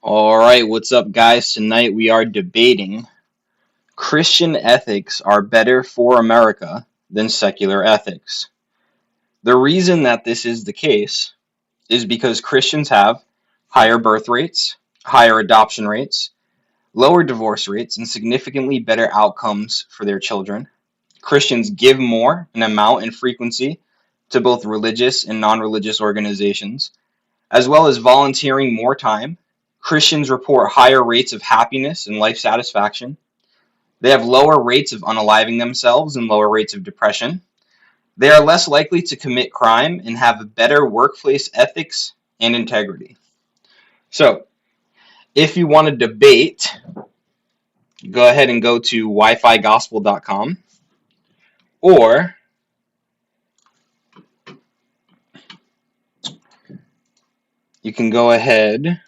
All right, what's up, guys? Tonight we are debating Christian ethics are better for America than secular ethics. The reason that this is the case is because Christians have higher birth rates, higher adoption rates, lower divorce rates, and significantly better outcomes for their children. Christians give more in amount and frequency to both religious and non religious organizations, as well as volunteering more time. Christians report higher rates of happiness and life satisfaction. They have lower rates of unaliving themselves and lower rates of depression. They are less likely to commit crime and have better workplace ethics and integrity. So, if you want to debate, go ahead and go to wifigospel.com, or you can go ahead.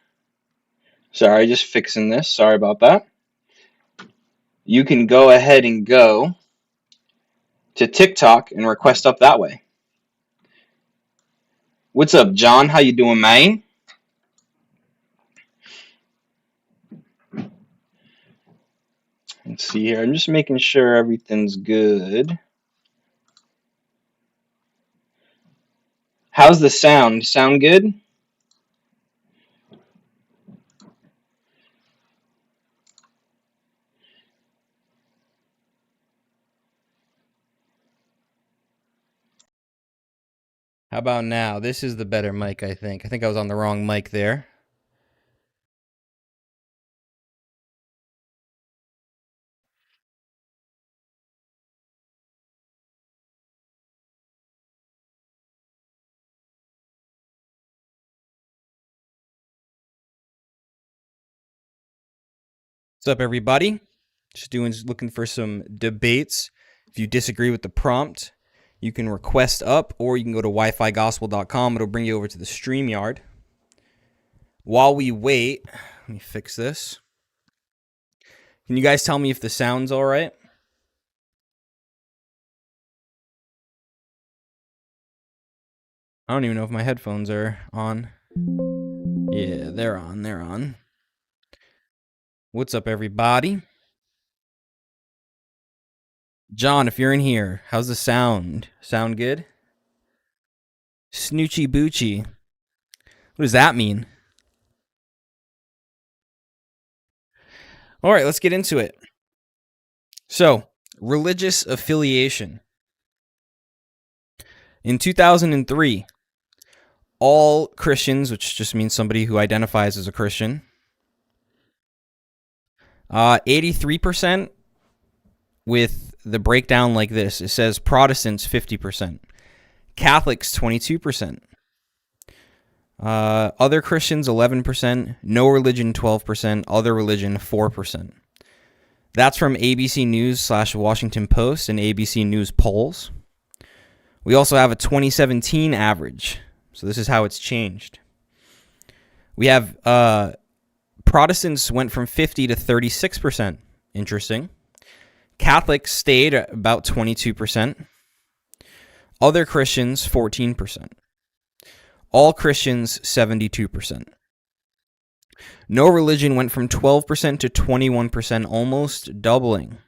Sorry, just fixing this. Sorry about that. You can go ahead and go to TikTok and request up that way. What's up, John? How you doing, man? Let's see here. I'm just making sure everything's good. How's the sound? Sound good? How about now? This is the better mic, I think. I think I was on the wrong mic there. What's up, everybody? Just looking for some debates. If you disagree with the prompt, you can request up, or you can go to wifigospel.com. It'll bring you over to the StreamYard. While we wait, let me fix this. Can you guys tell me if the sound's all right? I don't even know if my headphones are on. Yeah, they're on. What's up, everybody? John, if you're in here, how's the sound? Sound good? Snoochie Boochie. What does that mean? All right, let's get into it. So, religious affiliation. In 2003, all Christians, which just means somebody who identifies as a Christian, 83%, with the breakdown like this. It says Protestants 50%, Catholics 22%, other Christians 11%, no religion 12%, other religion 4%. That's from ABC News / Washington Post and ABC News polls. We also have a 2017 average. So this is how it's changed. We have Protestants went from 50 to 36%. Interesting. Catholics stayed at about 22%. Other Christians, 14%. All Christians, 72%. No religion went from 12% to 21%, almost doubling.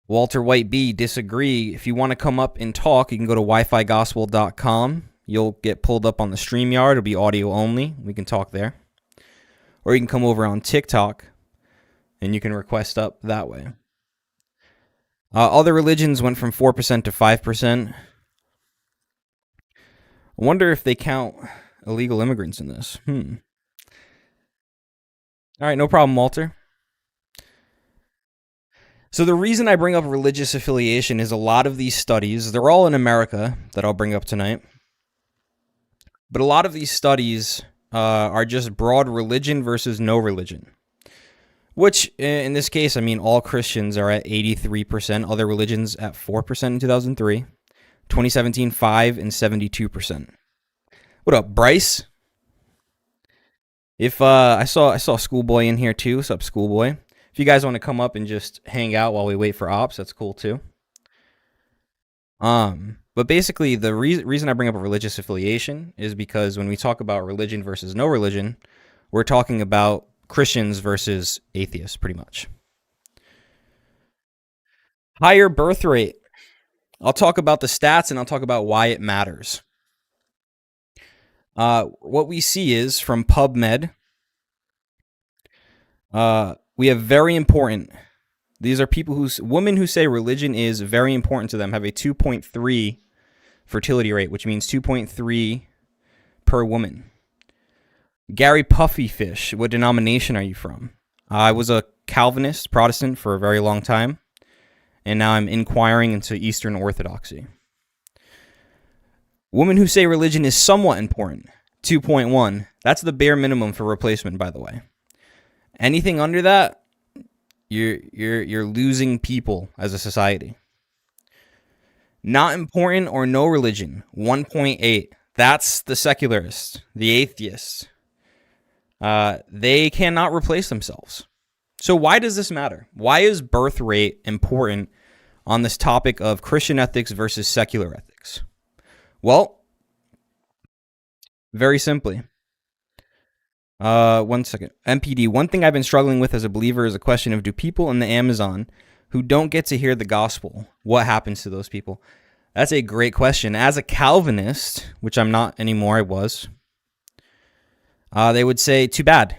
Walter White B, disagree. If you want to come up and talk, you can go to wifigospel.com. You'll get pulled up on the StreamYard. It'll be audio only. We can talk there. Or you can come over on TikTok, and you can request up that way. Other religions went from 4% to 5%. I wonder if they count illegal immigrants in this. All right, no problem, Walter. So the reason I bring up religious affiliation is a lot of these studies, they're all in America that I'll bring up tonight, but a lot of these studies are just broad religion versus no religion, which in this case, I mean, all Christians are at 83%, other religions at 4% in 2003, 2017, 5% and 72%. What up, Bryce? If I saw Schoolboy in here too. What's up, Schoolboy? If you guys want to come up and just hang out while we wait for ops, that's cool too. But basically, the reason I bring up a religious affiliation is because when we talk about religion versus no religion, We're talking about Christians versus atheists, pretty much. Higher birth rate. I'll talk about the stats and I'll talk about why it matters. What we see is from PubMed, we have very important. These are women who say religion is very important to them have a 2.3 fertility rate, which means 2.3 per woman. Gary Puffyfish, what denomination are you from? I was a Calvinist, Protestant for a very long time, and now I'm inquiring into Eastern Orthodoxy. Women who say religion is somewhat important, 2.1. That's the bare minimum for replacement, by the way. Anything under that, you're losing people as a society. Not important or no religion, 1.8. That's the secularists, the atheists. They cannot replace themselves. So why does this matter? Why is birth rate important on this topic of Christian ethics versus secular ethics? Well, very simply. 1 second. MPD, one thing I've been struggling with as a believer is a question of, do people in the Amazon who don't get to hear the gospel, what happens to those people? That's a great question. As a Calvinist, which I'm not anymore, I was, they would say, too bad.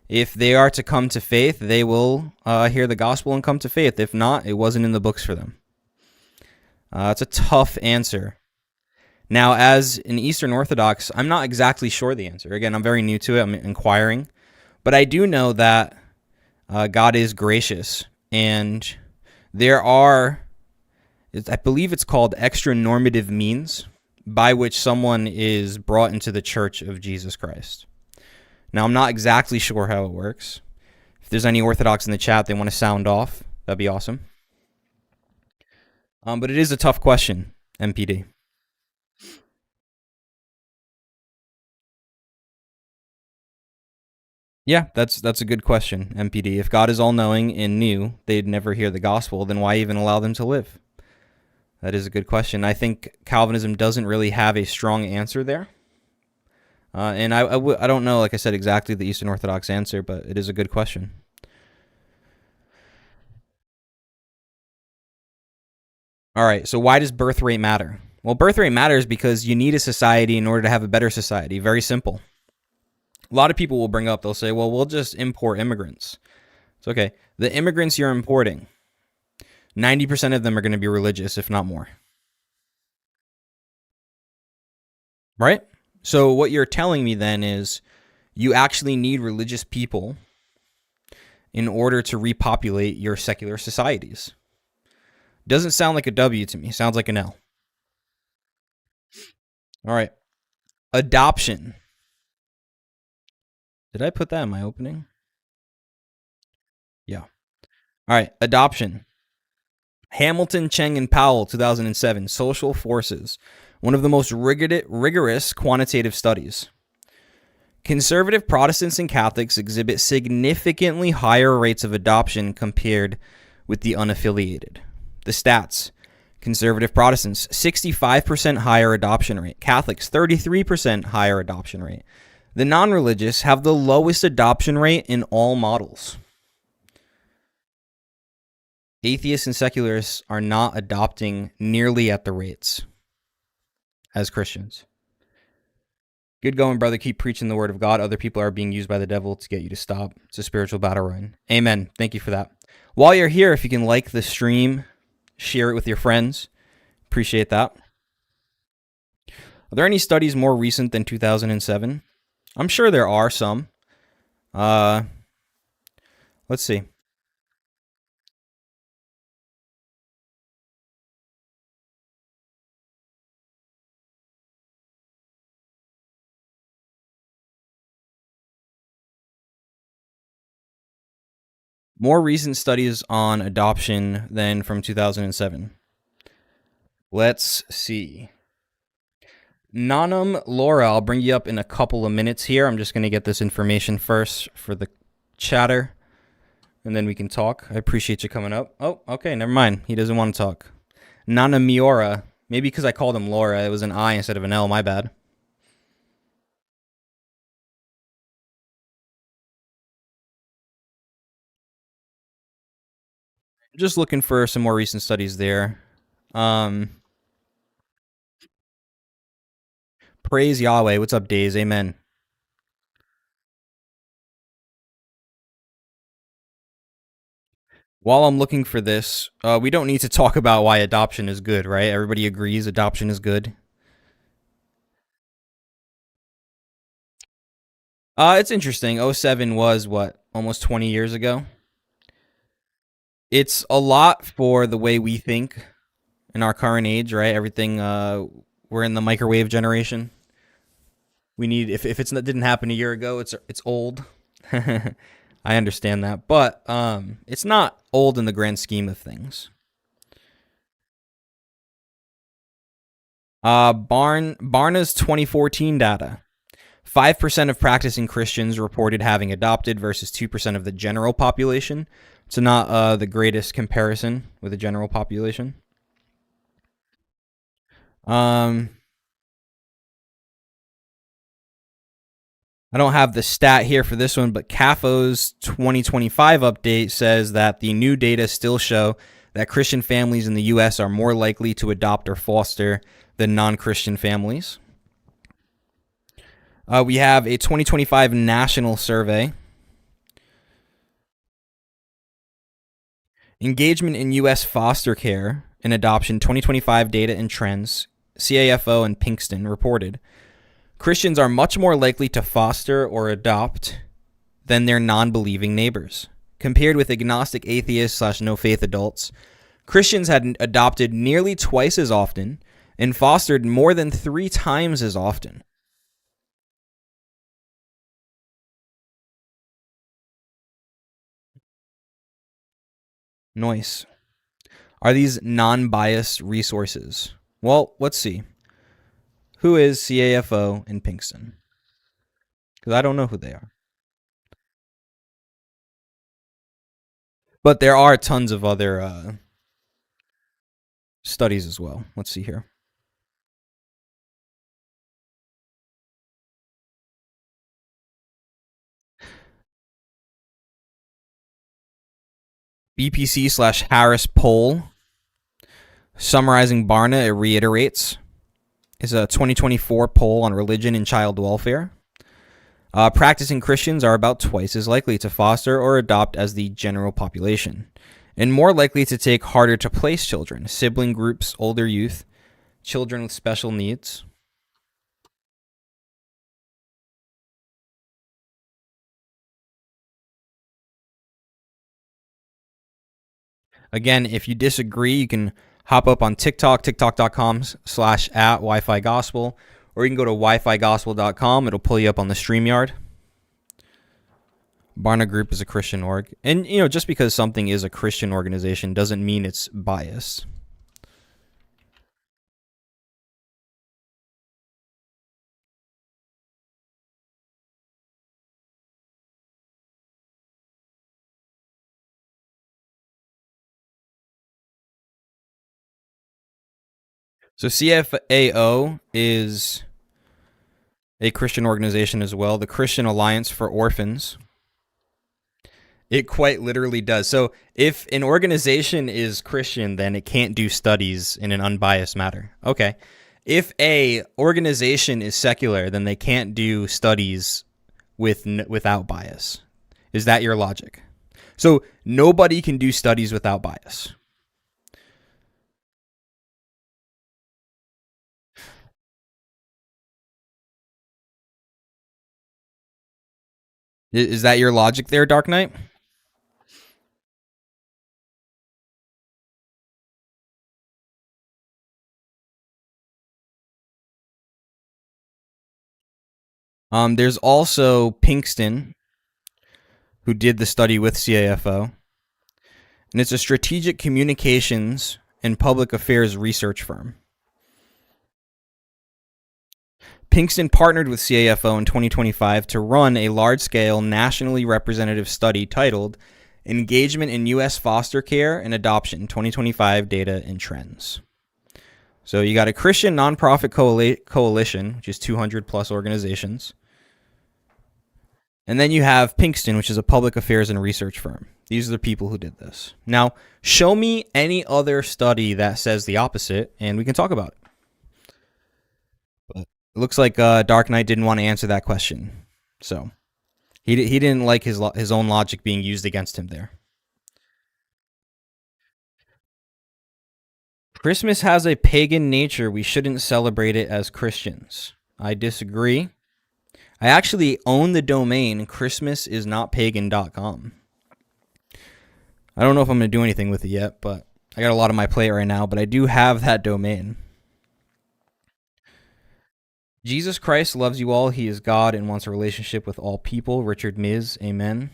If they are to come to faith, they will hear the gospel and come to faith. If not, it wasn't in the books for them. It's a tough answer. Now, as an Eastern Orthodox, I'm not exactly sure the answer. Again, I'm very new to it. I'm inquiring. But I do know that God is gracious. And there are, I believe it's called extra normative means by which someone is brought into the church of Jesus Christ. Now, I'm not exactly sure how it works. If there's any Orthodox in the chat, they want to sound off, that'd be awesome. But it is a tough question, MPD. Yeah, that's a good question, MPD. If God is all-knowing and knew they'd never hear the gospel, then why even allow them to live? That is a good question. I think Calvinism doesn't really have a strong answer there. And I don't know, like I said, exactly the Eastern Orthodox answer, but it is a good question. All right, so why does birth rate matter? Well, birth rate matters because you need a society in order to have a better society. Very simple. A lot of people will bring up, they'll say, well, we'll just import immigrants. It's okay. The immigrants you're importing, 90% of them are going to be religious, if not more. Right? So what you're telling me then is you actually need religious people in order to repopulate your secular societies. Doesn't sound like a W to me. Sounds like an L. All right. Adoption. Did I put that in my opening? Yeah. All right. Adoption. Hamilton, Cheng, and Powell, 2007. Social Forces. One of the most rigorous quantitative studies. Conservative Protestants and Catholics exhibit significantly higher rates of adoption compared with the unaffiliated. The stats. Conservative Protestants, 65% higher adoption rate. Catholics, 33% higher adoption rate. The non-religious have the lowest adoption rate in all models. Atheists and secularists are not adopting nearly at the rates as Christians. Good going, brother. Keep preaching the word of God. Other people are being used by the devil to get you to stop. It's a spiritual battle run. Amen. Thank you for that. While you're here, if you can like the stream, share it with your friends. Appreciate that. Are there any studies more recent than 2007? I'm sure there are some. Let's see. More recent studies on adoption than from 2007. Let's see. Nanum Laura, I'll bring you up in a couple of minutes here. I'm just going to get this information first for the chatter, and then we can talk. I appreciate you coming up. Oh, okay, never mind. He doesn't want to talk. Nana Miora. Maybe because I called him Laura, it was an I instead of an L. My bad. Just looking for some more recent studies there. Praise Yahweh. What's up, Days? Amen. While I'm looking for this, we don't need to talk about why adoption is good, right? Everybody agrees adoption is good. It's interesting. '07 was what, almost 20 years ago. It's a lot for the way we think in our current age, right? Everything. We're in the microwave generation. We need if it didn't happen a year ago, it's old. I understand that, but it's not old in the grand scheme of things. Barna's 2014 data. 5% of practicing Christians reported having adopted versus 2% of the general population. So not the greatest comparison with the general population. I don't have the stat here for this one, but CAFO's 2025 update says that the new data still show that Christian families in the U.S. are more likely to adopt or foster than non-Christian families. We have a 2025 national survey. Engagement in U.S. foster care and adoption 2025 data and trends, CAFO and Pinkston reported. Christians are much more likely to foster or adopt than their non-believing neighbors. Compared with agnostic atheists / no-faith adults, Christians had adopted nearly twice as often and fostered more than 3 times as often. Nice. Are these non-biased resources? Well, let's see. Who is CAFO and Pinkston? Because I don't know who they are. But there are tons of other studies as well. Let's see here. BPC / Harris poll. Summarizing Barna, it reiterates, is a 2024 poll on religion and child welfare. Practicing Christians are about twice as likely to foster or adopt as the general population, and more likely to take harder to place children, sibling groups, older youth, children with special needs. Again, if you disagree, you can hop up on TikTok, tiktok.com/@Wi-Fi Gospel, or you can go to wifigospel.com. It'll pull you up on the StreamYard. Barna Group is a Christian org. And, just because something is a Christian organization doesn't mean it's biased. So CFAO is a Christian organization as well, the Christian Alliance for Orphans. It quite literally does. So if an organization is Christian, then it can't do studies in an unbiased manner. Okay. If a organization is secular, then they can't do studies without bias. Is that your logic? So nobody can do studies without bias. Is that your logic there, Dark Knight? There's also Pinkston, who did the study with CAFO, and it's a strategic communications and public affairs research firm. Pinkston partnered with CAFO in 2025 to run a large-scale, nationally representative study titled Engagement in U.S. Foster Care and Adoption 2025 Data and Trends. So you got a Christian nonprofit coalition, which is 200 plus organizations. And then you have Pinkston, which is a public affairs and research firm. These are the people who did this. Now, show me any other study that says the opposite, and we can talk about it. But it looks like Dark Knight didn't want to answer that question, so he didn't like his own logic being used against him there. Christmas has a pagan nature. We shouldn't celebrate it as Christians. I disagree. I actually own the domain christmasisnotpagan.com. I don't know if I'm going to do anything with it yet, but I got a lot on my plate right now, but I do have that domain. Jesus Christ loves you all. He is God and wants a relationship with all people. Richard Miz, amen.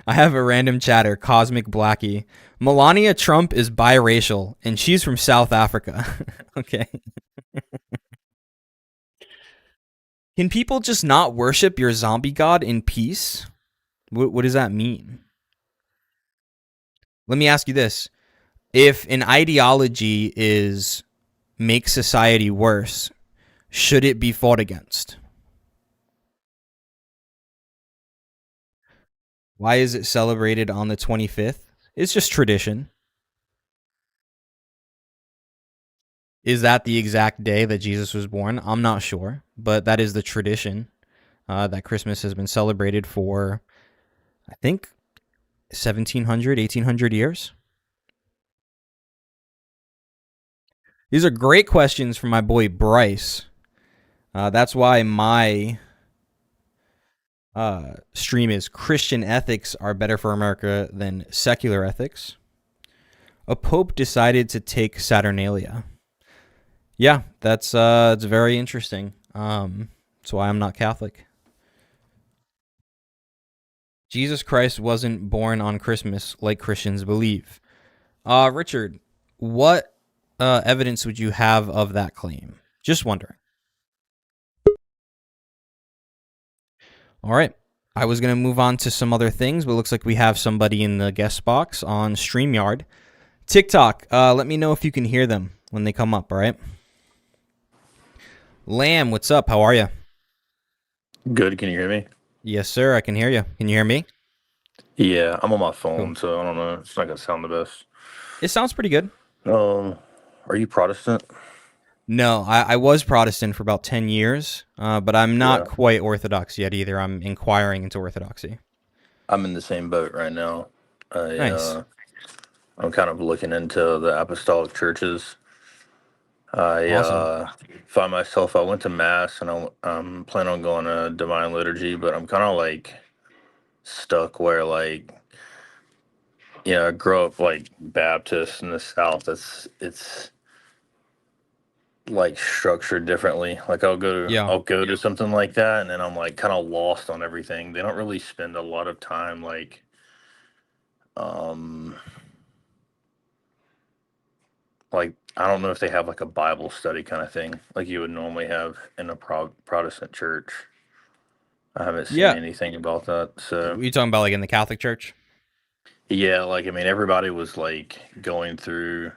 I have a random chatter, Cosmic Blackie. Melania Trump is biracial, and she's from South Africa. Okay. Can people just not worship your zombie god in peace? What does that mean? Let me ask you this. If an ideology is make society worse, should it be fought against? Why is it celebrated on the 25th? It's just tradition. Is that the exact day that Jesus was born? I'm not sure, but that is the tradition that Christmas has been celebrated for, I think, 1700, 1800 years. These are great questions from my boy Bryce. That's why my stream is Christian ethics are better for America than secular ethics. A pope decided to take Saturnalia. Yeah, that's it's very interesting. That's why I'm not Catholic. Jesus Christ wasn't born on Christmas like Christians believe. Richard, what evidence would you have of that claim? Just wondering. All right. I was going to move on to some other things, but it looks like we have somebody in the guest box on StreamYard. TikTok, let me know if you can hear them when they come up, all right? Lamb, what's up? How are you? Good. Can you hear me? Yes, sir. I can hear you. Can you hear me? Yeah, I'm on my phone, Cool. so I don't know. It's not gonna sound the best. It sounds pretty good. Are you Protestant? No, I was Protestant for about 10 years, but I'm not Yeah, quite Orthodox yet either. I'm inquiring into Orthodoxy. I'm in the same boat right now. I Nice. I'm kind of looking into the apostolic churches. I Awesome. find myself. I went to mass, and I'm planning on going to divine liturgy, but I'm kind of like stuck where I grew up like Baptist in the South. It's like structured differently. Like Yeah. I'll go to something like that, and then I'm like kind of lost on everything. They don't really spend a lot of time um like I don't know if they have like a Bible study kind of thing like you would normally have in a Protestant church. I haven't seen Yeah. anything about that. So You talking about like in the Catholic Church? yeah, like I mean everybody was like going through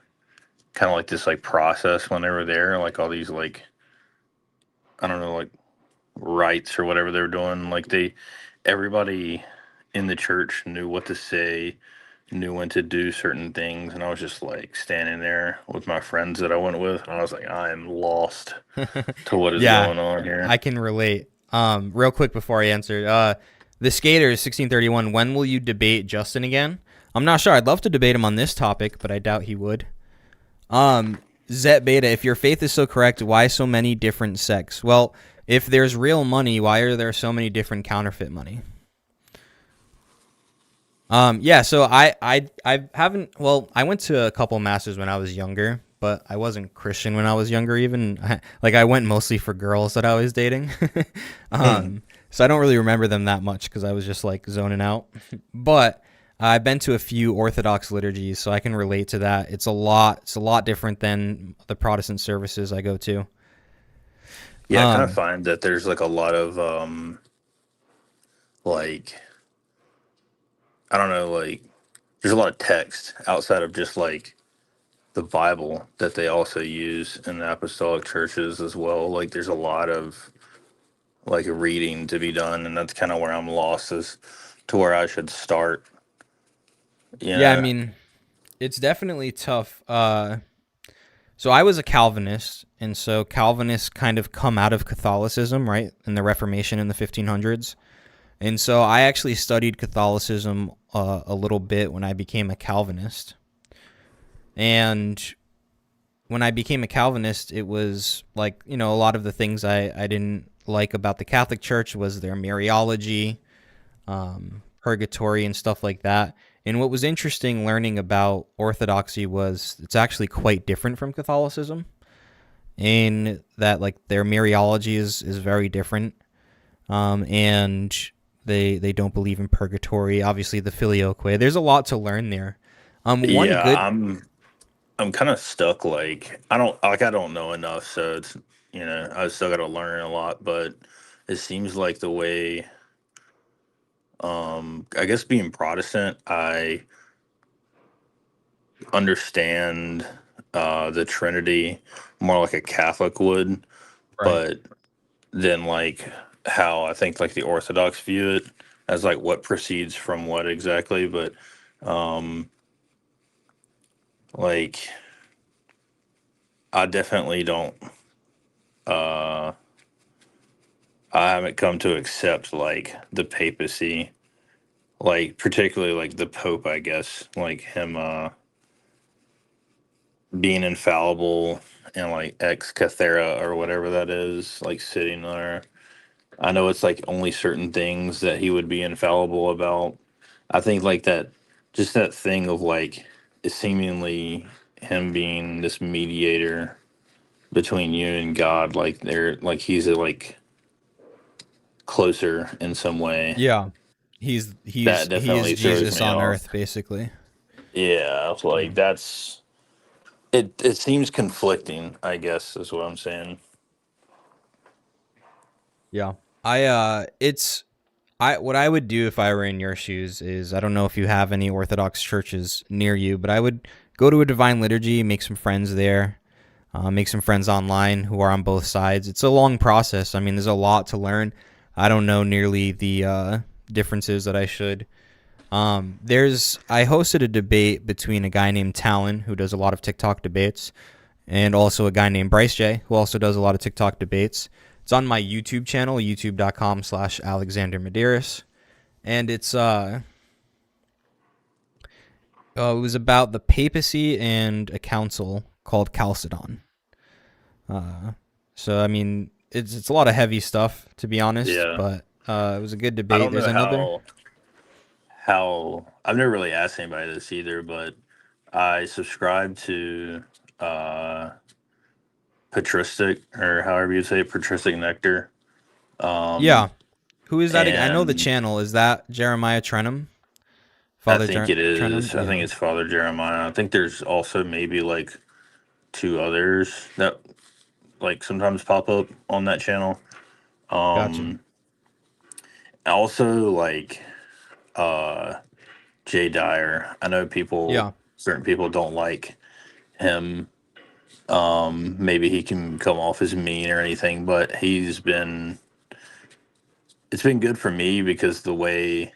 kind of like this like process when they were there, like all these like I don't know like rites or whatever they were doing. Like everybody in the church knew what to say, knew when to do certain things, and I was just like standing there with my friends that I went with, and I was like, I am lost to what is Yeah, going on I here. can relate. Real quick before I answer, the Skaters 1631. When will you debate Justin again? I'm not sure. I'd love to debate him on this topic, but I doubt he would. Zet Beta, if your faith is so correct, why so many different sects? Well, if there's real money, why are there so many different counterfeit money? Yeah, so I haven't. Well, I went to a couple masses when I was younger, but I wasn't Christian when I was younger. Even like I went mostly for girls that I was dating. So I don't really remember them that much because I was just like zoning out. But I've been to a few Orthodox liturgies, so I can relate to that. It's a lot. It's a lot different than the Protestant services I go to. Yeah, I kind of Um, find that there's like a lot of like I don't know, like there's a lot of text outside of just like the Bible that they also use in the apostolic churches as well. Like there's a lot of like reading to be done, and that's kind of where I'm lost as to where I should start. You Yeah, I know? mean, it's definitely tough. So I was a Calvinist, and so Calvinists kind of come out of Catholicism, right, in the Reformation in the 1500s. And so I actually studied Catholicism a little bit when I became a Calvinist. And when I became a Calvinist, it was like, a lot of the things I didn't like about the Catholic Church was their Mariology, purgatory, and stuff like that. And what was interesting learning about Orthodoxy was it's actually quite different from Catholicism in that like their Mariology is very different, and they don't believe in purgatory. Obviously, the Filioque. There's a lot to learn there. One Yeah, good I'm kind of stuck. Like I don't know enough, so it's I still got to learn a lot. But it seems like the way, I guess being Protestant, I understand the Trinity more like a Catholic would, right. but then like how I think like the Orthodox view it as like what proceeds from what exactly, but um, like I definitely don't. Uh, I haven't come to accept like the papacy, like particularly like the Pope. I guess like him being infallible and like ex cathedra or whatever that is, like sitting there. I know it's like only certain things that he would be infallible about. I think like that, just that thing of like, is seemingly him being this mediator between you and God, like they're like he's like closer in some way. Yeah, he's That he is definitely throws Jesus me on off. earth, basically. Yeah, like that's it. It seems conflicting. I guess is what I'm saying. Yeah. It's I what I would do if I were in your shoes is I don't know if you have any Orthodox churches near you, but I would go to a Divine Liturgy, make some friends there, make some friends online who are on both sides. It's a long process. I mean, there's a lot to learn. I don't know nearly the differences that I should. I hosted a debate between a guy named Talon who does a lot of TikTok debates, and also a guy named Bryce J who also does a lot of TikTok debates. It's on my YouTube channel, youtube.com/Alexander Medeiros, and it was about the papacy and a council called Chalcedon. Uh, so I mean, it's a lot of heavy stuff to be honest, Yeah, but it was a good I debate. don't There's know another. how I've never really asked anybody this either, but I subscribe to uh patristic, or however you say it, patristic nectar. Yeah, Um who is that? I know the and channel. Is that Jeremiah Trenum? I Father think it Trenum? is. I think Yeah, it's Father Jeremiah. I think there's also maybe like two others that like sometimes pop up on that channel. gotcha. Um Also like uh Jay Dyer. I know Yeah, certain people don't like him. Maybe he can come off as mean or anything, but it's been good for me because the way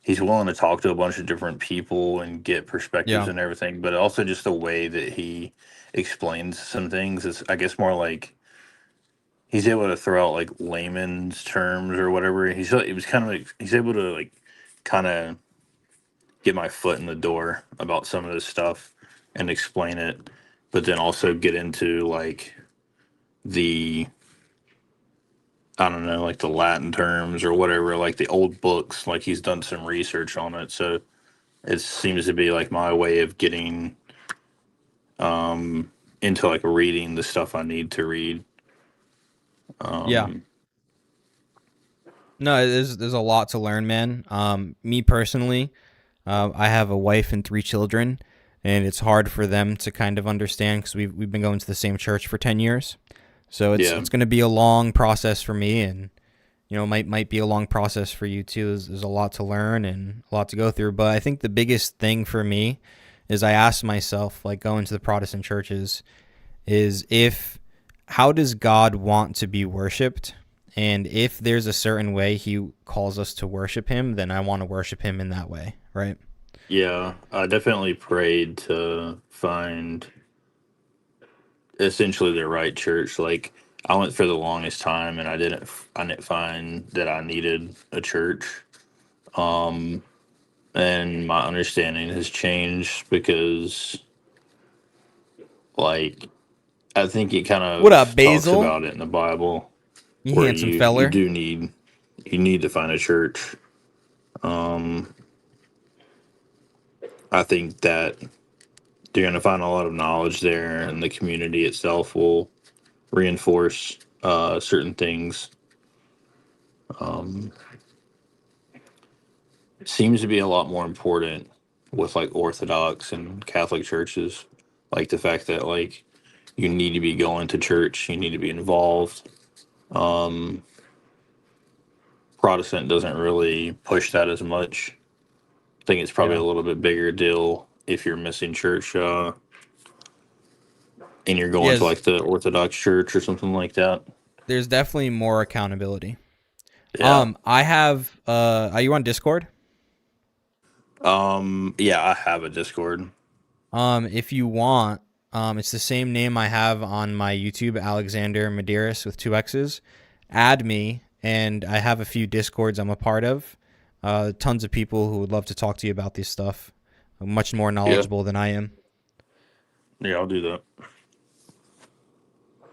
he's willing to talk to a bunch of different people and get perspectives yeah, and everything, but also just the way that he explains some things is, I guess, more like he's able to throw out like layman's terms or whatever. It was kind of like he's able to like kind of get my foot in the door about some of this stuff and explain it, but then also get into like the, I don't know, like the Latin terms or whatever, like the old books, like he's done some research on it. So it seems to be like my way of getting into like reading the stuff I need to read. yeah. Um, No, there's a lot to learn, man. Me personally, I have a wife and three children, and it's hard for them to kind of understand because we've been going to the same church for 10 years. So yeah, it's going to be a long process for me, and might be a long process for you too. There's a lot to learn and a lot to go through. But I think the biggest thing for me is I asked myself, like going to the Protestant churches, is if how does God want to be worshipped, And if there's a certain way he calls us to worship him, then I want to worship him in that way, right? Yeah, I definitely prayed to find essentially the right church. Like I went for the longest time, and I didn't find that I needed a church. Um, and my understanding has changed because, like, I think it kind What up, of talks Basil? about it in the Bible You where handsome you feller. do need to find a church. Um, I think that you're going to find a lot of knowledge there, and the community itself will reinforce certain things. Um, seems to be a lot more important with like Orthodox and Catholic churches, like the fact that like you need to be going to church, you need to be involved. Um, Protestant doesn't really push that as much. I think it's probably Yeah. a little bit bigger deal if you're missing church and you're going to Yes, like the Orthodox church or something like that. there's definitely more accountability. Yeah. I have are you on Discord? Yeah, I have a Discord. If you want, it's the same name I have on my YouTube, Alexander Medeiros with two X's. Add me, and I have a few Discords I'm a part of. Tons of people who would love to talk to you about this stuff. Much more Yeah. knowledgeable than I am. Yeah, I'll do that.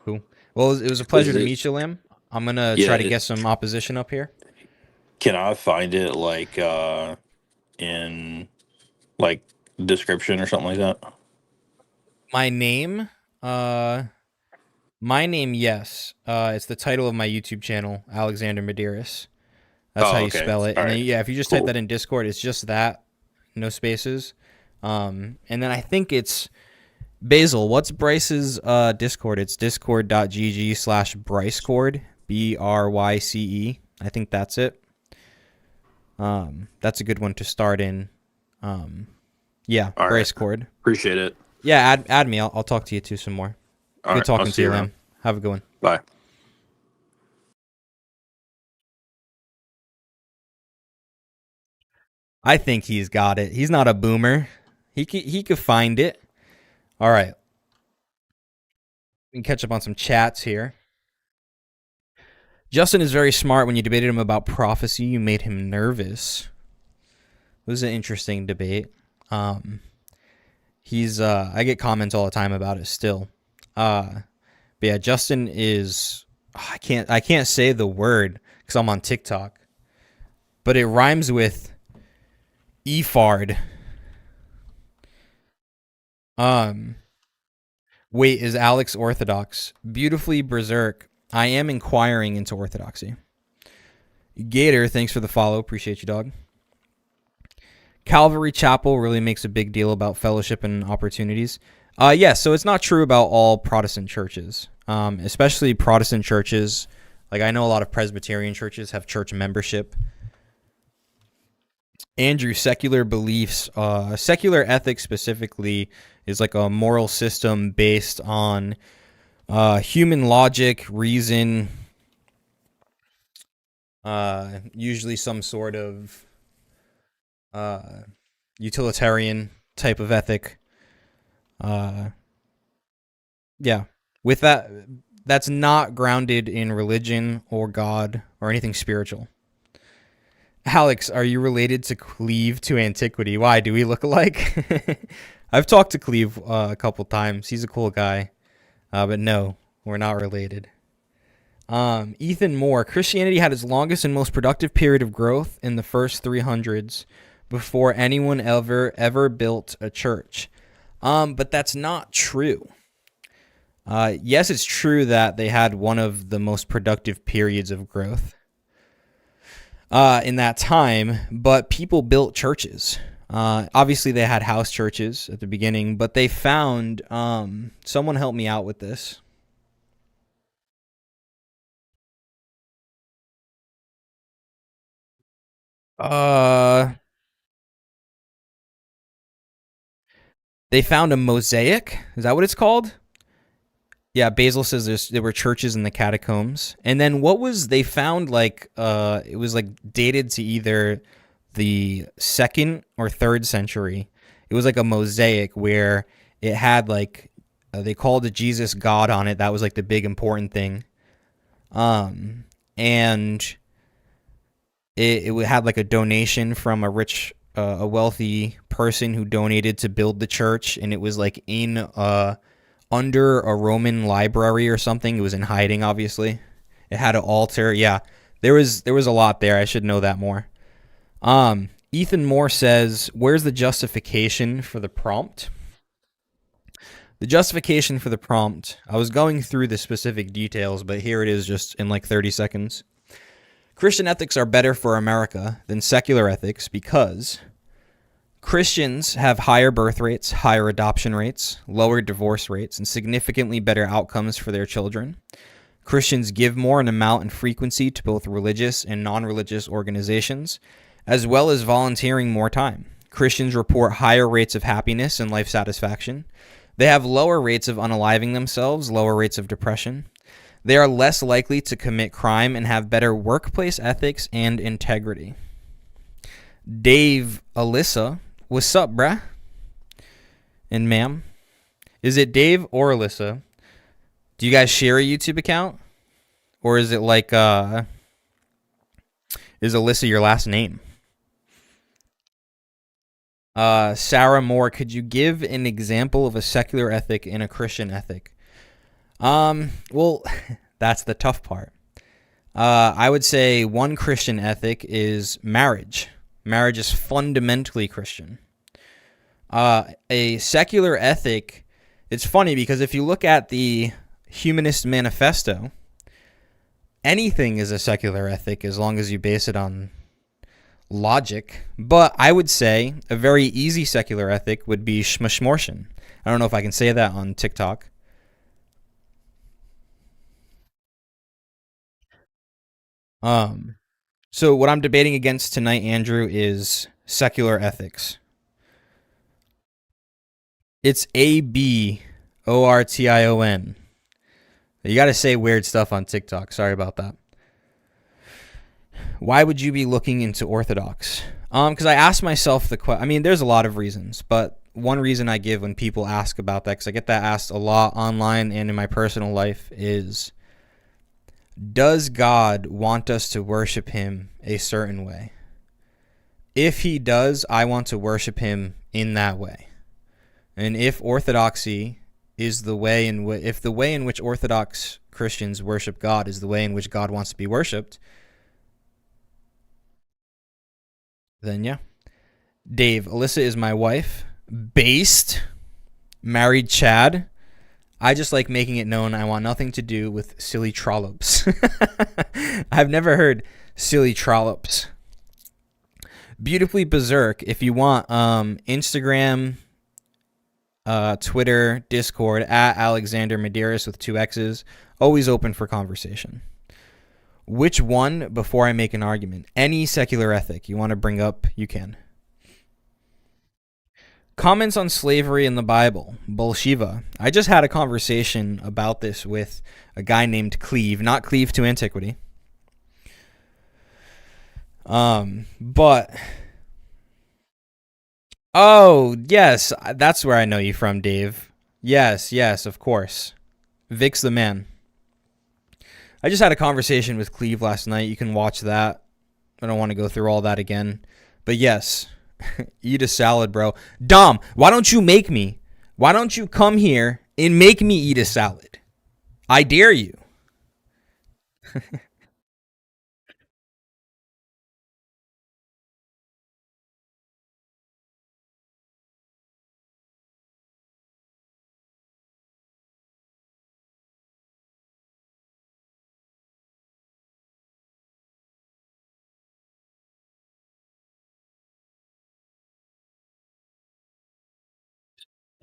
Cool. Well, it was a pleasure Is to it? meet you, Lim. I'm gonna Yeah. try to get some opposition up here. Can I find it like in like description or something like that? My name, uh, yes. It's the title of my YouTube channel, Alexander Medeiros. That's how Oh, you okay. spell it. All And then right. yeah, if you just type Cool. that in Discord, it's just that, no spaces. And then I think it's Basil. What's Bryce's Discord? It's discord.gg/Brycecord, BRYCE. I think that's it. That's a good one to start in. Yeah, All right. Brycecord. Appreciate it. Yeah, add me. I'll talk to you too some more. All Good right. I'll talking to see you, you around. Lam. Have a good one. Bye. I think he's got it. He's not a boomer. He could find it. All right. We can catch up on some chats here. Justin is very smart. When you debated him about prophecy, you made him nervous. It was an interesting debate. He's I get comments all the time about it still. But yeah, Justin is I can't say the word because I'm on TikTok. But it rhymes with Ephard. Wait, is Alex Orthodox? Beautifully berserk. I am inquiring into Orthodoxy. Gator, thanks for the follow. Appreciate you, dog. Calvary Chapel really makes a big deal about fellowship and opportunities. Yeah, so it's not true about all Protestant churches, especially Protestant churches. Like I know a lot of Presbyterian churches have church membership. Andrew, secular beliefs, secular ethics specifically is like a moral system based on human logic, reason, usually some sort of utilitarian type of ethic. Yeah, with that, that's not grounded in religion or God or anything spiritual. Alex, are you related to Cleve to Antiquity? Why, do we look alike? I've talked to Cleve a couple times. He's a cool guy. But no, we're not related. Ethan Moore, Christianity had its longest and most productive period of growth in the first 300s before anyone ever built a church. But that's not true. Yes, it's true that they had one of the most productive periods of growth in that time, but people built churches. Obviously, they had house churches at the beginning, but they found someone help me out with this. They found a mosaic. Is that what it's called? Yeah, Basil says there were churches in the catacombs. And then what was they found like it was like dated to either the 2nd or 3rd century. It was like a mosaic where it had like they called it Jesus God on it. That was like the big important thing. And it had like a donation from a wealthy person who donated to build the church, and it was like in under a Roman library or something. It was in hiding, obviously. It had an altar. Yeah, there was a lot there. I should know that more. Ethan Moore says, "Where's the justification for the prompt?" The justification for the prompt. I was going through the specific details, but here it is, just in like 30 seconds. Christian ethics are better for America than secular ethics because Christians have higher birth rates, higher adoption rates, lower divorce rates, and significantly better outcomes for their children. Christians give more in amount and frequency to both religious and non-religious organizations, as well as volunteering more time. Christians report higher rates of happiness and life satisfaction. They have lower rates of unaliving themselves, lower rates of depression. They are less likely to commit crime and have better workplace ethics and integrity. Dave Alyssa, what's up, bruh? And ma'am? Is it Dave or Alyssa? Do you guys share a YouTube account? Or is it like, is Alyssa your last name? Sarah Moore, could you give an example of a secular ethic and a Christian ethic? Well, that's the tough part. I would say one Christian ethic is marriage. Marriage is fundamentally Christian. A secular ethic, it's funny because if you look at the Humanist Manifesto, anything is a secular ethic as long as you base it on logic. But I would say a very easy secular ethic would be shmashmorshin. I don't know if I can say that on TikTok. So what I'm debating against tonight, Andrew, is secular ethics. It's ABORTION. You got to say weird stuff on TikTok. Sorry about that. Why would you be looking into Orthodox? Because I asked myself the question. I mean, there's a lot of reasons, but one reason I give when people ask about that, because I get that asked a lot online and in my personal life, is does God want us to worship him a certain way? If he does, I want to worship him in that way. And if orthodoxy is the way in which, if the way in which Orthodox Christians worship God is the way in which God wants to be worshipped, then yeah. Dave, Alyssa is my wife. Based, married Chad. I just like making it known I want nothing to do with silly trollops. I've never heard silly trollops. Beautifully Berserk. If you want Instagram, Twitter, Discord, at Alexander Medeiros with 2 X's. Always open for conversation. Which one before I make an argument? Any secular ethic you want to bring up, you can. Comments on slavery in the Bible. Bolshiva. I just had a conversation about this with a guy named Cleve, not Cleve to Antiquity. But oh, yes, that's where I know you from, Dave. Yes, of course. Vic's the man. I just had a conversation with Cleve last night. You can watch that. I don't want to go through all that again. But yes, eat a salad, bro. Dom, why don't you make me? Why don't you come here and make me eat a salad? I dare you.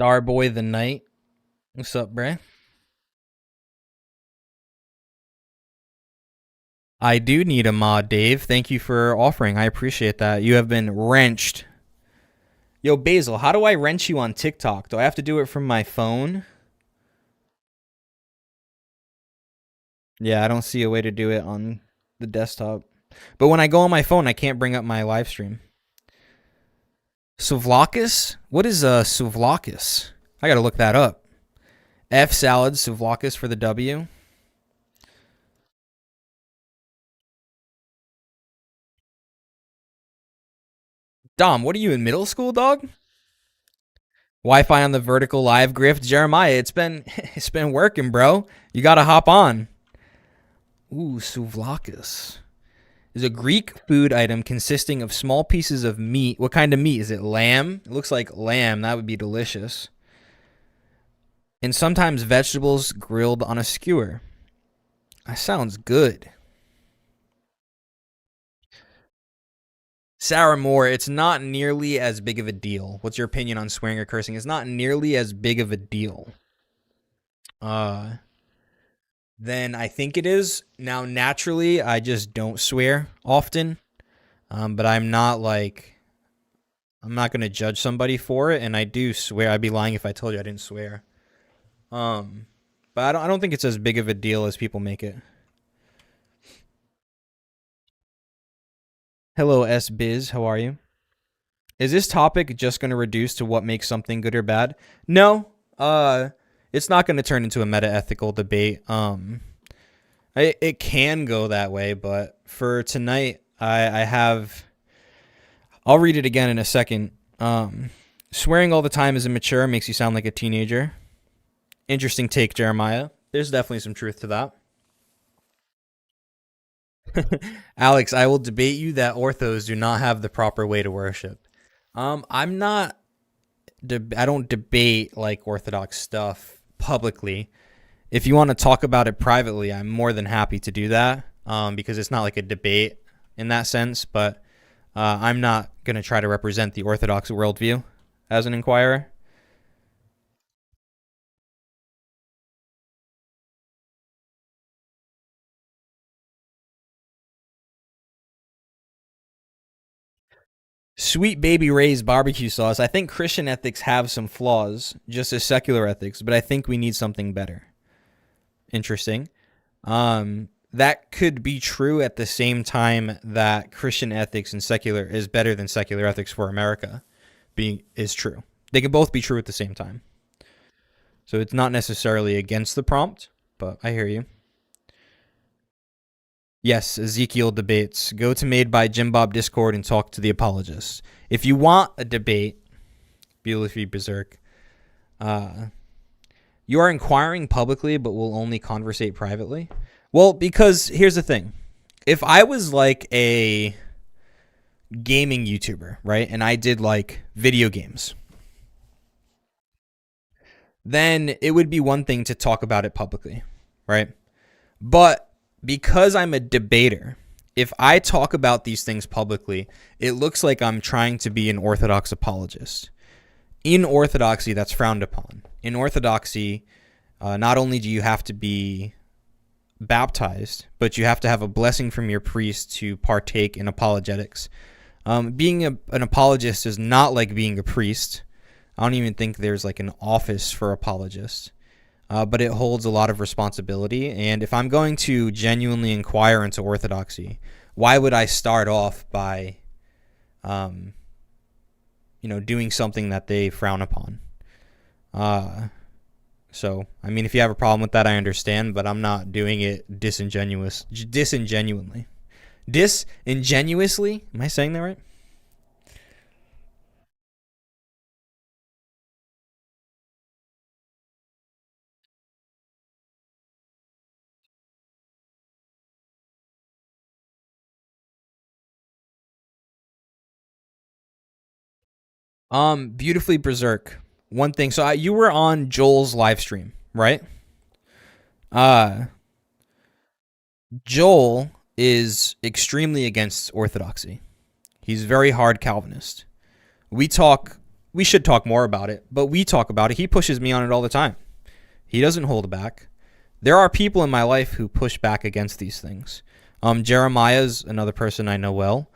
Starboy the Knight. What's up, bruh? I do need a mod, Dave. Thank you for offering. I appreciate that. You have been wrenched. Yo, Basil, how do I wrench you on TikTok? Do I have to do it from my phone? Yeah, I don't see a way to do it on the desktop. But when I go on my phone, I can't bring up my live stream. Souvlakis? What is souvlakis? I gotta look that up. F salad, souvlakis for the W. Dom, what are you in middle school, dog? Wi-Fi on the vertical live grift, Jeremiah. It's been it's been working, bro. You gotta hop on. Ooh, souvlakis is a Greek food item consisting of small pieces of meat. What kind of meat is it? Lamb. It looks like lamb. That would be delicious. And sometimes vegetables grilled on a skewer. That sounds good. Sarah Moore, it's not nearly as big of a deal. What's your opinion on swearing or cursing? It's not nearly as big of a deal. Uh, than I think it is. Now, naturally, I just don't swear often. But I'm not gonna judge somebody for it, and I do swear. I'd be lying if I told you I didn't swear. Um, but I don't think it's as big of a deal as people make it. Hello, S Biz. How are you? Is this topic just going to reduce to what makes something good or bad? No. It's not going to turn into a meta ethical debate. It can go that way, but for tonight, I have. I'll read it again in a second. Swearing all the time is immature, makes you sound like a teenager. Interesting take, Jeremiah. There's definitely some truth to that. Alex, I will debate you that orthos do not have the proper way to worship. I'm not. I don't debate like Orthodox stuff publicly. If you want to talk about it privately, I'm more than happy to do that. Because it's not like a debate in that sense. But I'm not gonna try to represent the Orthodox worldview as an inquirer. Sweet Baby Ray's barbecue sauce. I think Christian ethics have some flaws, just as secular ethics, but I think we need something better. Interesting. That could be true at the same time that Christian ethics and secular is better than secular ethics for America being is true. They can both be true at the same time. So it's not necessarily against the prompt, but I hear you. Yes, Ezekiel debates. Go to Made by Jim Bob Discord and talk to the apologists. If you want a debate, Beautifully Berserk, you are inquiring publicly but will only conversate privately. Well, because here's the thing. If I was like a gaming YouTuber, right, and I did like video games, then it would be one thing to talk about it publicly, right? But because I'm a debater, if I talk about these things publicly, it looks like I'm trying to be an Orthodox apologist. In Orthodoxy, that's frowned upon. In Orthodoxy, not only do you have to be baptized, but you have to have a blessing from your priest to partake in apologetics. Being an apologist is not like being a priest. I don't even think there's like an office for apologists. But it holds a lot of responsibility. And if I'm going to genuinely inquire into Orthodoxy, why would I start off by, doing something that they frown upon? So, I mean, if you have a problem with that, I understand, but I'm not doing it disingenuously. Disingenuously? Am I saying that right? Beautifully Berserk. One thing. So you were on Joel's live stream, right? Uh, Joel is extremely against orthodoxy. He's very hard Calvinist. We should talk more about it, but we talk about it. He pushes me on it all the time. He doesn't hold back. There are people in my life who push back against these things. Jeremiah's another person I know well.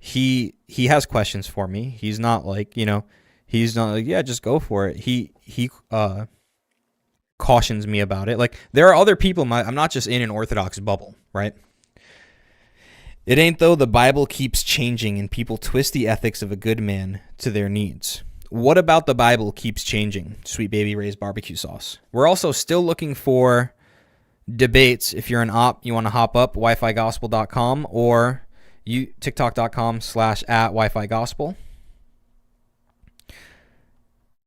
He has questions for me. He's not like, he's not like, yeah, just go for it. He cautions me about it. Like, there are other people. I'm not just in an Orthodox bubble, right? It ain't though the Bible keeps changing and people twist the ethics of a good man to their needs. What about the Bible keeps changing? Sweet Baby Ray's barbecue sauce. We're also still looking for debates. If you're an op, you want to hop up, wifigospel.com or tiktok.com/@wifigospel.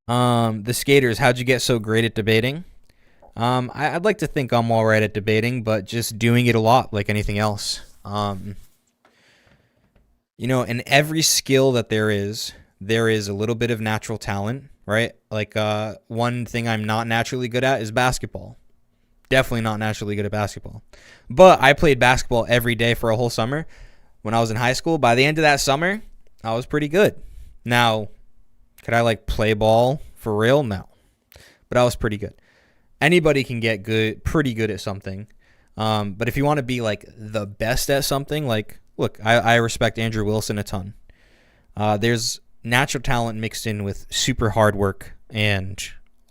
The skaters, how'd you get so great at debating? I'd like to think I'm all right at debating, but just doing it a lot like anything else. In every skill that there is a little bit of natural talent, right? Like, one thing I'm not naturally good at is basketball. Definitely not naturally good at basketball. But I played basketball every day for a whole summer when I was in high school. By the end of that summer, I was pretty good. Now, could I play ball for real? No. But I was pretty good. Anybody can get pretty good at something. But if you want to be the best at something, look, I respect Andrew Wilson a ton. There's natural talent mixed in with super hard work and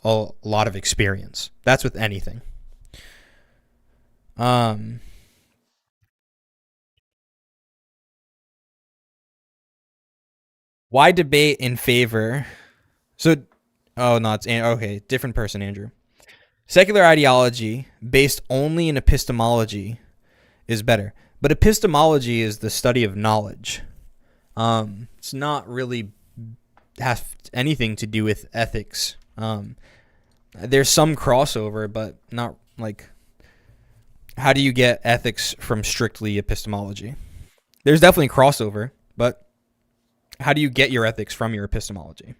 a lot of experience. That's with anything. Why debate in favor? Okay, different person, Andrew. Secular ideology based only in epistemology is better. But epistemology is the study of knowledge. It's not really has anything to do with ethics. There's some crossover, but not how do you get ethics from strictly epistemology? There's definitely crossover, but how do you get your ethics from your epistemology?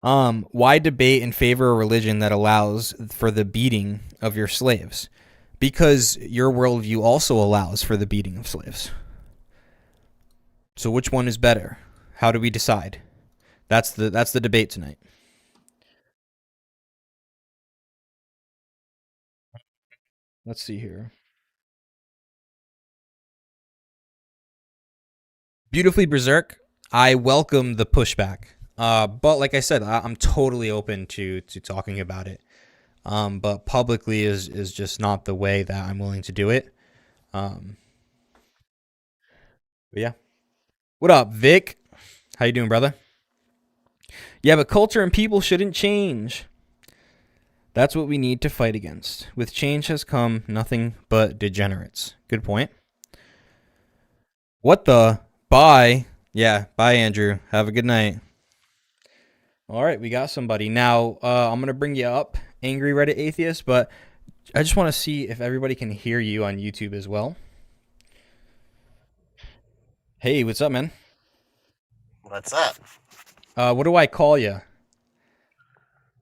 Why debate in favor of a religion that allows for the beating of your slaves? Because your worldview also allows for the beating of slaves. So which one is better? How do we decide? That's the debate tonight. Let's see here. Beautifully Berserk, I welcome the pushback. But like I said, I'm totally open to talking about it. But publicly is just not the way that I'm willing to do it. But yeah. What up, Vic? How you doing, brother? Yeah, but culture and people shouldn't change. That's what we need to fight against. With change has come nothing but degenerates. Good point. What the? Bye. Yeah, bye, Andrew. Have a good night. All right, we got somebody. Now, I'm going to bring you up, Angry Reddit Atheist, but I just want to see if everybody can hear you on YouTube as well. Hey, what's up, man? What's up? What do I call you?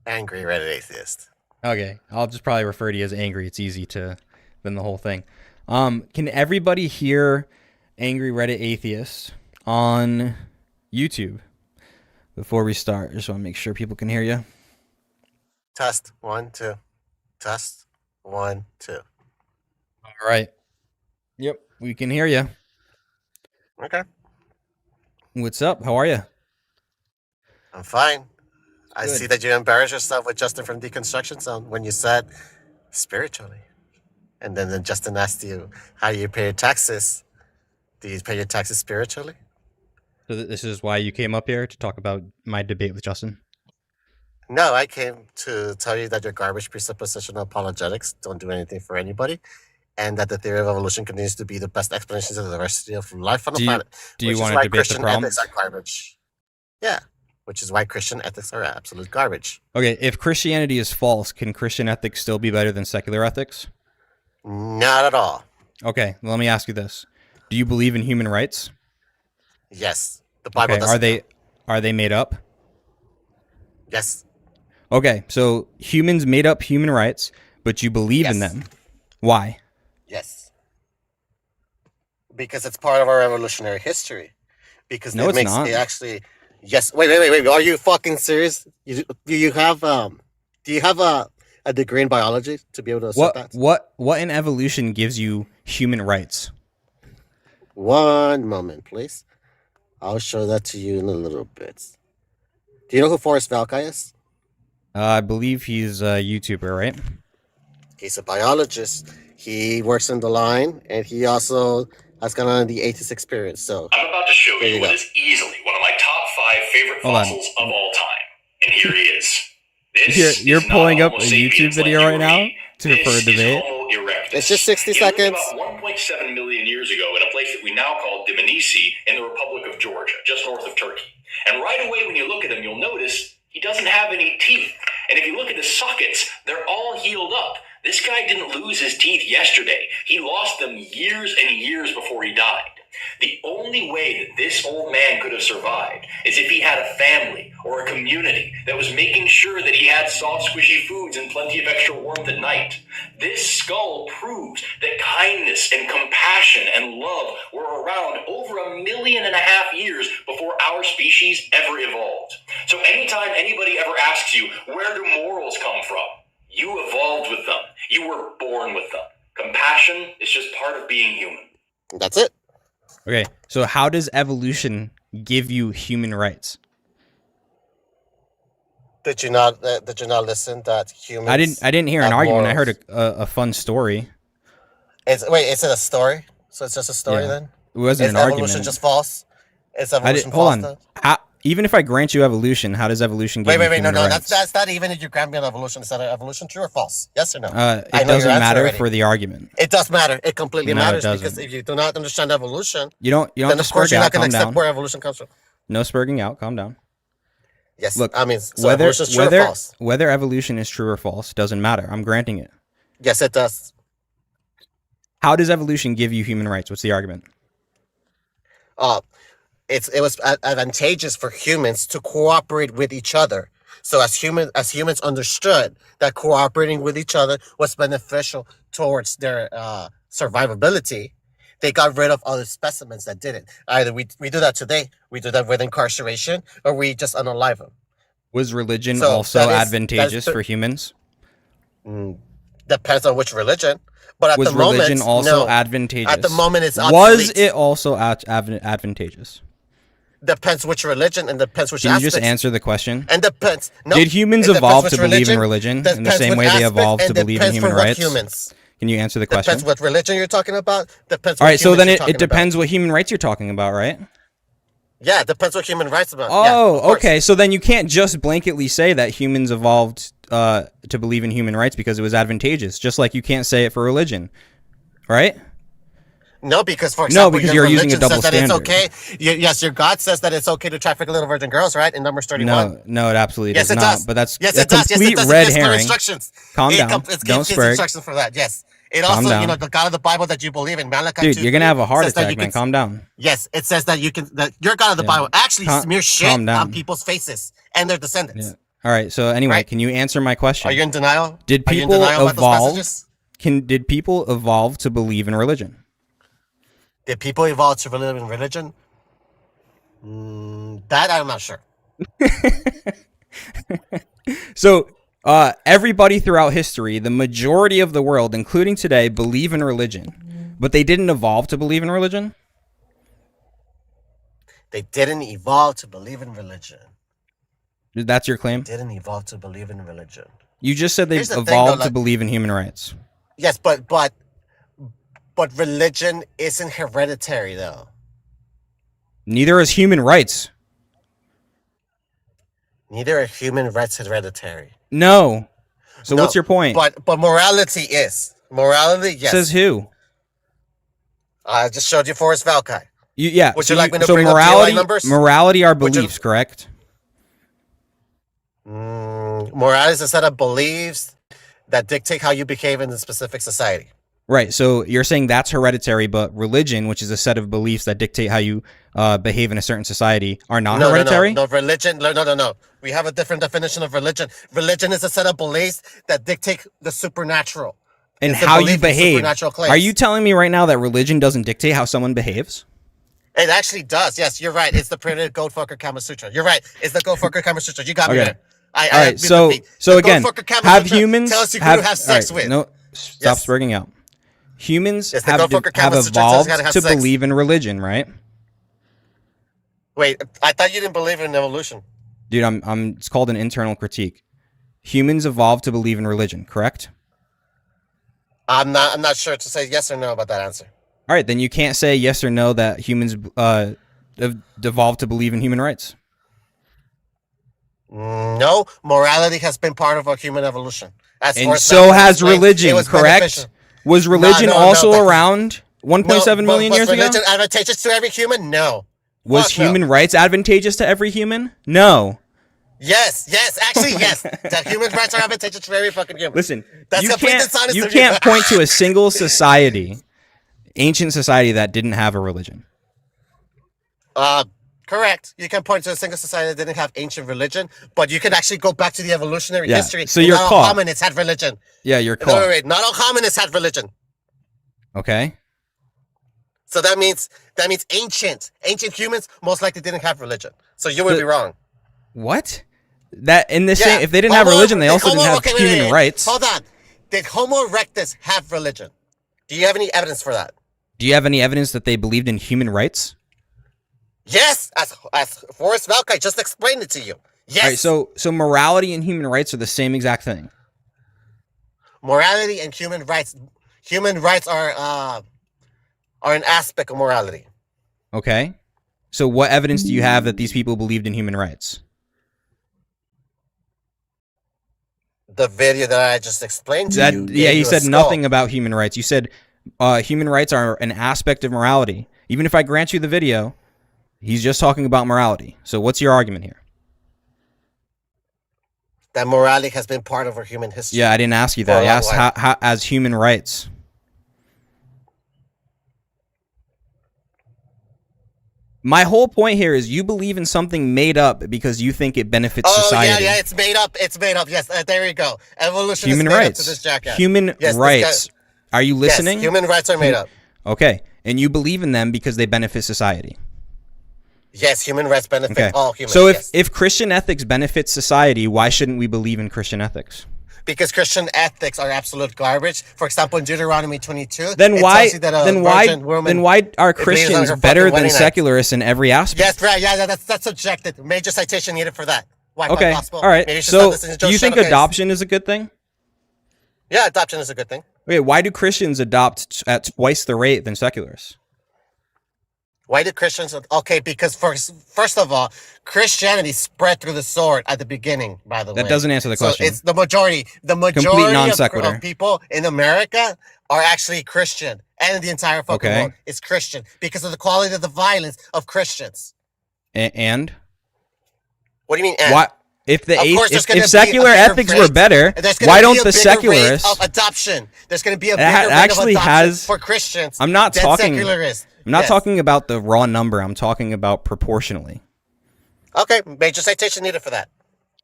Angry Reddit Atheist. Okay, I'll just probably refer to you as Angry. It's easy to than the whole thing. Can everybody hear Angry Reddit Atheist on YouTube? Before we start, I just want to make sure people can hear you. Test 1 2. Test 1 2. All right. Yep, we can hear you. Okay. What's up? How are you? I'm fine. I Good. see that you embarrassed yourself with Justin from Deconstruction Zone when you said spiritually. And then Justin asked you how you pay your taxes. Do you pay your taxes spiritually? So this is why you came up here to talk about my debate with Justin? No, I came to tell you that your garbage presuppositional apologetics don't do anything for anybody, and that the theory of evolution continues to be the best explanation of the diversity of life on the planet. Do you want to debate Christian the problem? ethics are garbage. Yeah, which is why Christian ethics are absolute garbage. Okay, if Christianity is false, can Christian ethics still be better than secular ethics? Not at all. Okay, well, let me ask you this. Do you believe in human rights? Yes, the Bible Okay, doesn't. are they made up? Yes. Okay, so humans made up human rights, but you believe in Yes. them. Why? Yes. Because it's part of our evolutionary history. Because No, it it's makes not. it actually. Yes. Wait. Are you fucking serious? Do you have a degree in biology to be able to accept that? What in evolution gives you human rights? One moment, please. I'll show that to you in a little bit. Do you know who Forrest Valkai is? I believe he's a YouTuber, right? He's a biologist. He works in the line, and he also has gone on the atheist experience. So I'm about to show There you you what go. is easily one of my top 5 favorite Hold on. fossils of all time. And here he is. This You're is not pulling up Homo a sapiens YouTube video like right you or now me. to for a This debate. is Homo erectus. It's just 60 He lived seconds. about 1.7 million years ago in a place that we now call Dmanisi in the Republic of Georgia, just north of Turkey. And right away when you look at him, you'll notice he doesn't have any teeth. And if you look at his sockets, they're all healed up. This guy didn't lose his teeth yesterday. He lost them years and years before he died. The only way that this old man could have survived is if he had a family or a community that was making sure that he had soft, squishy foods and plenty of extra warmth at night. This skull proves that kindness and compassion and love were around over 1.5 million years before our species ever evolved. So anytime anybody ever asks you, where do morals come from? You evolved with them. You were born with them. Compassion is just part of being human. that's it. Okay, so how does evolution give you human rights? Did you not listen that humans? I didn't hear an have argument. I morals? heard a fun story. Is it a story? So it's just a story Yeah. then? It wasn't Is an evolution argument. just false? Is I evolution did, hold false? on. How, even if I grant you evolution, how does evolution give Wait, you no, human rights? that's not even if you grant me an evolution. Is that an evolution true or false? Yes or no? It I know your doesn't answer matter already. for the argument. It does matter. It completely No, it matters doesn't. because if you do not understand evolution, You don't then have to of course spurg you're out. not going to Calm accept down. where evolution comes from. No spurging out. Calm down. Yes, Look, I mean, so evolution is true or false? whether evolution is true or false doesn't matter. I'm granting it. Yes, it does. How does evolution give you human rights? What's the argument? It was advantageous for humans to cooperate with each other. So as humans understood that cooperating with each other was beneficial towards their survivability, they got rid of other specimens that didn't. Either we do that today, we do that with incarceration, or we just unalive them. Was religion So also that is advantageous the- for humans? Depends on which religion. But at Was the moment, religion also no. advantageous? At the moment, it's Was obsolete. it also advantageous? Depends which religion and depends which Can you aspects. just answer the question? And depends. No, Did humans it depends evolve which to believe in religion in the depends same what way they aspect, evolved to and believe in depends human for what rights? Humans. Can you answer the question? Depends what religion you're talking about. Depends. All what right, so humans then you're it talking depends what human rights you're talking about, right? About. Yeah, it depends what human rights about. Oh, Yeah, of course. okay. So then you can't just blanketly say that humans evolved to believe in human rights because it was advantageous, just like you can't say it for religion, right? No, because for No, example, because your you're using a religion double says that standard. it's okay. Yes, your God says that it's okay to traffic little virgin girls, right? In Numbers 31. No, it absolutely Yes, does it not. does. But that's yes, a it does. Yes, complete it does. red It gives clear herring. instructions. Calm It down. gives Don't kids spurg. instructions for that. Yes. It Calm also, down. the God of the Bible that you believe in, Malachi. Dude, you're gonna have a heart says that attack, you man. can- Calm down. Yes, it says that your God of the Bible actually smears shit calm down. on people's faces and their descendants. Yeah. All right. So anyway, Right. can you answer my question? Are you in denial? Did Are you in people denial about those evolve? passages? Did people evolve to believe in religion? Did people evolve to believe in religion? That I'm not sure. So everybody throughout history, the majority of the world, including today, believe in religion, but they didn't evolve to believe in religion. They didn't evolve to believe in religion. That's your claim. Didn't evolve to believe in religion. You just said they've Here's the thing, evolved though, to like- believe in human rights. Yes, but religion isn't hereditary though. Neither is human rights. Neither are human rights hereditary. No. So No, what's your point? But morality is. Morality, yes. Says who? I just showed you Forrest Valkai. Yeah. Would so you like me to so bring up DOI morality, numbers? morality are Would you- beliefs, correct? Morality is a set of beliefs that dictate how you behave in a specific society. Right. So you're saying that's hereditary, but religion, which is a set of beliefs that dictate how you behave in a certain society, are not hereditary? No, religion. No. We have a different definition of religion. Religion is a set of beliefs that dictate the supernatural. And It's a how belief you in behave. supernatural claims. Are you telling me right now that religion doesn't dictate how someone behaves? It actually does. Yes, you're right. It's the printed Goat Fucker Kama Sutra. You're right. It's the Goat Fucker Kama Sutra. You got me Okay. there. All right. So The again, Goat Fucker Kama have Sutra humans tells you who to have sex all right, with. No, stop Yes. spurging out. Humans Yes, the have, Goat Fucker Kama have Sutra tells you evolved how to have to sex. believe in religion, right? Wait, I thought you didn't believe in evolution. Dude, it's called an internal critique. humans evolved to believe in religion, correct? I'm not sure to say yes or no about that answer. All right, then you can't say yes or no that humans evolved to believe in human rights. No, morality has been part of our human evolution. And so has religion, correct? Was religion also around 1.7 million years ago? Was religion advantageous to every human? No. Was human rights advantageous to every human? No. Yes, actually, yes. That human rights are advantageous to every fucking human. Listen, That's you complete dishonest you of you. can't point to a single society, ancient society, that didn't have a religion. Correct. You can point to a single society that didn't have ancient religion, but you can actually go back to the evolutionary history. So you're not all hominids had religion. Yeah, you're No, wait, not all hominids had religion. Okay. So that means ancient humans most likely didn't have religion. So you would be wrong. What? That in the same, if they didn't have religion, they also didn't have human rights. Hold on. Did Homo erectus have religion? Do you have any evidence for that? Do you have any evidence that they believed in human rights? Yes, as Forrest Velkai just explained it to you. Yes. All right, so morality and human rights are the same exact thing. Morality and human rights are an aspect of morality. Okay. So what evidence do you have that these people believed in human rights? The video that I just explained to you. Yeah, you said nothing about human rights. You said human rights are an aspect of morality. Even if I grant you the video, he's just talking about morality. So what's your argument here? That morality has been part of our human history. Yeah, I didn't ask you that. I asked how as human rights. My whole point here is you believe in something made up because you think it benefits society. Yeah, it's made up. It's made up. Yes, there you go. Evolution human is made rights. up to this jackass. Human rights. Are you listening? Yes, human rights are made up. Okay, and you believe in them because they benefit society. Yes, human rights benefit all humans. So if Christian ethics benefits society, why shouldn't we believe in Christian ethics? Because Christian ethics are absolute garbage. For example, in Deuteronomy 22, then why are Christians better than secularists in every aspect? Yes, right. Yeah, that's subjective. Major citation needed for that. Okay, all right. So do you think adoption is a good thing? Yeah, adoption is a good thing. Okay, why do Christians adopt at twice the rate than secularists? Why do Christians? Okay, because first of all, Christianity spread through the sword at the beginning. By the way, that doesn't answer the question. So it's the majority. The majority of people in America are actually Christian, and the entire fucking world is Christian because of the quality of the violence of Christians. And what do you mean? And? Why? If secular ethics were better, why don't the secularists of adoption? There's going to be a bigger rate of adoption for Christians. I'm not talking. Secularists. I'm not talking about the raw number. I'm talking about proportionally. Okay, major citation needed for that.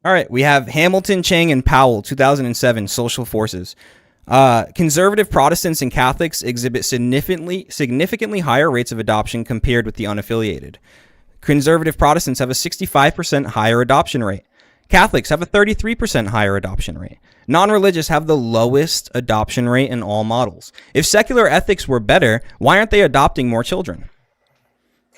All right, we have Hamilton, Chang, and Powell, 2007, Social Forces. Conservative Protestants and Catholics exhibit significantly higher rates of adoption compared with the unaffiliated. Conservative Protestants have a 65% higher adoption rate. Catholics have a 33% higher adoption rate. Non-religious have the lowest adoption rate in all models. If secular ethics were better, why aren't they adopting more children?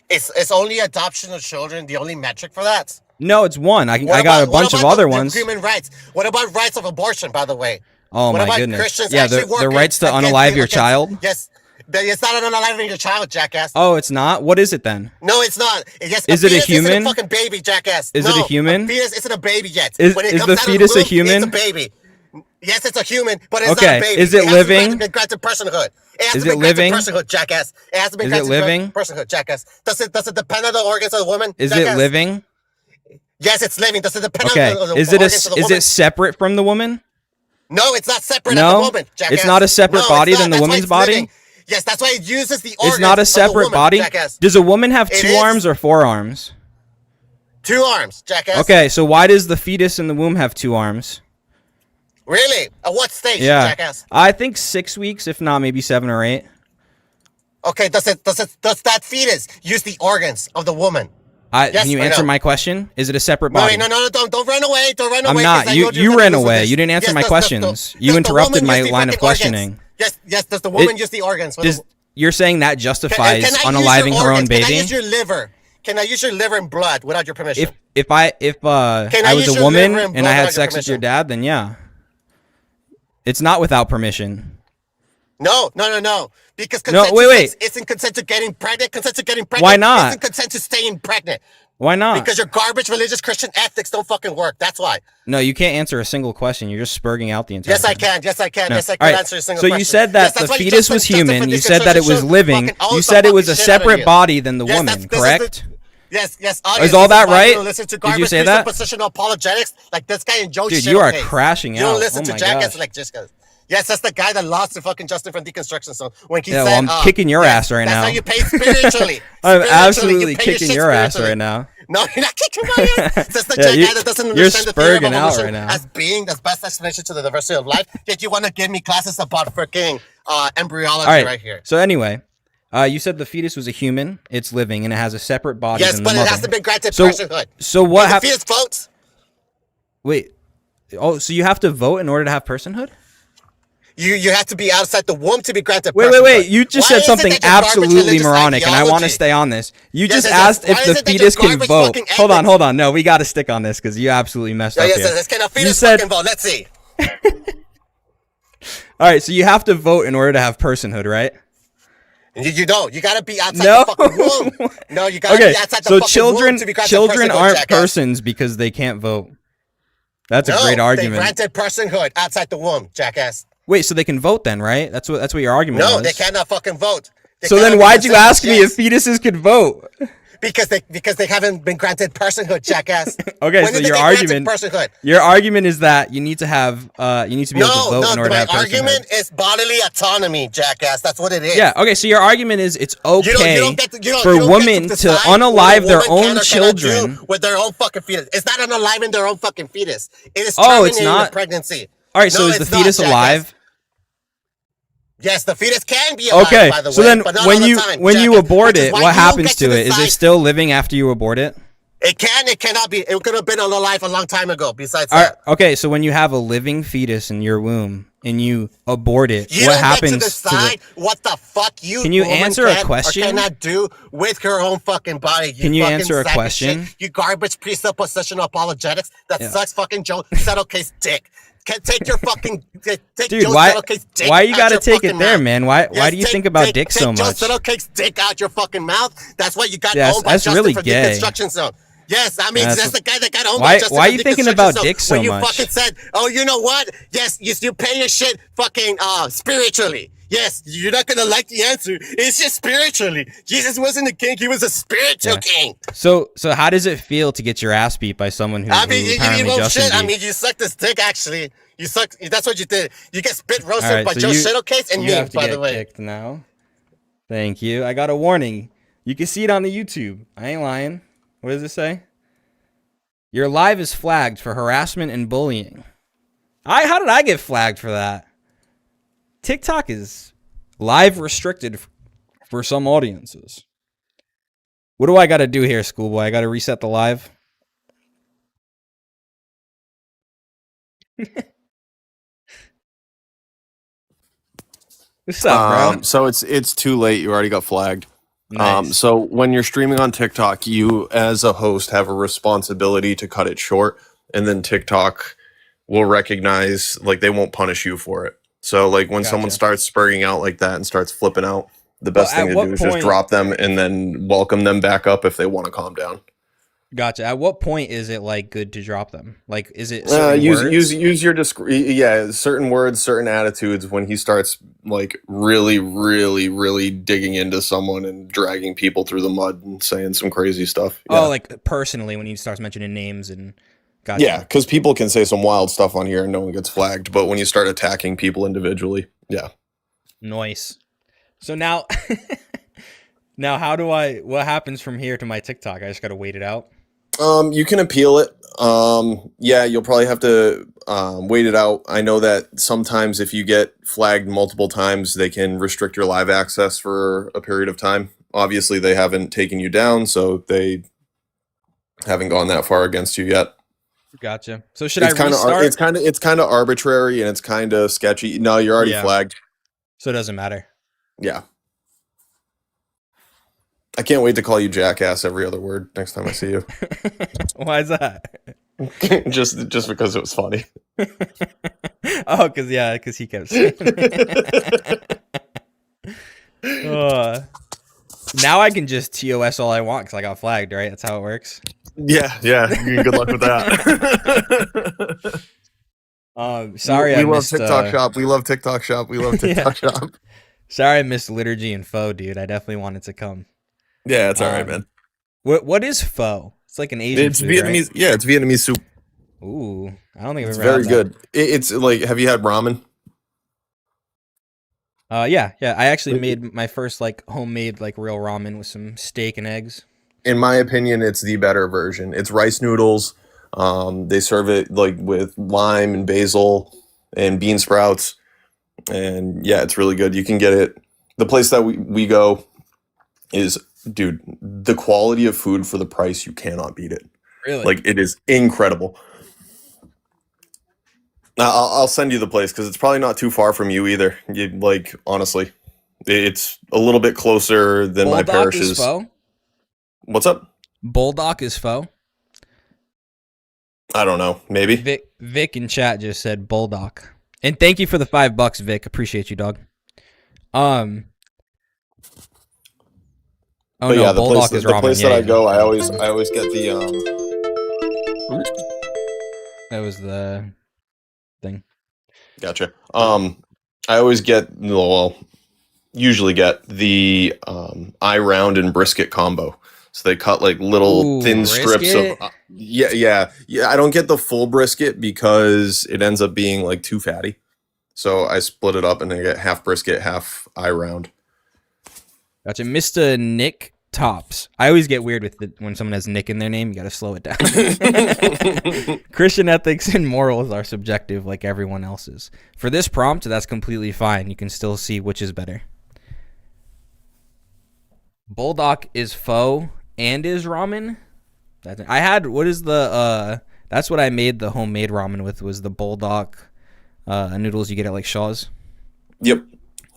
Is only adoption of children the only metric for that? No, it's one. I got a bunch of other ones. Human rights. What about rights of abortion, by the way? Oh, my goodness. The rights to unalive your child? Yes. It's not an unaliving your child, jackass. Oh, it's not? What is it then? No, it's not. Yes, is it a human? Isn't a fucking baby, jackass. Is it a human? A fetus isn't a baby yet. Is the fetus a human? It's a baby. Yes, it's a human, but it's not a baby. Is it living? It has to be granted personhood. Is it living? Personhood, jackass. It has to be granted personhood, jackass. Does it depend on the organs of the woman? Is it living? Yes, it's living. Does it depend on the organs of the woman? Is it separate from the woman? No, it's not separate from the woman, jackass. It's not a separate body than the woman's body? Yes, that's why it uses the organs. It's not a separate body? Jackass. Does a woman have 2 arms or 4 arms? 2 arms, jackass. Okay, so why does the fetus in the womb have 2 arms? Really? At what stage, jackass? I think 6 weeks, if not maybe 7 or 8. Okay, does that fetus use the organs of the woman? Can you answer my question? Is it a separate body? No, don't run away. Don't run away. I'm not. You ran away. You didn't answer my questions. You interrupted my line of questioning. Yes. Does the woman use the organs? You're saying that justifies unaliving her own baby? Can I use your liver? Can I use your liver and blood without your permission? if I I was use a your woman liver and and I blood had without your sex with your permission? dad, then yeah. It's not without permission. No. Because No, consent wait, to wait. sex isn't consent to getting pregnant. Consent to getting pregnant Why not? isn't consent to staying pregnant. Why not? Because your garbage religious Christian ethics don't fucking work. That's why. No, you can't answer a single question. You're just spurging out the entire Yes, I thing. can. Yes, I can. No. Yes, I All can right. answer a single So question. you said Yes, that that's the why fetus was Justin human. from You said that it was Deconstruction living. fucking owns You the said it was fucking a shit out of separate you. body than the Yes, woman, this is correct? Yes. Is all that this why you right? don't listen to Did you garbage say that? presuppositional apologetics like this guy and Joe Dude, you are Shittle case. crashing You don't out. listen Oh to my Jackass gosh. like just guys. Yes, that's the guy that lost to fucking Justin from Deconstruction Zone when he Yeah, said, well, I'm kicking your ass right that's now. how you pay spiritually. I'm Spiritually, absolutely you pay kicking shit your ass spiritually. right now. No, you're not kicking my ass. That's the Yeah, guy that doesn't you're understand the theory of spurging out evolution right now. as being the best explanation to the diversity of life. Yet you want to give me classes about freaking embryology All right. right here. So anyway, you said the fetus was a human. It's living and it has a separate body Yes, than but the it mother. hasn't been granted So- personhood. So what The happened? fetus votes. Wait. Oh, so you have to vote in order to have personhood? You have to be outside the womb to be granted Wait. personhood. You just Why said is it something that your garbage absolutely religious moronic, and I want to ideology- stay on this. You Yes, just yes, asked yes. Why if is the it that your fetus can garbage vote. fucking Hold ethics- on. No, we got to stick on this because you absolutely messed up Yes, here. yes, can a fetus said- fucking vote? Let's see. All right, so you have to vote in order to have personhood, right? You don't. You gotta be outside No. the fucking womb. No, you gotta Okay, be outside the so fucking womb to be granted children personhood, aren't jackass. persons because they can't vote. That's a No, great they argument. granted personhood outside the womb, jackass. Wait, so they can vote then, right? That's what your argument No, was. they cannot fucking vote. They So cannot then be why'd you considered ask me if yes. fetuses could vote? Because they haven't been granted personhood, jackass. Okay, When so did your they get granted argument personhood? your argument is that you need to have you need to be able to vote in order to my have personhood. argument is bodily autonomy, jackass. That's what it is. Yeah, okay, so your argument is it's You don't okay get to, you don't, for you don't women get to decide unalive what a their woman can own or cannot do children. with their own fucking fetus. It's not unaliving their own fucking fetus. It is Oh, it's terminating not? the pregnancy. All right, so No, is the it's not, fetus jackass. alive? Yes, the fetus can be alive, Okay, by the so way, then but not when all the you time, when you jackass, abort which is it, why what you happens get to it? Is decide. it still living after you abort it? It cannot be. It could have been alive a long time ago. Besides All right, that, okay, so when you have a living fetus in your womb and you abort it, you what don't happens get to decide what the fuck you Can you woman answer a can question? or cannot do with her own fucking body. Can you fucking answer a sack of question? shit. You garbage presuppositional apologetics that Yeah. sucks fucking Joe Settlecase dick. Can take your fucking take Dude, Joe why Settlecase dick why you out gotta your take it fucking there, mouth. man? Why Yes, do you take- think about take- dick so take Joe much? Settlecake's dick out your fucking mouth. That's why you got Yes, owned by that's Justin really from gay. Deconstruction Zone. Yes, I mean That's- that's the guy that got owned Why- by Justin why from you thinking Deconstruction about Zone. dick so when you much? fucking said, oh, you know what? Yes, you pay your shit fucking spiritually. Yes, you're not gonna like the answer. It's just spiritually. Jesus wasn't a king; he was a spiritual Yeah. king. So how does it feel to get your ass beat by someone who, I mean, who you apparently well, Justin shit. I beat? mean, you sucked this dick. Actually, you sucked. That's what you did. You get spit roasted All right, by so Joe you- Shadowcase and you me. have to By get the way, kicked now. Thank you. I got a warning. You can see it on the YouTube. I ain't lying. What does it say? Your live is flagged for harassment and bullying. How did I get flagged for that? TikTok is live restricted for some audiences. What do I got to do here, schoolboy? I got to reset the live? What's up, bro? So it's too late. You already got flagged. Nice. So when you're streaming on TikTok, you as a host have a responsibility to cut it short, and then TikTok will recognize, like, they won't punish you for it. So like when someone Gotcha. starts spurring out like that and starts flipping out, the best Well, thing at to what do is just point- drop them and then welcome them back up if they want to calm down. Gotcha. At what point is it like good to drop them? Like, is it certain Use words? use your certain words, certain attitudes when he starts like really digging into someone and dragging people through the mud and saying some crazy stuff. Yeah. Oh, like personally when he starts mentioning names and gotcha. Yeah, because people can say some wild stuff on here and no one gets flagged. But when you start attacking people individually, yeah. Nice. So now, what happens from here to my TikTok? I just got to wait it out. You can appeal it. Yeah, you'll probably have to wait it out. I know that sometimes if you get flagged multiple times, they can restrict your live access for a period of time. Obviously, they haven't taken you down, so they haven't gone that far against you yet. Gotcha. So should It's I kind of restart? it's kind of arbitrary and it's kind of sketchy. No, you're already Yeah. flagged. So it doesn't matter. Yeah. I can't wait to call you jackass every other word next time I see you. Why is that? just because it was funny. Oh, because he kept saying it. Now I can just TOS all I want because I got flagged, right? That's how it works. Yeah. Good luck with that. Sorry, we I love missed TikTok Shop. We love TikTok Shop. We love TikTok Shop. Sorry, I missed liturgy and pho, dude. I definitely wanted to come. Yeah, it's all right, man. What is pho? It's like an Asian It's food, Vietnamese. right? Yeah, it's Vietnamese soup. Ooh, I don't think I've It's ever very had good. It's like, have you had ramen? Yeah. I actually made my first like homemade like real ramen with some steak and eggs. In my opinion, it's the better version. It's rice noodles. They serve it like with lime and basil and bean sprouts. And yeah, it's really good. You can get it. The place that we go is, dude, the quality of food for the price, you cannot beat it. Really? Like, it is incredible. I'll send you the place because it's probably not too far from you either. You like, honestly, it's a little bit closer than my Bulldog parishes. is pho? What's up? Bulldog is pho? I don't know. Maybe. Vic in chat just said Bulldog. And thank you for the $5, Vic. Appreciate you, dog. Oh But no, yeah, the Bulldog place, is the ramen. place Yeah, that I yeah. go, I always get the That was the thing. Gotcha. I always get, well, usually get the eye round and brisket combo. So they cut like little Ooh, thin strips of brisket? yeah. I don't get the full brisket because it ends up being like too fatty. So I split it up and I get half brisket, half eye round. Gotcha. Mr. Nick Tops. I always get weird with when someone has Nick in their name. You got to slow it down. Christian ethics and morals are subjective like everyone else's. For this prompt, that's completely fine. You can still see which is better. Bulldog is pho and is ramen. I had, what is the, that's what I made the homemade ramen with, was the Bulldog noodles you get at like Shaw's. Yep.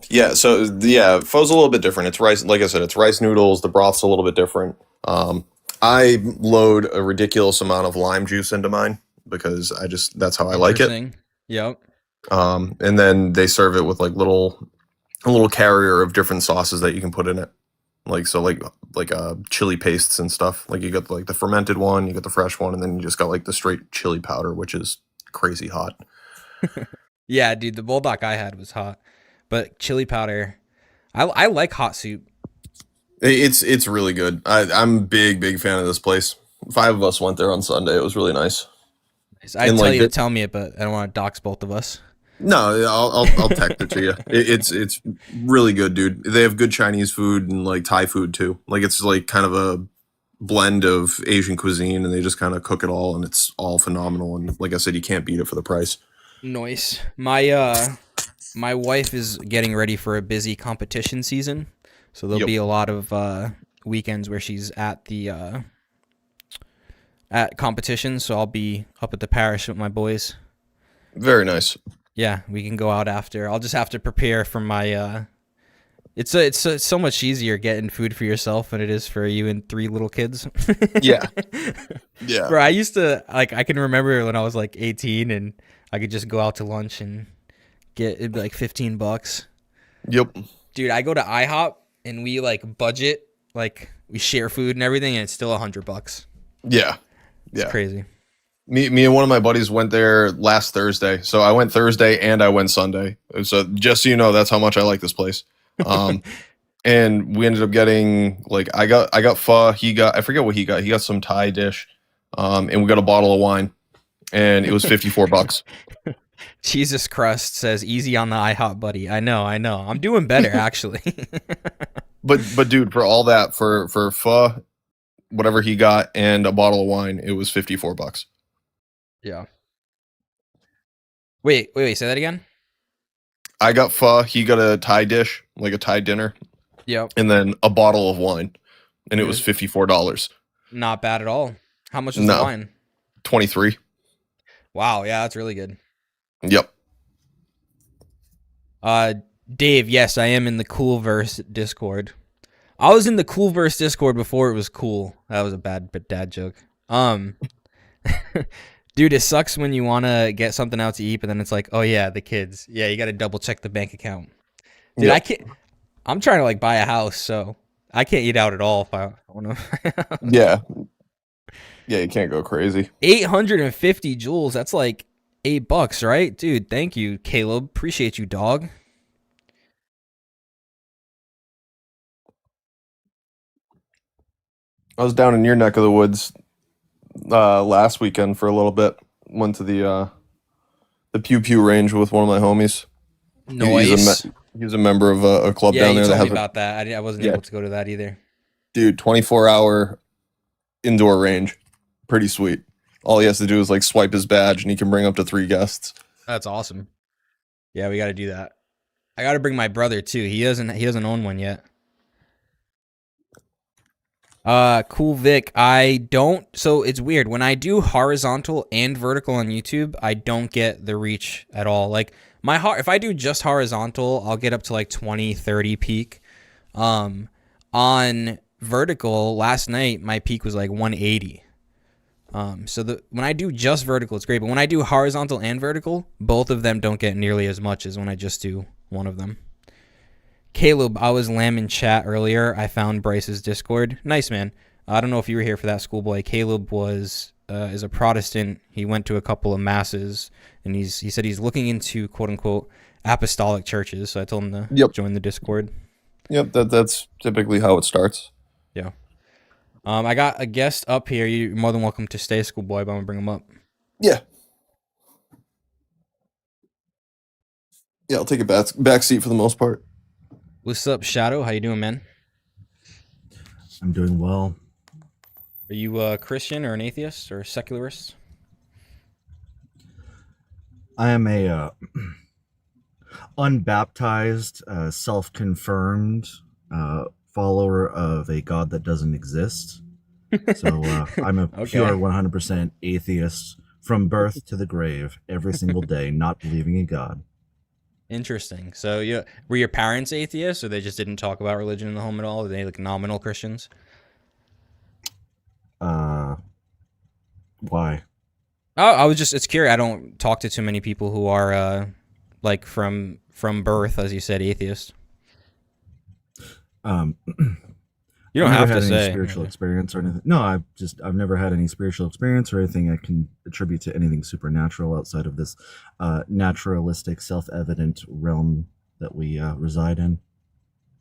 Yeah, so yeah, pho's a little bit different. It's rice, like I said, it's rice noodles. The broth's a little bit different. I load a ridiculous amount of lime juice into mine because that's how I like it. Yep. And then they serve it with like a little carrier of different sauces that you can put in it. Like chili pastes and stuff. Like you got like the fermented one, you got the fresh one, and then you just got like the straight chili powder, which is crazy hot. Yeah, dude, the Bulldog I had was hot. But chili powder, I like hot soup. It's really good. I'm a big fan of this place. 5 of us went there on Sunday. It was really nice. I'd tell you to tell me it, but I don't want to dox both of us. No, I'll text it to you. It's really good, dude. They have good Chinese food and like Thai food too. Like it's like kind of a blend of Asian cuisine, and they just kind of cook it all, and it's all phenomenal. And like I said, you can't beat it for the price. Nice. My wife is getting ready for a busy competition season, so there'll be a lot of weekends where she's at the at competitions. So I'll be up at the parish with my boys. Very nice. Yeah, we can go out after. I'll just have to prepare for my. It's so much easier getting food for yourself than it is for you and 3 little kids. Yeah. Bro, I used to I can remember when I was like 18 and I could just go out to lunch and it'd be like $15. Yep. Dude, I go to IHOP and we like budget, like we share food and everything, and it's still $100. Yeah. It's crazy. Me and one of my buddies went there last Thursday. So I went Thursday and I went Sunday. So just so you know, that's how much I like this place. And we ended up getting like I got pho. I forget what he got. He got some Thai dish. And we got a bottle of wine, and it was $54. Jesus Crust says easy on the IHOP, buddy. I know. I'm doing better actually. But dude, for all that, for pho, whatever he got, and a bottle of wine, it was $54. Yeah. Wait, say that again? I got pho, he got a Thai dish, like a Thai dinner. Yep. And then a bottle of wine. And it was $54. Not bad at all. How much was the wine? 23. Wow, yeah, that's really good. Yep. Dave, yes, I am in the Coolverse Discord. I was in the Coolverse Discord before it was cool. That was a bad dad joke. Dude, it sucks when you want to get something out to eat, but then it's like, oh yeah, the kids. Yeah, you got to double check the bank account. Dude, Yep. I can't. I'm trying to like buy a house, so I can't eat out at all if I want to. Yeah. Yeah, you can't go crazy. 850 joules. That's like $8, right? Dude, thank you, Caleb. Appreciate you, dog. I was down in your neck of the woods last weekend for a little bit. Went to the Pew Pew range with one of my homies. Noise. He's a member of a club Yeah, down you there that told has me about that. I wasn't Yeah. able to go to that either. dude 24-hour indoor range. Pretty sweet. All he has to do is like swipe his badge and he can bring up to 3 guests. That's awesome. Yeah, we got to do that. I got to bring my brother too. He doesn't own one yet. Cool Vic. So it's weird. When I do horizontal and vertical on YouTube, I don't get the reach at all. Like if I do just horizontal, I'll get up to like 20, 30 peak. On vertical, last night my peak was like 180. So when I do just vertical, it's great. But when I do horizontal and vertical, both of them don't get nearly as much as when I just do one of them. Caleb, I was lambing chat earlier. I found Bryce's Discord. Nice, man. I don't know if you were here for that, schoolboy. Caleb is a Protestant. He went to a couple of masses, and he said he's looking into quote unquote apostolic churches. So I told him to join the Discord. Yep, that's typically how it starts. Yeah. I got a guest up here. You're more than welcome to stay, schoolboy, but I'm gonna bring him up. Yeah. Yeah, I'll take a back seat for the most part. What's up, Shadow? How you doing, man? I'm doing well. Are you a Christian or an atheist or a secularist? I am a unbaptized, self-confirmed follower of a God that doesn't exist. So I'm a pure 100% atheist from birth to the grave, every single day, not believing in God. Interesting. So were your parents atheists, or they just didn't talk about religion in the home at all? Are they like nominal Christians? Why? Oh, it's curious. I don't talk to too many people who are like from birth, as you said, atheist. You don't I've have never to had any say spiritual experience or anything. No, I've never had any spiritual experience or anything I can attribute to anything supernatural outside of this naturalistic, self-evident realm that we reside in.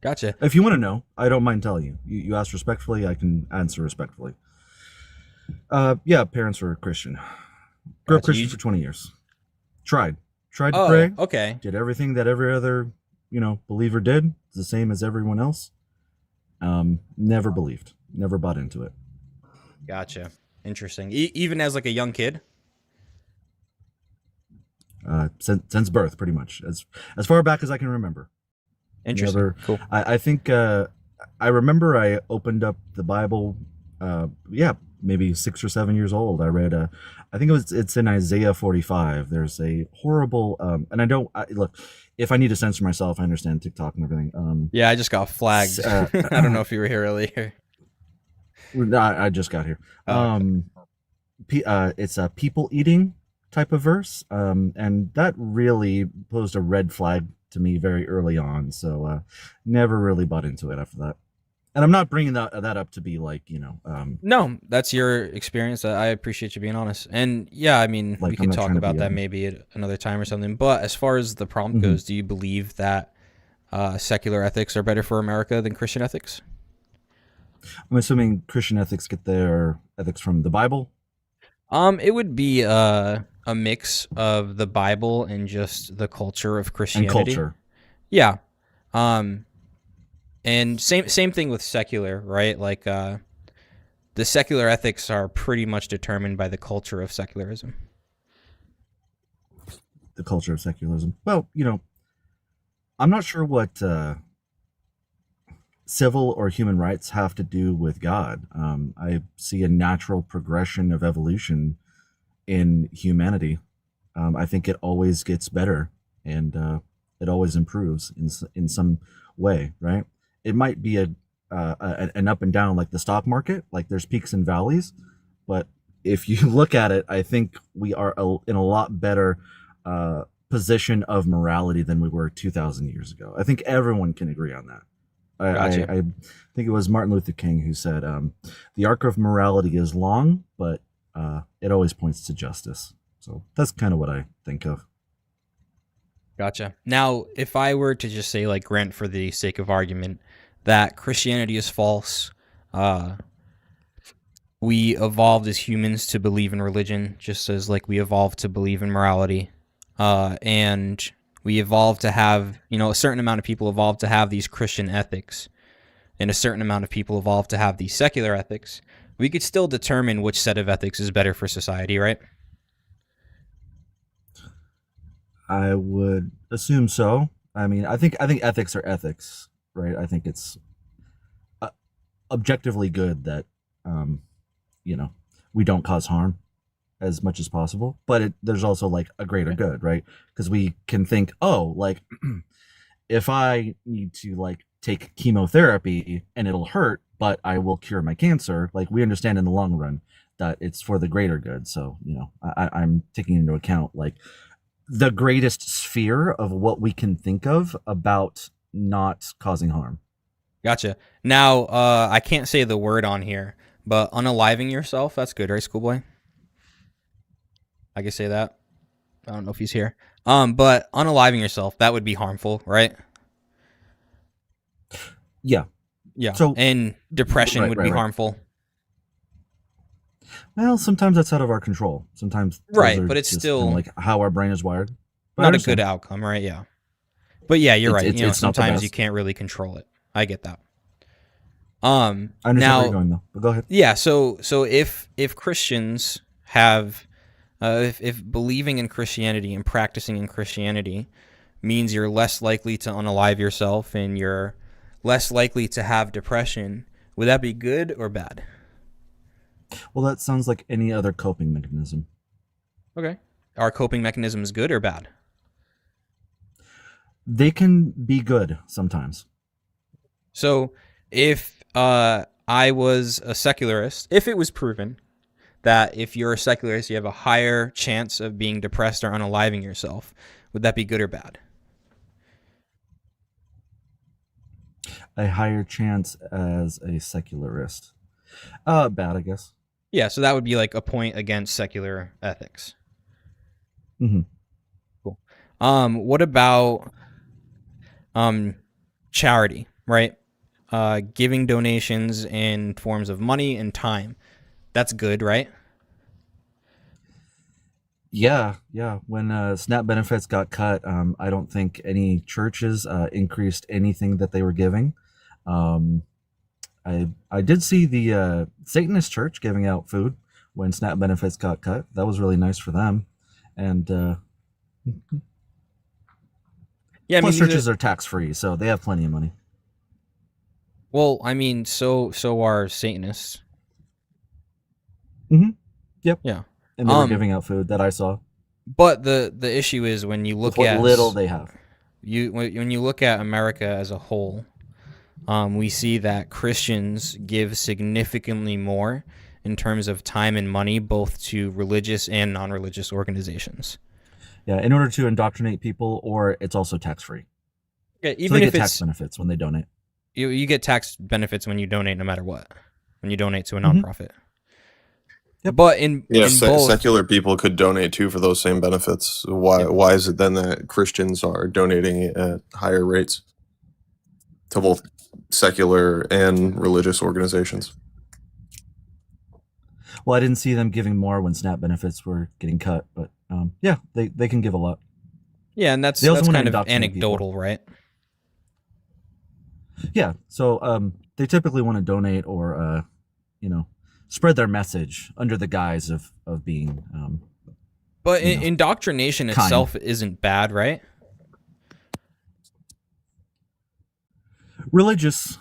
Gotcha. If you want to know, I don't mind telling you. You asked respectfully, I can answer respectfully. Yeah, parents were Christian. Grew up Christian for 20 years. Tried to pray. Okay. Did everything that every other, believer did. It's the same as everyone else. Never believed. Never bought into it. Gotcha. Interesting. Even as like a young kid? Since birth, pretty much. As far back as I can remember. Interesting. Cool. I think I remember I opened up the Bible, maybe 6 or 7 years old. I read, I think it's in Isaiah 45. There's a horrible, and look, if I need to censor myself, I understand TikTok and everything. Yeah, I just got flagged. I don't know if you were here earlier. I just got here. It's a people eating type of verse, and that really posed a red flag to me very early on. So never really bought into it after that. And I'm not bringing that up to be like, No, that's your experience. I appreciate you being honest. And yeah, I mean, we could talk about that maybe at another time or something. But as far as the prompt goes, do you believe that secular ethics are better for America than Christian ethics? I'm assuming Christian ethics get their ethics from the Bible. It would be a mix of the Bible and just the culture of Christianity. And culture. Yeah. And same thing with secular, right? Like the secular ethics are pretty much determined by the culture of secularism. The culture of secularism. Well, I'm not sure what civil or human rights have to do with God. I see a natural progression of evolution in humanity. I think it always gets better and it always improves in some way, right? It might be an up and down like the stock market. Like there's peaks and valleys, but if you look at it, I think we are in a lot better position of morality than we were 2,000 years ago. I think everyone can agree on that. Gotcha. I think it was Martin Luther King who said, "The arc of morality is long, but it always points to justice." So that's kind of what I think of. Gotcha. Now, if I were to just say, like, grant for the sake of argument, that Christianity is false, we evolved as humans to believe in religion, just as like we evolved to believe in morality, and we evolved to have, a certain amount of people evolved to have these Christian ethics, and a certain amount of people evolved to have these secular ethics. We could still determine which set of ethics is better for society, right? I would assume so. I mean, I think ethics are ethics, right? I think it's objectively good that we don't cause harm as much as possible, but there's also like a greater good, right? Because we can think, oh, like if I need to like take chemotherapy and it'll hurt, but I will cure my cancer, like we understand in the long run that it's for the greater good. So I'm taking into account like the greatest sphere of what we can think of about not causing harm. Gotcha. Now, I can't say the word on here, but unaliving yourself, that's good, right, schoolboy? I can say that. I don't know if he's here. But unaliving yourself, that would be harmful, right? Yeah. Yeah. So- and depression Right, would right, be right. harmful. Well, sometimes that's out of our control. Sometimes those Right, are but it's just still kinda like how our brain is wired. But I Not a understand. good outcome, right? Yeah. But yeah, you're right. It's not the Sometimes you best. can't really control it. I get that. I understand where Now, you're going though. But go ahead. yeah, so if Christians have if believing in Christianity and practicing in Christianity means you're less likely to unalive yourself and you're less likely to have depression, would that be good or bad? Well, that sounds like any other coping mechanism. Okay. Are coping mechanisms good or bad? They can be good sometimes. So if I was a secularist, if it was proven that if you're a secularist, you have a higher chance of being depressed or unaliving yourself, would that be good or bad? A higher chance as a secularist. Bad, I guess. Yeah, so that would be like a point against secular ethics. Mm-hmm. Cool. What about charity, right? Giving donations in forms of money and time. That's good, right? Yeah. When SNAP benefits got cut, I don't think any churches increased anything that they were giving. I did see the Satanist church giving out food when SNAP benefits got cut. That was really nice for them. And Yeah, I mean, plus these are- churches are tax free, so they have plenty of money. well, I mean, so are Satanists. Yep. Yeah. And they were Um, giving out food that I saw. But the issue is when you look With what at little they have. when you look at America as a whole, we see that Christians give significantly more in terms of time and money, both to religious and non-religious organizations. Yeah, in order to indoctrinate people, or it's also tax free. Yeah, So even they if get it's tax benefits when they donate. you get tax benefits when you donate, no matter what. When you donate to a Mhm. nonprofit. Yep. But in both, secular people could donate too for those same benefits. Why is it then that Christians are donating at higher rates to both secular and religious organizations? Well, I didn't see them giving more when SNAP benefits were getting cut, but yeah, they can give a lot. yeah, and that's They also wanna kind of indoctrinate people. anecdotal, right? Yeah, so they typically want to donate or spread their message under the guise of being But You know, indoctrination kind. itself isn't bad, right? religious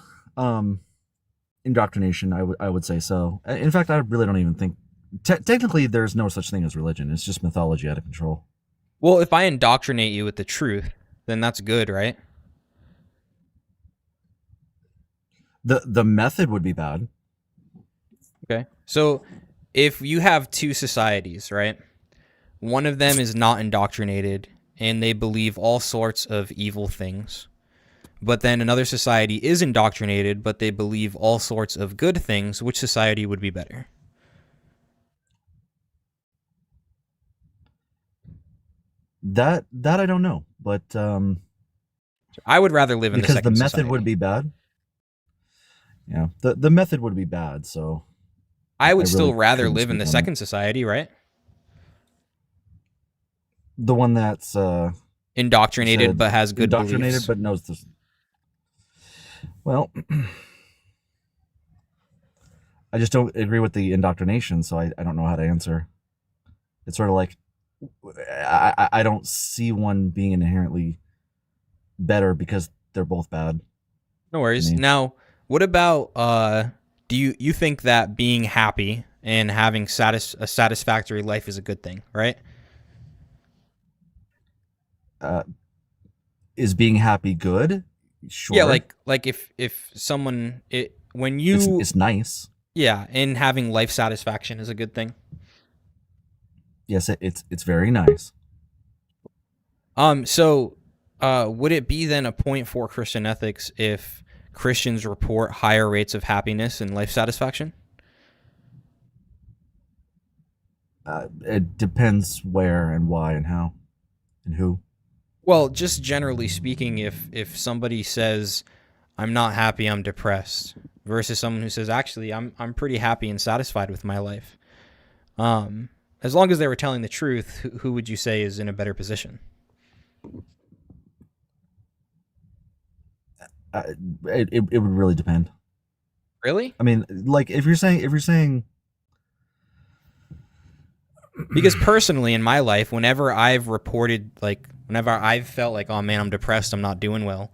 indoctrination. I would say so. In fact, I really don't even think technically there's no such thing as religion. It's just mythology out of control. Well, if I indoctrinate you with the truth, then that's good, right? The method would be bad. Okay. So if you have two societies, right? One of them is not indoctrinated and they believe all sorts of evil things. But then another society is indoctrinated, but they believe all sorts of good things. Which society would be better? That I don't know, but I would rather live in the because the second method society. would be bad. Yeah, the method would be bad. So I would I still really rather couldn't live in the speak on it. second society, right? The one that's Indoctrinated said but has good indoctrinated beliefs. but knows this. Well, I just don't agree with the indoctrination, so I don't know how to answer. It's sort of like I don't see one being inherently better because they're both bad. No worries. Me. Now, what about do you think that being happy and having a satisfactory life is a good thing, right? Is being happy good? Sure. Yeah, like if someone when you it's nice. yeah, and having life satisfaction is a good thing. Yes, it's very nice. So would it be then a point for Christian ethics if Christians report higher rates of happiness and life satisfaction? It depends where and why and how and who. Well, just generally speaking, if somebody says, "I'm not happy, I'm depressed," versus someone who says, "Actually, I'm pretty happy and satisfied with my life," as long as they were telling the truth, who would you say is in a better position? It would really depend. Really? I mean, like if you're saying Because personally, in my life, whenever I've felt like, oh man, I'm depressed, I'm not doing well,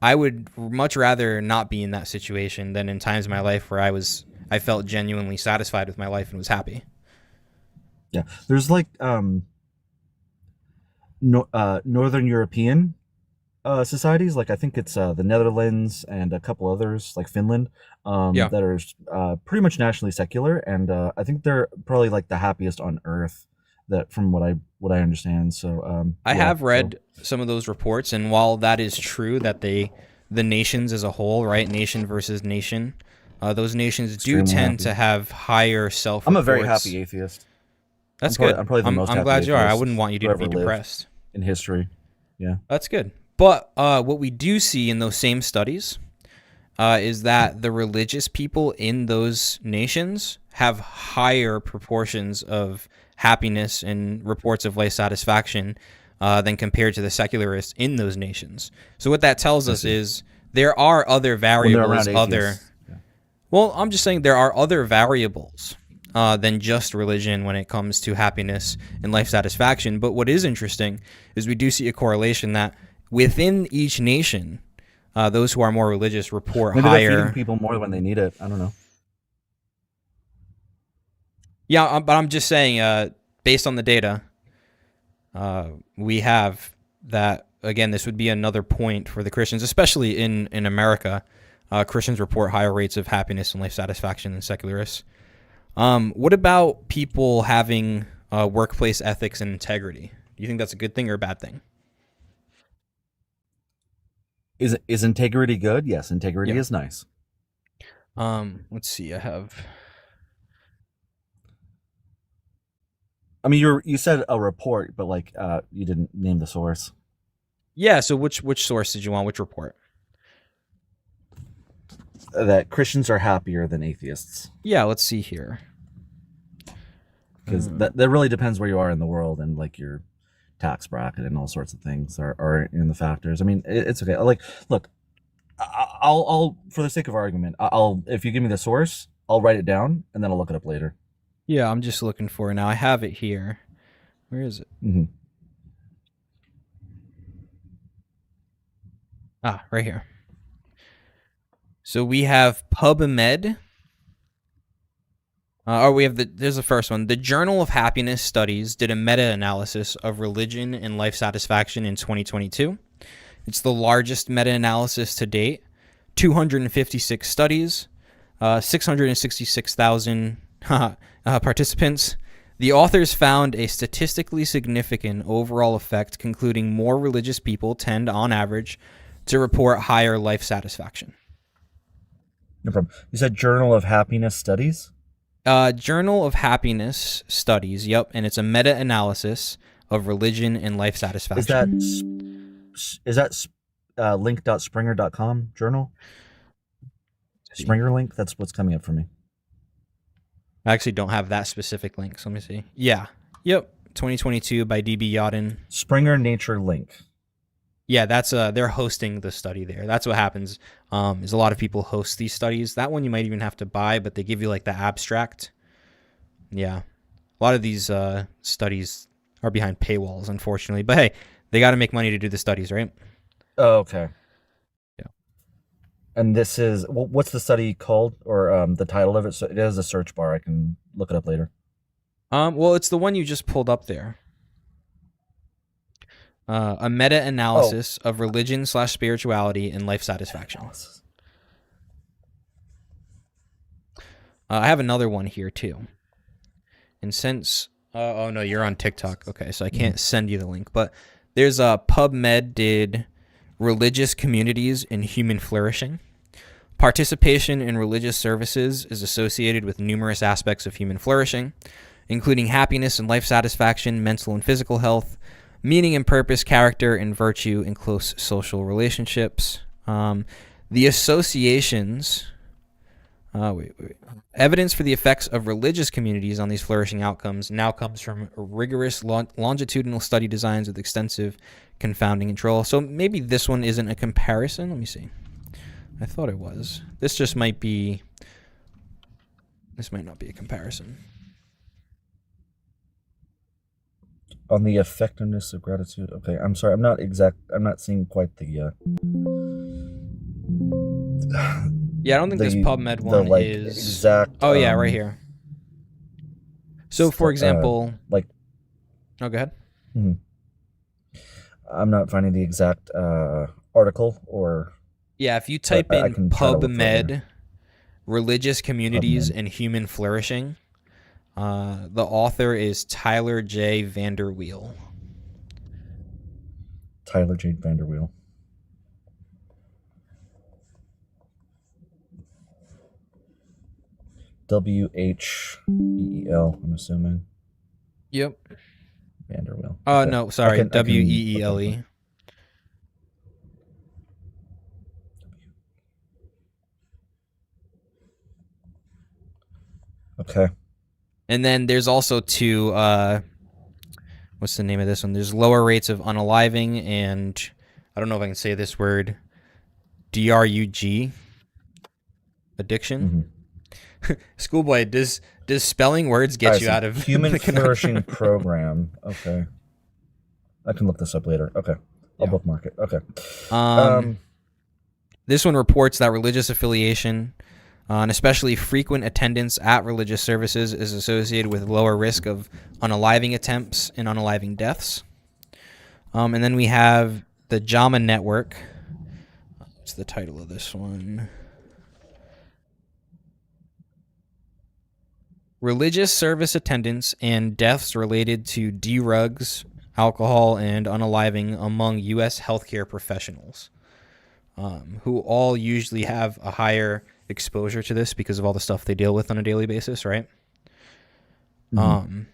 I would much rather not be in that situation than in times in my life where I felt genuinely satisfied with my life and was happy. yeah, there's like Northern European societies, like I think it's the Netherlands and a couple others, like Finland, Yeah. that are pretty much nationally secular, and I think they're probably like the happiest on earth. That from what I understand. So I yeah, have so- read some of those reports, and while that is true that the nations as a whole, right, nation versus nation, those nations do Extremely tend happy. to have higher self. I'm a very happy atheist That's I'm probably- good. I'm probably the most I'm happy glad you are. I atheist wouldn't want you who to be ever lived. depressed. in history. Yeah. That's good. But what we do see in those same studies is that the religious people in those nations have higher proportions of happiness and reports of life satisfaction than compared to the secularists in those nations. So what that tells us is there are other When they're variables. around atheists. Yeah. Well, I'm just saying there are other variables than just religion when it comes to happiness and life satisfaction. But what is interesting is we do see a correlation that within each nation, those who are more religious report Maybe they're higher. feeding people more when they need it. I don't know. Yeah, but I'm just saying, based on the data, we have that. Again, this would be another point for the Christians, especially in America. Christians report higher rates of happiness and life satisfaction than secularists. What about people having workplace ethics and integrity? Do you think that's a good thing or a bad thing? Is integrity good? Yes, integrity Yeah. is nice. Let's see. I mean, you said a report, but like you didn't name the source. Yeah. So which source did you want? Which report? That Christians are happier than atheists, Yeah. Let's see here. because that really depends where you are in the world and like your tax bracket and all sorts of things are in the factors. I mean, it's okay. Like, look, I'll for the sake of argument, I'll if you give me the source, I'll write it down and then I'll look it up later. Yeah, I'm just looking for it now. I have it here. Where is it? Mm-hmm. Ah, right here. So we have PubMed. There's the first one. The Journal of Happiness Studies did a meta-analysis of religion and life satisfaction in 2022. It's the largest meta-analysis to date. 256 studies, 666,000 participants. The authors found a statistically significant overall effect, concluding more religious people tend, on average, to report higher life satisfaction. No problem. You said Journal of Happiness Studies? Journal of Happiness Studies, yep, and it's a meta-analysis of religion and life satisfaction. Is that link.springer.com journal? Springer link? That's what's coming up for me. I actually don't have that specific link, so let me see. Yeah, yep, 2022 by D.B. Yadin. Springer Nature link. Yeah, that's they're hosting the study there. That's what happens. Is a lot of people host these studies. That one you might even have to buy, but they give you like the abstract. Yeah, a lot of these studies are behind paywalls, unfortunately. But hey, they got to make money to do the studies, right? Oh, okay. Yeah. And this is what's the study called, or the title of it? So it has a search bar. I can look it up later. Well, it's the one you just pulled up there. A meta-analysis of religion/spirituality and life satisfaction. I have another one here too. And since oh no, you're on TikTok. Okay, so I can't send you the link. But there's a PubMed did religious communities and human flourishing. Participation in religious services is associated with numerous aspects of human flourishing, including happiness and life satisfaction, mental and physical health, meaning and purpose, character and virtue, and close social relationships. The associations... Evidence for the effects of religious communities on these flourishing outcomes now comes from rigorous longitudinal study designs with extensive confounding control. So maybe this one isn't a comparison. Let me see. I thought it was. This just might be... This might not be a comparison. On the effectiveness of gratitude. Okay, I'm sorry. I'm not seeing quite the... Yeah, I don't think this PubMed one is... exact... Oh, yeah, right here. So, for example... Oh, go ahead. I'm not finding the exact article or... Yeah, if you type in PubMed, religious communities and human flourishing, the author is Tyler J. Vanderweel. Tyler J. Vanderweel. W-H-E-E-L, I'm assuming. Yep. Vanderweel. Oh, Okay. no, sorry. W-E-E-L-E. Okay. And then there's also two, what's the name of this one? There's lower rates of unaliving and, I don't know if I can say this word, DRUG, addiction. Schoolboy, does spelling words get you out of human flourishing program? Okay, I can look this up later. Okay, I'll bookmark it. Okay. This one reports that religious affiliation, and especially frequent attendance at religious services, is associated with lower risk of unaliving attempts and unaliving deaths. And then we have the JAMA Network. What's the title of this one? Religious service attendance and deaths related to drugs, alcohol, and unaliving among U.S. healthcare professionals, who all usually have a higher exposure to this because of all the stuff they deal with on a daily basis, right? The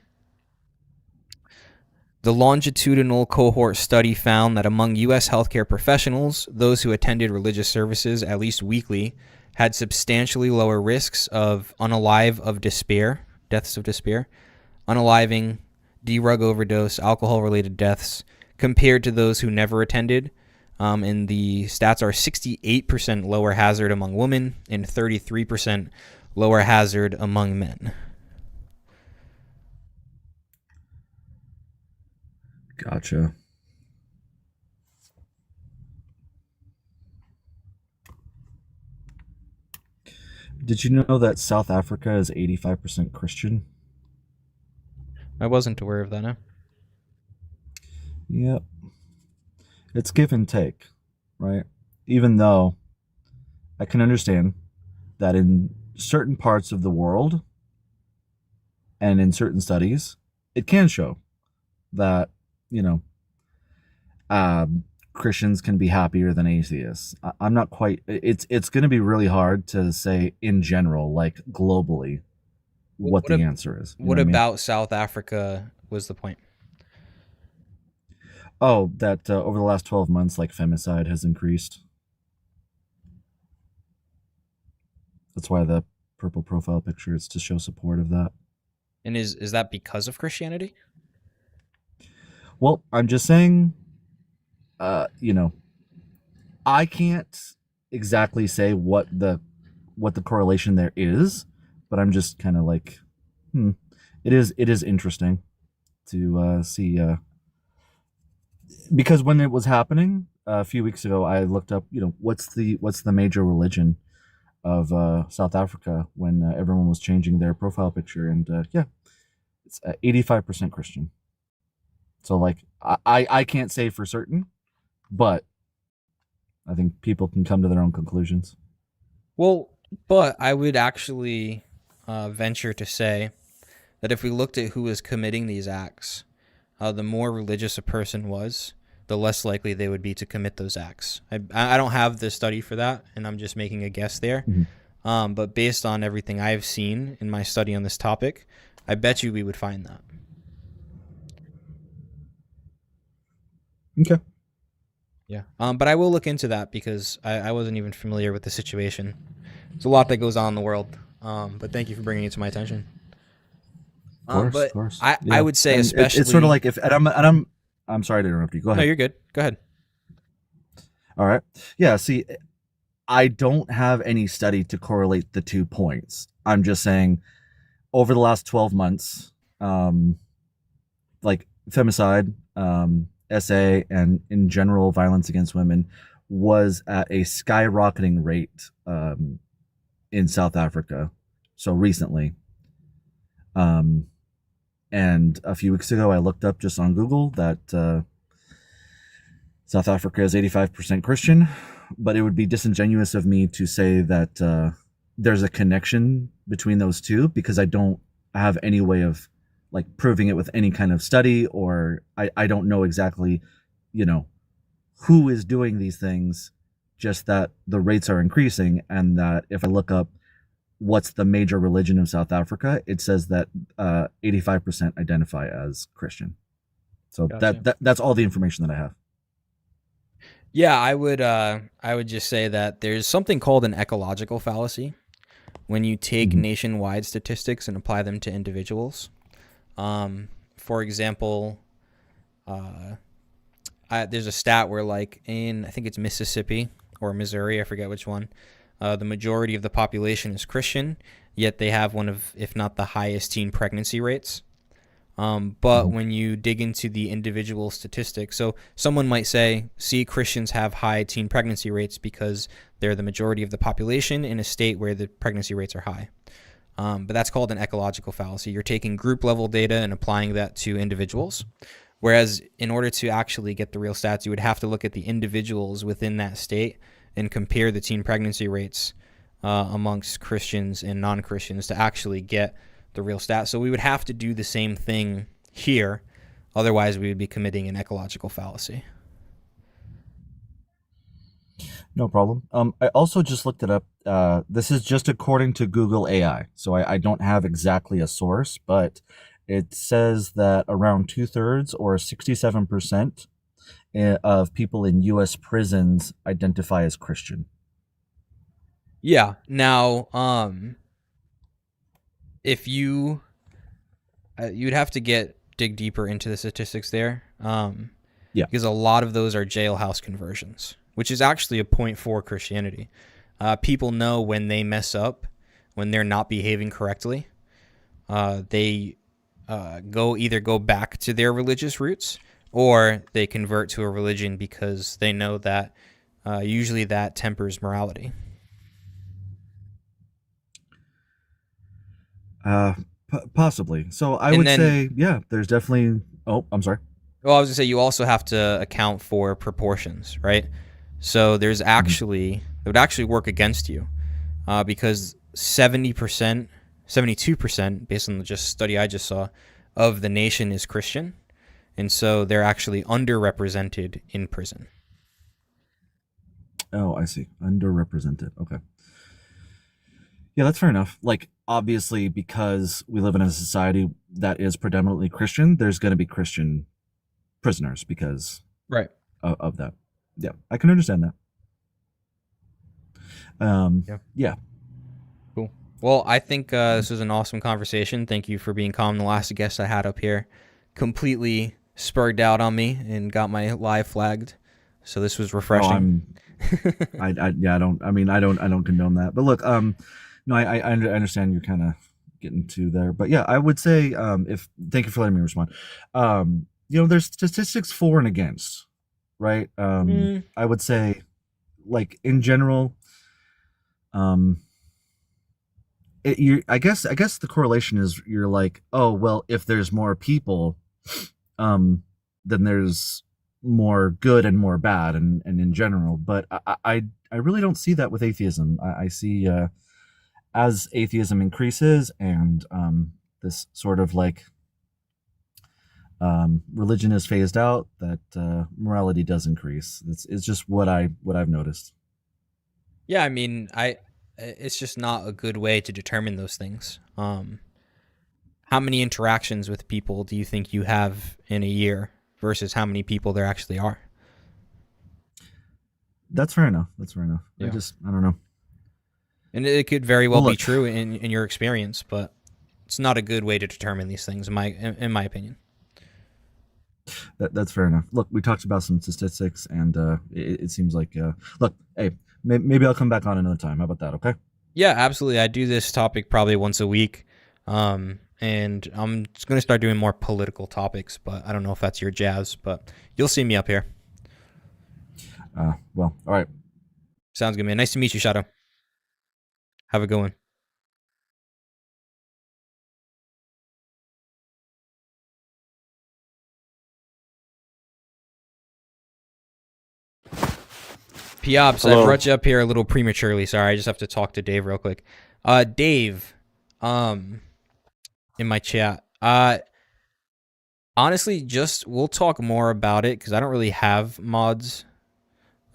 longitudinal cohort study found that among U.S. healthcare professionals, those who attended religious services at least weekly had substantially lower risks of unalive of despair, deaths of despair, unaliving, drug overdose, alcohol-related deaths, compared to those who never attended. And the stats are 68% lower hazard among women and 33% lower hazard among men. Gotcha. Did you know that South Africa is 85% Christian? I wasn't aware of that, no? Yep. It's give and take, right? Even though I can understand that in certain parts of the world and in certain studies, it can show that, you know, Christians can be happier than atheists. I'm not quite. It's going to be really hard to say in general, like globally, what the answer is. You know What I mean? about South Africa was the point? Oh, that over the last 12 months, like femicide has increased. That's why the purple profile picture is to show support of that. And is that because of Christianity? Well, I'm just saying, you know, I can't exactly say what the correlation there is, but I'm just kind of like, it is interesting to see, because when it was happening a few weeks ago, I looked up, you know, what's the major religion of South Africa when everyone was changing their profile picture, and yeah, it's 85% Christian. So like, I can't say for certain, but I think people can come to their own conclusions. Well, but I would actually venture to say that if we looked at who was committing these acts, the more religious a person was, the less likely they would be to commit those acts. I don't have the study for that, and I'm just making a guess there. Mhm. But based on everything I've seen in my study on this topic, I bet you we would find that. Okay. Yeah. But I will look into that because I wasn't even familiar with the situation. There's a lot that goes on in the world. But thank you for bringing it to my attention. Of But course. I Yeah. would say And especially. it's sort of like if and I'm sorry to interrupt you. Go No, ahead. you're good. Go ahead. All right. Yeah. See, I don't have any study to correlate the 2 points. I'm just saying, over the last 12 months, like femicide, SA, and in general violence against women was at a skyrocketing rate in South Africa. So recently, and a few weeks ago, I looked up just on Google that South Africa is 85% Christian, but it would be disingenuous of me to say that there's a connection between those two, because I don't have any way of like proving it with any kind of study, or I don't know exactly, you know, who is doing these things, just that the rates are increasing, and that if I look up what's the major religion of South Africa, it says that 85% identify as Christian. So Gotcha. that's all the information that I have. Yeah, I would just say that there's something called an ecological fallacy when you take nationwide statistics and apply them to individuals. For example, there's a stat where, like, in, I think it's Mississippi or Missouri, I forget which one, the majority of the population is Christian, yet they have one of, if not the highest teen pregnancy rates. But when you dig into the individual statistics, so someone might say, see, Christians have high teen pregnancy rates because they're the majority of the population in a state where the pregnancy rates are high. But that's called an ecological fallacy. You're taking group level data and applying that to individuals. Whereas in order to actually get the real stats, you would have to look at the individuals within that state and compare the teen pregnancy rates amongst Christians and non-Christians to actually get the real stats. So we would have to do the same thing here. Otherwise, we would be committing an ecological fallacy. No problem. I also just looked it up. This is just according to Google AI, so I don't have exactly a source, but it says that around 2/3 or 67% of people in U.S. prisons identify as Christian. Yeah. Now, if you'd have to dig deeper into the statistics there. Yeah. Because a lot of those are jailhouse conversions, which is actually a point for Christianity. People know when they mess up, when they're not behaving correctly, they go back to their religious roots, or they convert to a religion because they know that usually that tempers morality. Possibly. So I And would then- say, yeah, there's definitely. Oh, I'm sorry. Well, I was going to say, you also have to account for proportions, right? So there's actually it would actually work against you, because 70%, 72%, based on the just study I just saw, of the nation is Christian, and so they're actually underrepresented in prison. Oh, I see. Underrepresented. Okay. Yeah, that's fair enough. Like, obviously, because we live in a society that is predominantly Christian, there's going to be Christian prisoners because Right. of that. Yeah, I can understand that. Yeah. Yeah. Cool. Well, I think this was an awesome conversation. Thank you for being calm. The last guest I had up here completely spurred out on me and got my live flagged. So this was refreshing. I don't condone that. But look, no, I understand you're kind of getting to there. But yeah, I would say, thank you for letting me respond. There's statistics for and against, right? I would say, like, in general, I guess the correlation is you're like, oh, well, if there's more people, then there's more good and more bad and in general. But I really don't see that with atheism. I see, as atheism increases and this sort of like religion is phased out, that morality does increase. It's just what I've noticed. Yeah, I mean, it's just not a good way to determine those things. How many interactions with people do you think you have in a year versus how many people there actually are? That's fair enough. Yeah. I don't know. And it could very well be look, true in your experience, but it's not a good way to determine these things, in my opinion. That's fair enough. Look, we talked about some statistics, and it seems like look, hey, maybe I'll come back on another time. How about that? Okay. Yeah, absolutely. I do this topic probably once a week, and I'm just going to start doing more political topics, but I don't know if that's your jazz, but you'll see me up here. Well, all right. Sounds good, man. Nice to meet you, Shadow. Have a good one. Piops, I Hello. brought you up here a little prematurely. Sorry, I just have to talk to Dave real quick. Dave, in my chat. Honestly, we'll talk more about it because I don't really have mods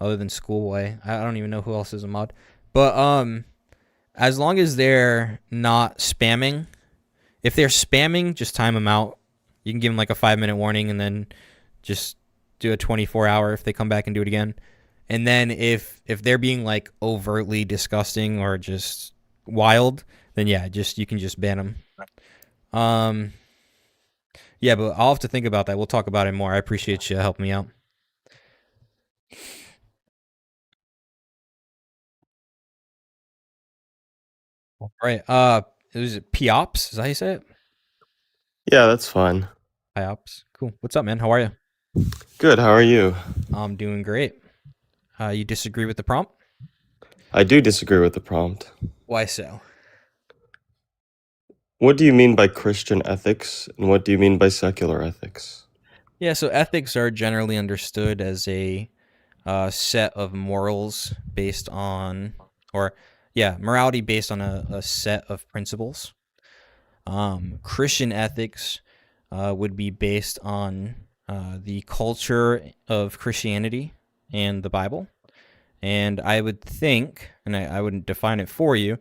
other than Schoolboy. I don't even know who else is a mod. But as long as they're not spamming, if they're spamming, just time them out. You can give them like a 5-minute warning and then just do a 24-hour if they come back and do it again. And then if they're being like overtly disgusting or just wild, then yeah, you can just ban them. Yeah, but I'll have to think about that. We'll talk about it more. I appreciate you helping me out. All right. Was it Piops? Is that how you say it? Yeah, that's fine. Piops. Cool. What's up, man? How are you? Good. How are you? I'm doing great. You disagree with the prompt? I do disagree with the prompt. Why so? What do you mean by Christian ethics, and what do you mean by secular ethics? Yeah, so ethics are generally understood as a set of morals based on, morality based on a set of principles. Christian ethics would be based on the culture of Christianity and the Bible. And I would think, and I wouldn't define it for you,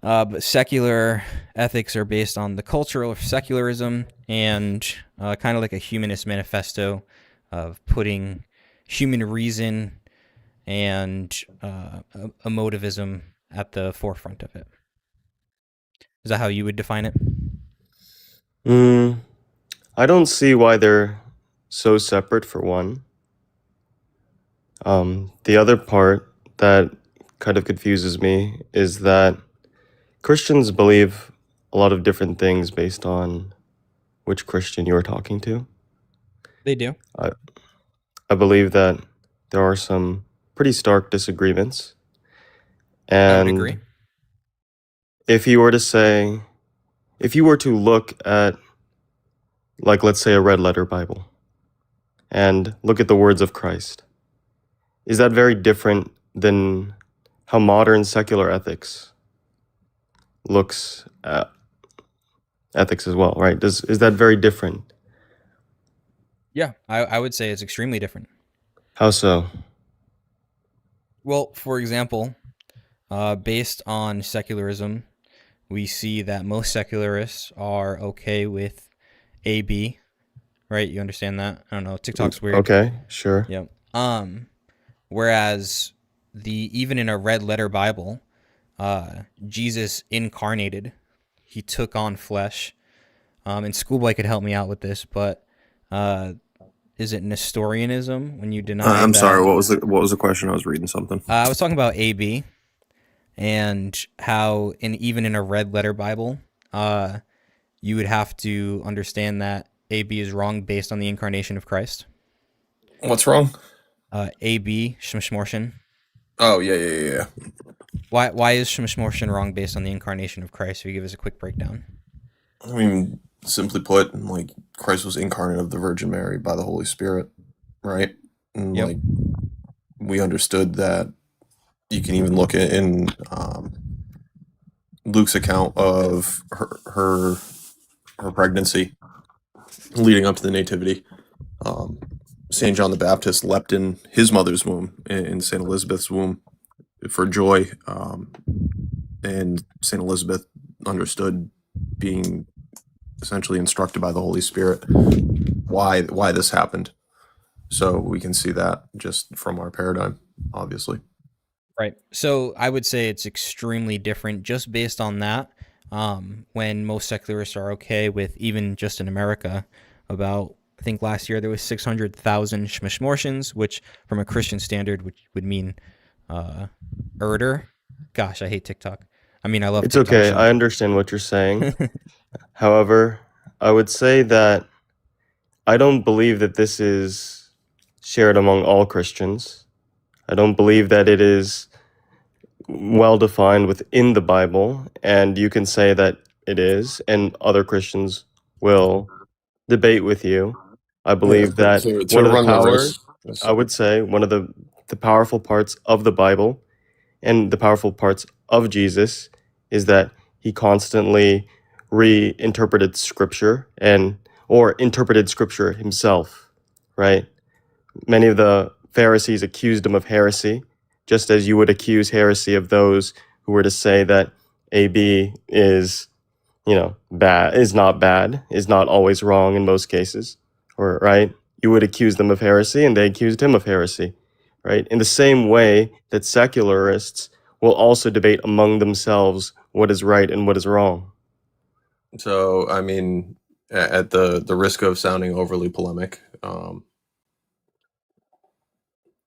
but secular ethics are based on the culture of secularism and kind of like a humanist manifesto of putting human reason and emotivism at the forefront of it. Is that how you would define it? I don't see why they're so separate, for one. The other part that kind of confuses me is that Christians believe a lot of different things based on which Christian you're talking to. They do. I believe that there are some pretty stark disagreements. I would And agree. if you were to look at, like, let's say a red letter Bible and look at the words of Christ, is that very different than how modern secular ethics looks at ethics as well, right? Is that very different? Yeah, I would say it's extremely different. How so? Well, for example, based on secularism, we see that most secularists are okay with AB, right? You understand that? I don't know. TikTok's weird. Okay, sure. Yep. Whereas even in a red letter Bible, Jesus incarnated. He took on flesh. And Schoolboy could help me out with this, but is it Nestorianism when you deny? I'm that, sorry. What was the question? I was reading something. I was talking about AB and how even in a red letter Bible, you would have to understand that AB is wrong based on the incarnation of Christ. What's wrong? AB Shmshmorshin. Oh yeah. Why is Shmshmorshin wrong based on the incarnation of Christ? If you give us a quick breakdown. I mean, simply put, like Christ was incarnate of the Virgin Mary by the Holy Spirit, right? And Yep. like we understood that. You can even look in Luke's account of her pregnancy leading up to the nativity. Saint John the Baptist leapt in his mother's womb, in Saint Elizabeth's womb, for joy, and Saint Elizabeth understood, being essentially instructed by the Holy Spirit, why this happened. So we can see that just from our paradigm, obviously. Right. So I would say it's extremely different just based on that. When most secularists are okay with, even just in America, about, I think last year there was 600,000 Shmshmorshins, which from a Christian standard would mean murder. Gosh, I hate TikTok. I mean, I love It's TikTok okay. Shop. I understand what you're saying. However, I would say that I don't believe that this is shared among all Christians. I don't believe that it is well defined within the Bible, and you can say that it is, and other Christians will debate with you. I believe that one of the powers, I would say, one of the powerful parts of the Bible and the powerful parts of Jesus is that he constantly reinterpreted Scripture or interpreted Scripture himself, right? Many of the Pharisees accused him of heresy, just as you would accuse heresy of those who were to say that AB is, bad, is not bad, is not always wrong in most cases, or right? You would accuse them of heresy, and they accused him of heresy, right? In the same way that secularists will also debate among themselves what is right and what is wrong. So, I mean, at the risk of sounding overly polemic,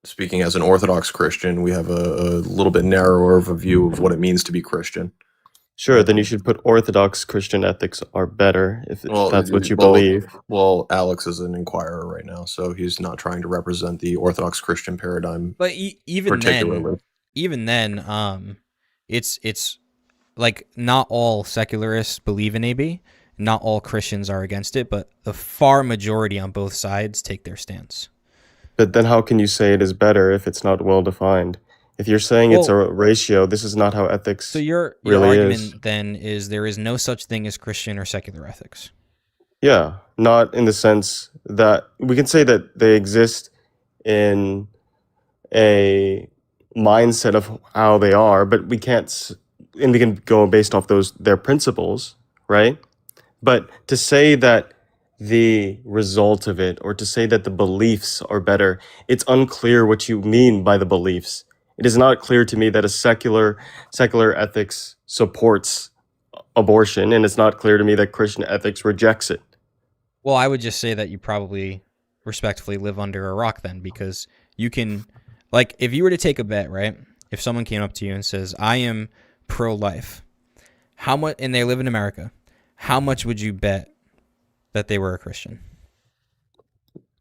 speaking as an Orthodox Christian, we have a little bit narrower of a view of what it means to be Christian. Sure, then you should put Orthodox Christian ethics are better if that's what you believe. Well, Alex is an inquirer right now, so he's not trying to represent the Orthodox Christian paradigm. But even then, it's like not all secularists believe in AB. Not all Christians are against it, but the far majority on both sides take their stance. But then how can you say it is better if it's not well defined? If you're saying it's a ratio, this is not how ethics So your really argument is. then is there is no such thing as Christian or secular ethics. Yeah, not in the sense that we can say that they exist in a mindset of how they are, but we can't, and we can go based off their principles, right? But to say that the result of it, or to say that the beliefs are better, it's unclear what you mean by the beliefs. It is not clear to me that a secular ethics supports abortion, and it's not clear to me that Christian ethics rejects it. Well, I would just say that you probably respectfully live under a rock then, because you can, like, if you were to take a bet, right? If someone came up to you and says, I am pro-life, how much, and they live in America, how much would you bet that they were a Christian?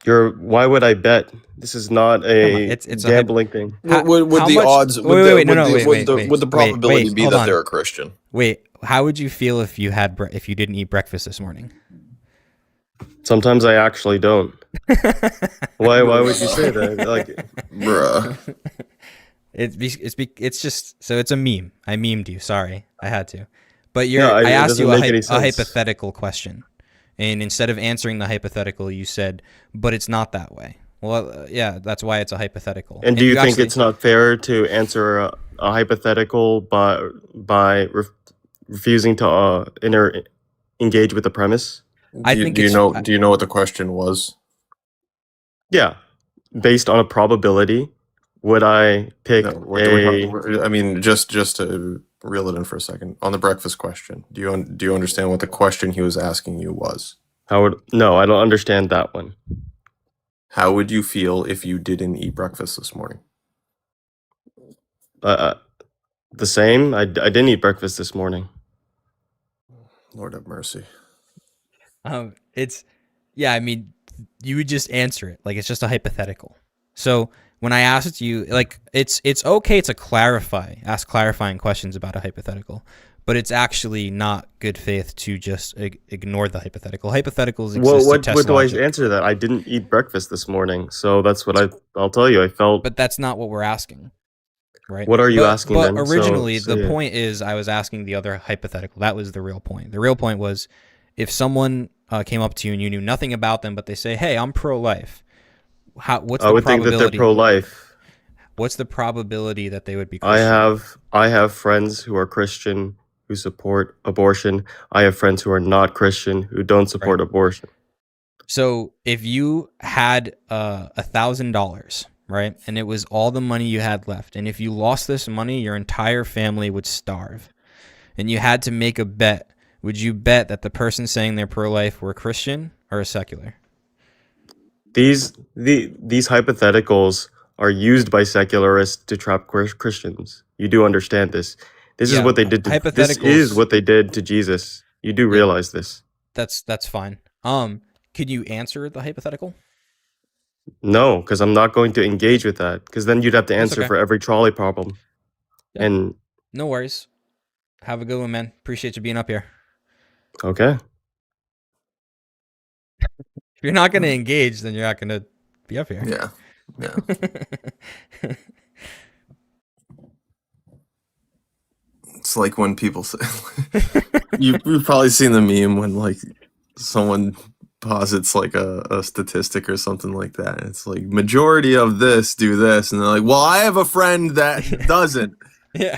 Why would I bet? This is not a it's gambling thing. Would the much- odds? wait, Would the probability be hold that on. they're a Christian? Wait, how would you feel if you if you didn't eat breakfast this morning? Sometimes I actually don't. Why would you say that? Like, Bruh. It's just so it's a meme. I memed you. Sorry, I had to. But No, I it asked doesn't you make any a sense. hypothetical question, and instead of answering the hypothetical, you said, "But it's not that way." Well, yeah, that's why it's a hyphypothetical. And do you think actually, it's not fair to answer a hypothetical by refusing to engage with the premise? I Do you, think do you it's know do you know what the question was? Yeah, based on a probability, would I pick No, I mean, just to reel it in for a second. On the breakfast question, do you understand what the question he was asking you was? No, I don't understand that one. How would you feel if you didn't eat breakfast this morning? The same. I didn't eat breakfast this morning. Lord have mercy. it's yeah. I mean, you would just answer it like it's just a hypothetical. So when I asked you, like, it's okay to ask clarifying questions about a hypothetical, but it's actually not good faith to just ignore the hypothetical. Hypotheticals exist Well, to what test do I logic. answer that? I didn't eat breakfast this morning, so that's what I'll tell you. I felt. But that's not what we're asking, right? What are you asking But then? originally, So the point is I was asking the other hypothetical. That was the real point. The real point was if someone came up to you and you knew nothing about them, but they say, "Hey, I'm pro-life." What's I the would think that they're probability? pro-life. What's the probability that they would be Christian? I have friends who are Christian who support abortion. I have friends who are not Christian who don't support abortion. So if you had $1,000, right, and it was all the money you had left, and if you lost this money, your entire family would starve, and you had to make a bet, would you bet that the person saying they're pro-life were Christian or a secular? These hypotheticals are used by secularists to trap Christians. You do understand this. This is what they did to this is what they did to Jesus. You do realize this. That's fine. Could you answer the hypothetical? No, because I'm not going to engage with that. Because then you'd have to answer for every trolley problem. Yeah. And no worries. Have a good one, man. Appreciate you being up here. Okay. If you're not going to engage, then you're not going to be up here. Yeah. It's like when people say, you've probably seen the meme when like someone posits like a statistic or something like that. It's like majority of this do this, and they're like, "Well, I have a friend that doesn't." Yeah.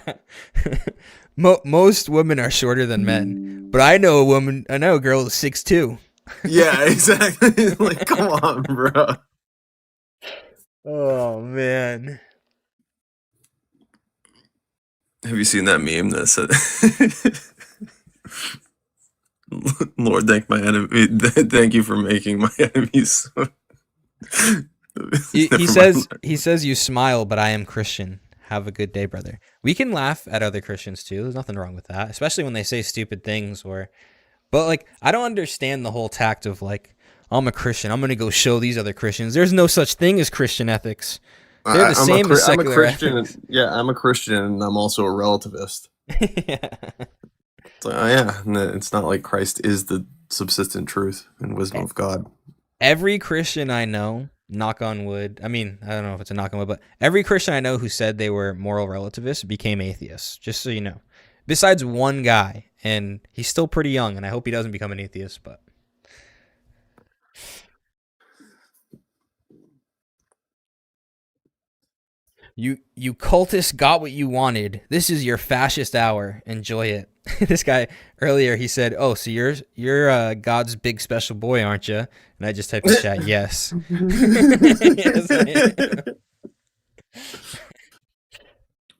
Most women are shorter than men, but I know a girl is 6'2". Yeah, exactly. Like, come on, bro. Oh man. Have you seen that meme that said, "Lord, thank you for making my enemies." He says you smile, but I am Christian. Have a good day, brother. We can laugh at other Christians too. There's nothing wrong with that, especially when they say stupid things but like I don't understand the whole tact of like, I'm a Christian, I'm going to go show these other Christians. There's no such thing as Christian ethics. They're the same as secular Christian. ethics. Yeah, I'm a Christian, and I'm also a relativist. Yeah. So, yeah, it's not like Christ is the subsistent truth and wisdom of God. Every Christian I know, knock on wood, I mean, I don't know if it's a knock on wood, but every Christian I know who said they were moral relativists became atheists, just so you know. Besides one guy, and he's still pretty young, and I hope he doesn't become an atheist, but... You cultists got what you wanted. This is your fascist hour. Enjoy it. This guy earlier, he said, "Oh, so you're God's big special boy, aren't you?" And I just typed in chat, "Yes." Yes, I am.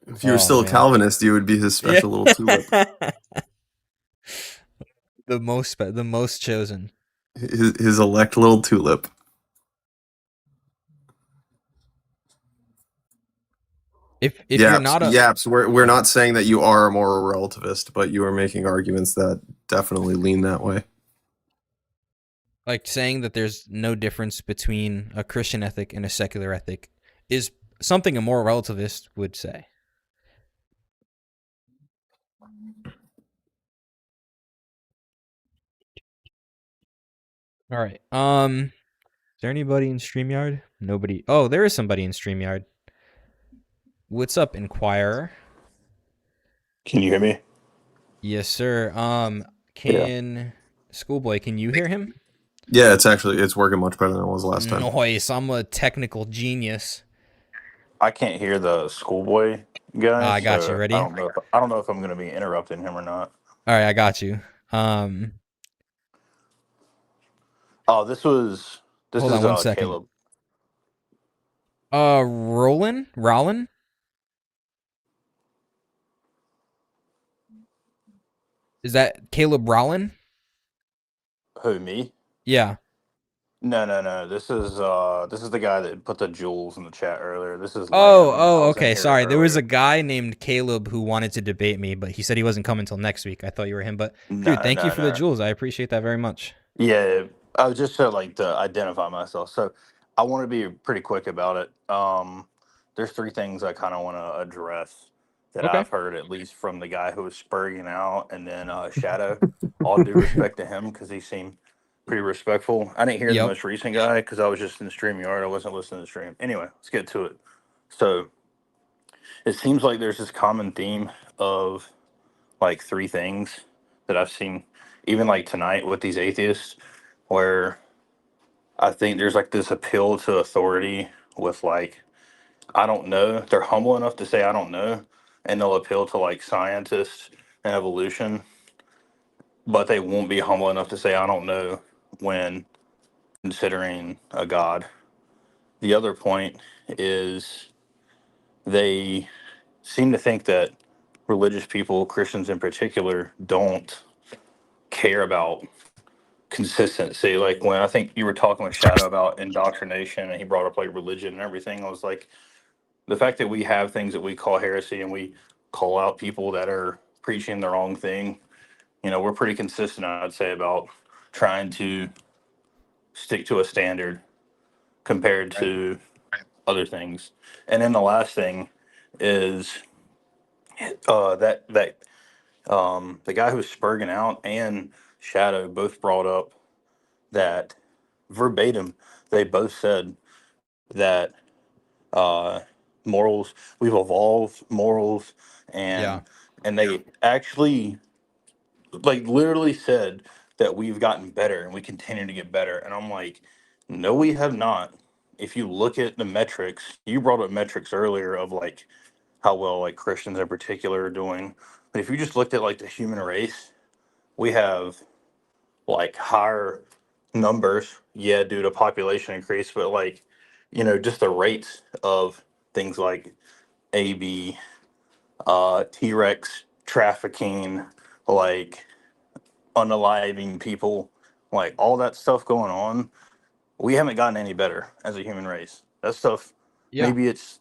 If you were still a Calvinist, you would be his special little tulip. The most chosen. His elect little tulip. If you're not Yaps, we're not saying that you are a moral relativist, but you are making arguments that definitely lean that way. Like saying that there's no difference between a Christian ethic and a secular ethic is something a moral relativist would say. All right. Is there anybody in StreamYard? Nobody. Oh, there is somebody in StreamYard. What's up, Inquirer? Can you hear me? Yes, sir. Yeah. Schoolboy, can you hear him? Yeah, it's working much better than it was last time. Noise. I'm a technical genius. I can't hear the schoolboy guy, I got you. so Ready? I don't know if I'm gonna be interrupting him or not. All right, I got you. Um, Oh, this hold is on 1 second. Caleb. Rollin? Is that Caleb Rollin? Who, me? Yeah. No. This is the guy that put the jewels in the chat earlier. This is Oh, Landon. I was in okay. here Sorry. There was a earlier. guy named Caleb who wanted to debate me, but he said he wasn't coming until next week. I thought you were him, but dude, thank you for the No. jewels. I appreciate that very much. Yeah, I was just to identify myself. So I want to be pretty quick about it. There's three things I kind of want to address that Okay. I've heard, at least from the guy who was spurring out, and then Shadow. All due respect to him because he seemed pretty respectful. I didn't hear the Yep. most recent guy because I was just in the StreamYard. I wasn't listening to the stream. Anyway, let's get to it. So it seems like there's this common theme of like three things that I've seen, even like tonight with these atheists, where I think there's like this appeal to authority with like, I don't know. They're humble enough to say, I don't know. And they'll appeal to like scientists and evolution, but they won't be humble enough to say, I don't know when considering a God. The other point is they seem to think that religious people, Christians in particular, don't care about consistency. Like when I think you were talking with Shadow about indoctrination and he brought up like religion and everything, I was like, the fact that we have things that we call heresy and we call out people that are preaching the wrong thing, we're pretty consistent, I'd say, about trying to stick to a standard compared to other things. And then the last thing is that the guy who was spurging out and Shadow both brought up that verbatim, they both said that uh, morals, we've evolved morals, Yeah. and they actually like literally said that we've gotten better and we continue to get better. And I'm like, no, we have not. If you look at the metrics, you brought up metrics earlier of like how well like Christians in particular are doing. But if you just looked at like the human race, we have like higher numbers, yeah, due to population increase, but like, just the rates of things like AB, T-Rex trafficking, like unaliving people, like all that stuff going on, we haven't gotten any better as a human race. That stuff, Yeah. maybe it's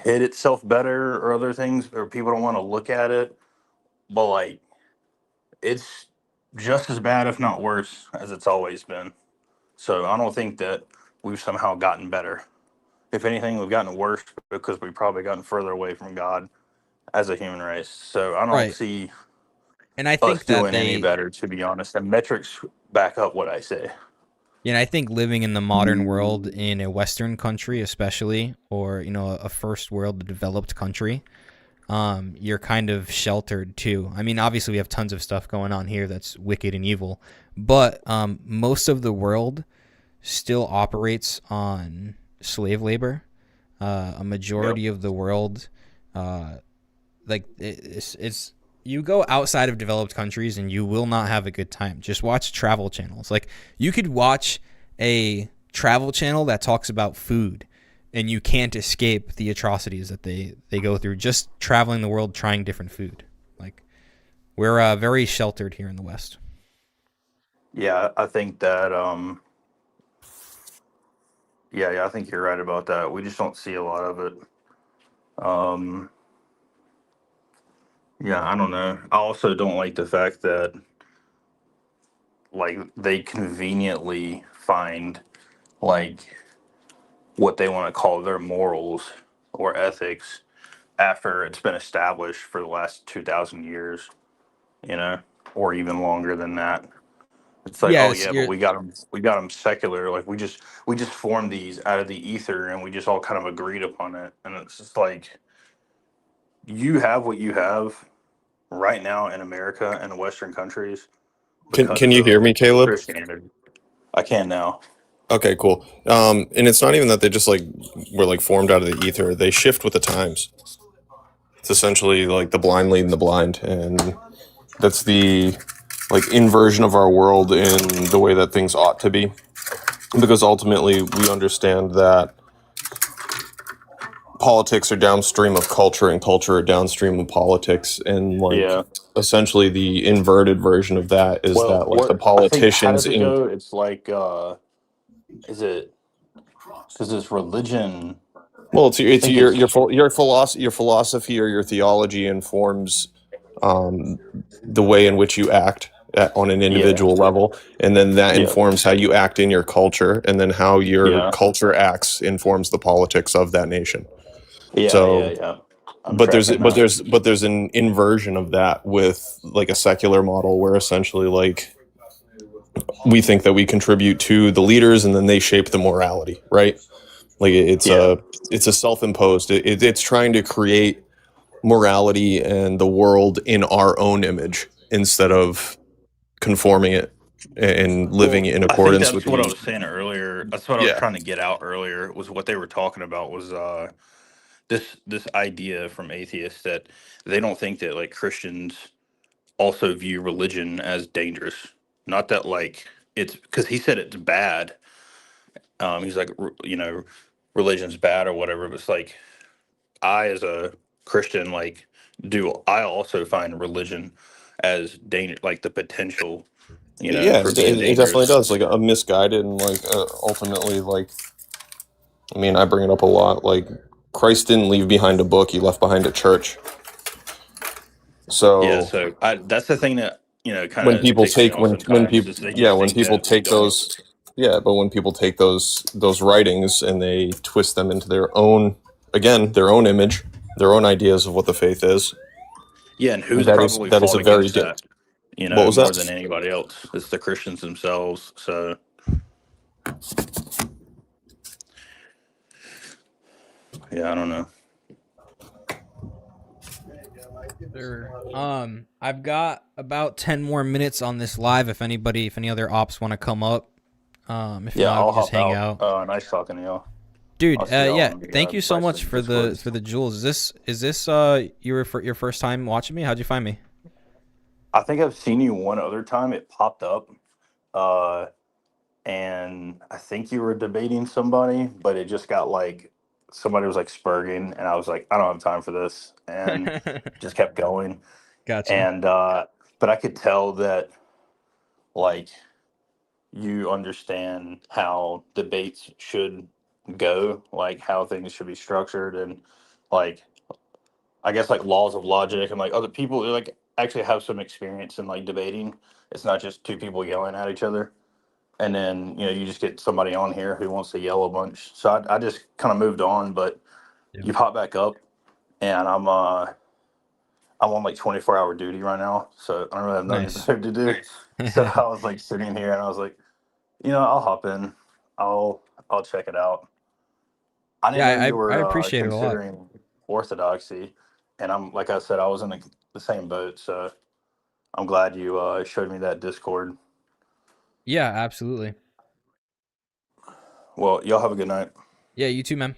hid itself better or other things, or people don't want to look at it, but like it's just as bad, if not worse, as it's always been. So I don't think that we've somehow gotten better. If anything, we've gotten worse because we've probably gotten further away from God as a human race. So I don't Right. see And I us think that doing any better, to be honest. And metrics back up what I say. I think living in the modern world in a Western country, especially, or a first world developed country, you're kind of sheltered too. I mean, obviously we have tons of stuff going on here that's wicked and evil, but most of the world still operates on slave labor. A majority of the world, like it's you go outside of developed countries and you will not have a good time. Just watch travel channels. Like you could watch a travel channel that talks about food and you can't escape the atrocities that they go through just traveling the world trying different food. Like we're very sheltered here in the West. Yeah, I think that yeah, I think you're right about that. We just don't see a lot of it. Yeah, I don't know. I also don't like the fact that like they conveniently find like what they want to call their morals or ethics after it's been established for the last 2,000 years, you know, or even longer than that. It's like, oh Yes, yeah, but you're we got them secular. Like we just formed these out of the ether, and we just all kind of agreed upon it. And it's just like, you have what you have right now in America and Western countries Can because can you hear of me, Caleb? Christianity. I can now. Okay, cool. And it's not even that they just like were like formed out of the ether. They shift with the times. It's essentially like the blind leading the blind, and that's the like inversion of our world in the way that things ought to be. Because ultimately, we understand that politics are downstream of culture, and culture are downstream of politics, and like Yeah. essentially the inverted version of that is Well, that like the what I think, how politicians does it in go? It's like, is it because it's religion? well, it's I it's think it's your philosophy or your theology informs um, the way in which you act on an yeah, individual level, and then that yeah, informs how you act in your culture, and then how your yeah, culture acts informs the politics of that nation. yeah, yeah, So, yeah. I'm tracking that. but there's an inversion of that with like a secular model where essentially like we think that we contribute to the leaders and then they shape the morality, right? Like Yeah. it's a self-imposed. It's trying to create morality and the world in our own image instead of conforming it and living Well, in I think accordance with that's what I the was saying earlier. That's what I was yeah trying to get out earlier. Was what they were talking about was this idea from atheists that they don't think that like Christians also view religion as dangerous. Not that like it's because he said it's bad. He's like, religion's bad or whatever. But it's like I, as a Christian, like, do I also find religion as danger, like the potential, yeah for being it definitely dangerous. does like a misguided and like ultimately like I mean I bring it up a lot like Christ didn't leave behind a book, he left behind a church. Yeah, So so that's the thing that kind when of people ticks me take off when sometimes people is they yeah just when think people that we take don't. those yeah but when people take those writings and they twist them into their own again their own image, their own ideas of what the faith is, Yeah, and who's probably that is fought a very against that, what was more than that? anybody else? It's the Christians themselves. So yeah, I don't know. Sure. I've got about 10 more minutes on this live if any other ops want to come up. If Yeah, not, we I'll can just hop hang out. out. Nice talking to y'all. Dude, I'll see y'all yeah, in the thank you so much message for Discord. the jewels. Is this your first time watching me? How'd you find me? I think I've seen you one other time. It popped up, uh, and I think you were debating somebody, but it just got like somebody was like spurging, and I was like, I don't have time for this, and just kept going. Gotcha. And but I could tell that like you understand how debates should go, like how things should be structured, and like I guess like laws of logic, and like other people like actually have some experience in like debating. It's not just two people yelling at each other, and then you just get somebody on here who wants to yell a bunch. So I just kind of moved on, but Yeah. you pop back up, and I'm on like 24-hour duty right now, so I don't really have nothing Nice. better to do. So I was like sitting here, and I was like, I'll hop in. I'll check it out. I didn't Yeah, know you I were appreciate it a lot. considering orthodoxy, and I'm like I said, I was in the same boat. So I'm glad you showed me that Discord. Yeah, absolutely. Well, y'all have a good night. Yeah, you too, man.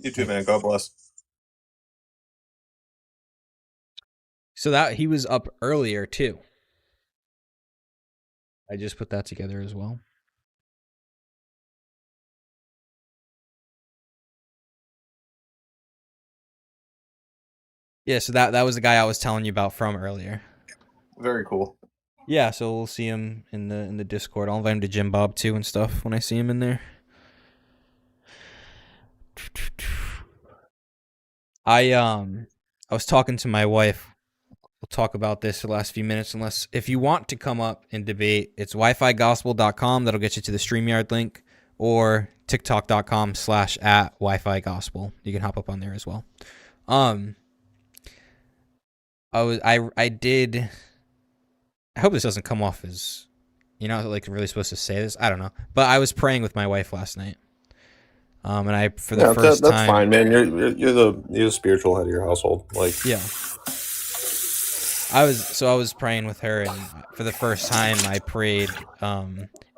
You too, man. God bless. So that he was up earlier too. I just put that together as well. Yeah, so that was the guy I was telling you about from earlier. Very cool. Yeah, so we'll see him in the Discord. I'll invite him to Jim Bob too and stuff when I see him in there. I was talking to my wife. We'll talk about this for the last few minutes. Unless if you want to come up and debate, it's wifigospel.com. That'll get you to the StreamYard link, or tiktok.com/@wifigospel. You can hop up on there as well. I did. I hope this doesn't come off as, like really supposed to say this. I don't know, but I was praying with my wife last night, And I for the Yeah, first that's time, fine, man. You're the spiritual head of your household. Like, yeah. I was praying with her, and for the first time I prayed.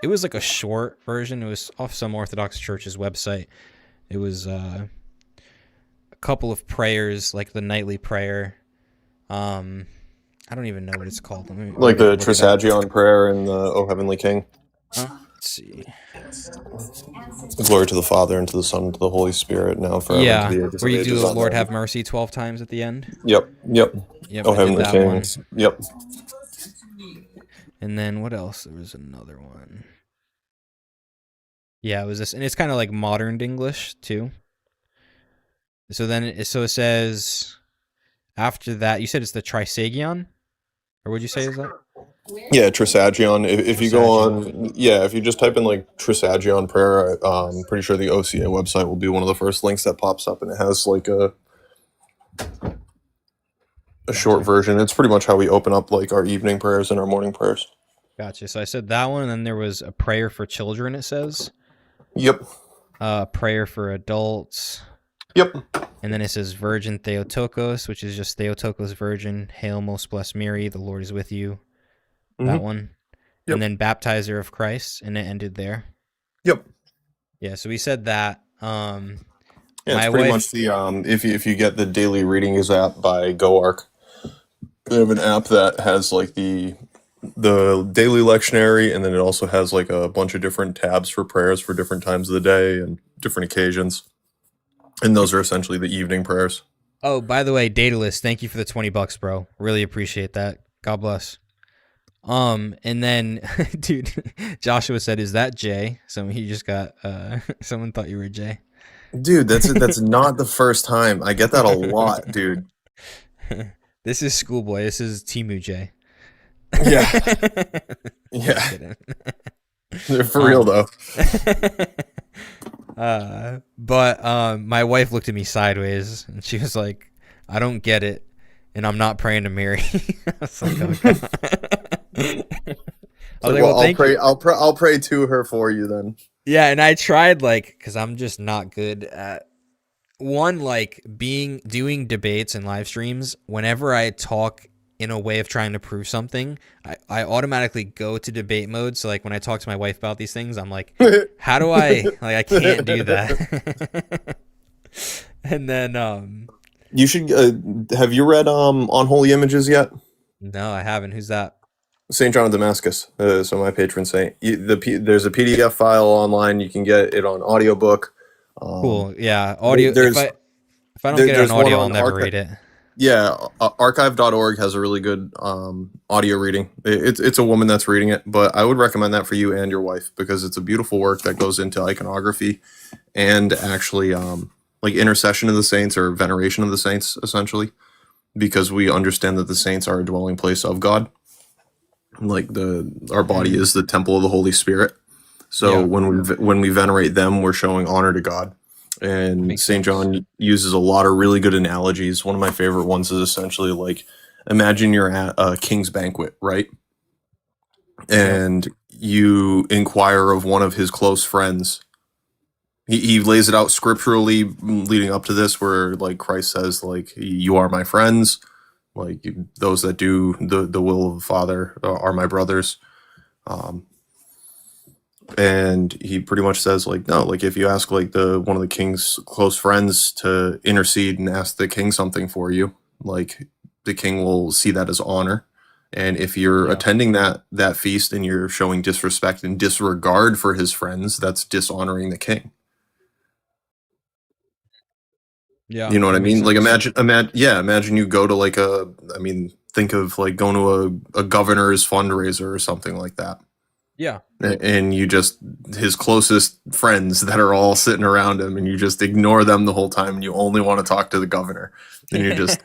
It was like a short version. It was off some Orthodox church's website. It was a couple of prayers, like the nightly prayer. I don't even know what it's called. like the Trisagion prayer and the O Heavenly King. Let's see. Glory to the Father, and to the Son, and to the Holy Spirit, now and forever. Yeah, and to the ages where of you do ages. Lord Amen. have mercy 12 times at the end. Yep. Yep, O I did Heavenly that King. one. Yep. And then what else? There was another one. Yeah, it was this, and it's kind of like modern English too. So then, it says after that, you said it's the Trisagion, or what'd you say is that? Yeah, Trisagion. If you go on, if you just type in like Trisagion prayer, I'm pretty sure the OCA website will be one of the first links that pops up, and it has like a short version. It's pretty much how we open up like our evening prayers and our morning prayers. Gotcha. So I said that one, and then there was a prayer for children. It says. Yep. Prayer for adults. Yep. And then it says Virgin Theotokos, which is just Theotokos Virgin. Hail, most blessed Mary, the Lord is with you. That one. Yep. And then Baptizer of Christ, and it ended there. Yep. Yeah, so we said that. Yeah, my it's pretty wife- much the if you get the Daily Readings app by GoArk, they have an app that has like the daily lectionary, and then it also has like a bunch of different tabs for prayers for different times of the day and different occasions. And those are essentially the evening prayers. Oh, by the way, Daedalus, thank you for the $20, bro. Really appreciate that. God bless. And then, dude, Joshua said, "Is that Jay?" So he just got someone thought you were Jay. Dude, that's not the first time. I get that a lot, dude. This is Schoolboy. This is Timu J. Yeah. Just Yeah. kidding. For real though. But my wife looked at me sideways and she was like, "I don't get it, and I'm not praying to Mary." I was like, "Oh, God." I was like, "Well, thank you." I'll pray to her for you then. Yeah, and I tried because I'm just not good at doing debates and live streams. Whenever I talk in a way of trying to prove something, I automatically go to debate mode. So when I talk to my wife about these things, I'm like, how do I I can't do that. And then You should have you read On Holy Images yet? no, I haven't. Who's that? St. John of Damascus, so my patron saint. There's a PDF file online. You can get it on audiobook. Cool. Yeah, audio. there's- If I don't get it there's on one audio, on I'll never Archi- read it. Yeah, archive.org has a really good audio reading. It's a woman that's reading it, but I would recommend that for you and your wife because it's a beautiful work that goes into iconography and actually like intercession of the saints or veneration of the saints, essentially, because we understand that the saints are a dwelling place of God. Like our body is the temple of the Holy Spirit. So Yeah. when we venerate them, we're showing honor to God. And Makes St. sense. John uses a lot of really good analogies. One of my favorite ones is essentially like, imagine you're at a king's banquet, right? And you inquire of one of his close friends. He lays it out scripturally leading up to this, where like Christ says, like, "You are my friends, like those that do the will of the Father are my brothers." And he pretty much says like, no, like if you ask like one of the king's close friends to intercede and ask the king something for you, like the king will see that as honor. And if you're attending that feast and you're showing disrespect and disregard for his friends, that's dishonoring the king. Yeah, You know what I that makes mean? Like sense. imagine you go to think of like going to a governor's fundraiser or something like that. Yeah. And you just his closest friends that are all sitting around him, and you just ignore them the whole time, and you only want to talk to the governor, and you're just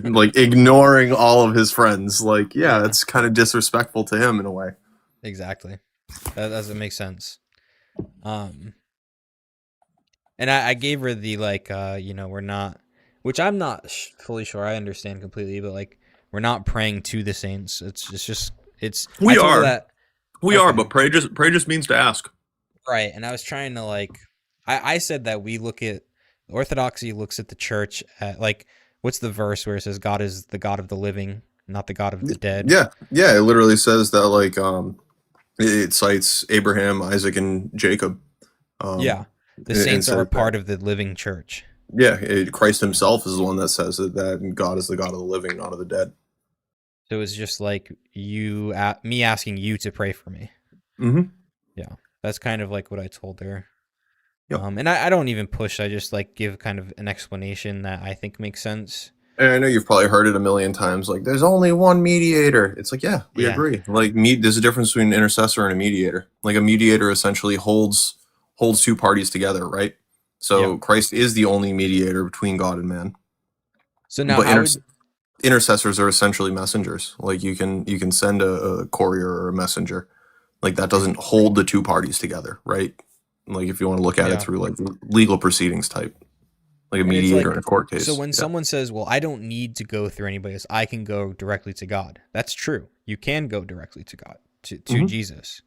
like ignoring all of his friends. Like, yeah, it's kind of disrespectful to him in a way. Exactly. That doesn't make sense. And I gave her the we're not, which I'm not fully sure I understand completely, but we're not praying to the saints. We I told her are. that. We Okay. are, but pray just means to ask. Right, and I was trying to I said that we look at Orthodoxy looks at the church at like what's the verse where it says God is the God of the living, not the God of the dead. Yeah, yeah, it literally says that like it cites Abraham, Isaac, and Jacob. Yeah, the and saints says are a that- part of the living church. Yeah, Christ himself is the one that says that God is the God of the living, not of the dead. So it's just like me asking you to pray for me. Mm-hmm. Yeah, that's kind of like what I told her. Yep. And I don't even push. I just like give kind of an explanation that I think makes sense. And I know you've probably heard it a million times. Like, there's only one mediator. It's like, yeah, we Yeah. agree. Like, there's a difference between an intercessor and a mediator. Like, a mediator essentially holds two parties together, right? So Yeah. Christ is the only mediator between God and man. So now, But how would, intercessors are essentially messengers. Like, you can send a courier or a messenger. Like, that doesn't hold the two parties together, right? Like, if you want to look at Yeah. it through like legal proceedings type, like a And it's mediator like- in a court case. so when Yeah. someone says, "Well, I don't need to go through anybody else. I can go directly to God." That's true. You can go directly to God, to Mhm. Jesus.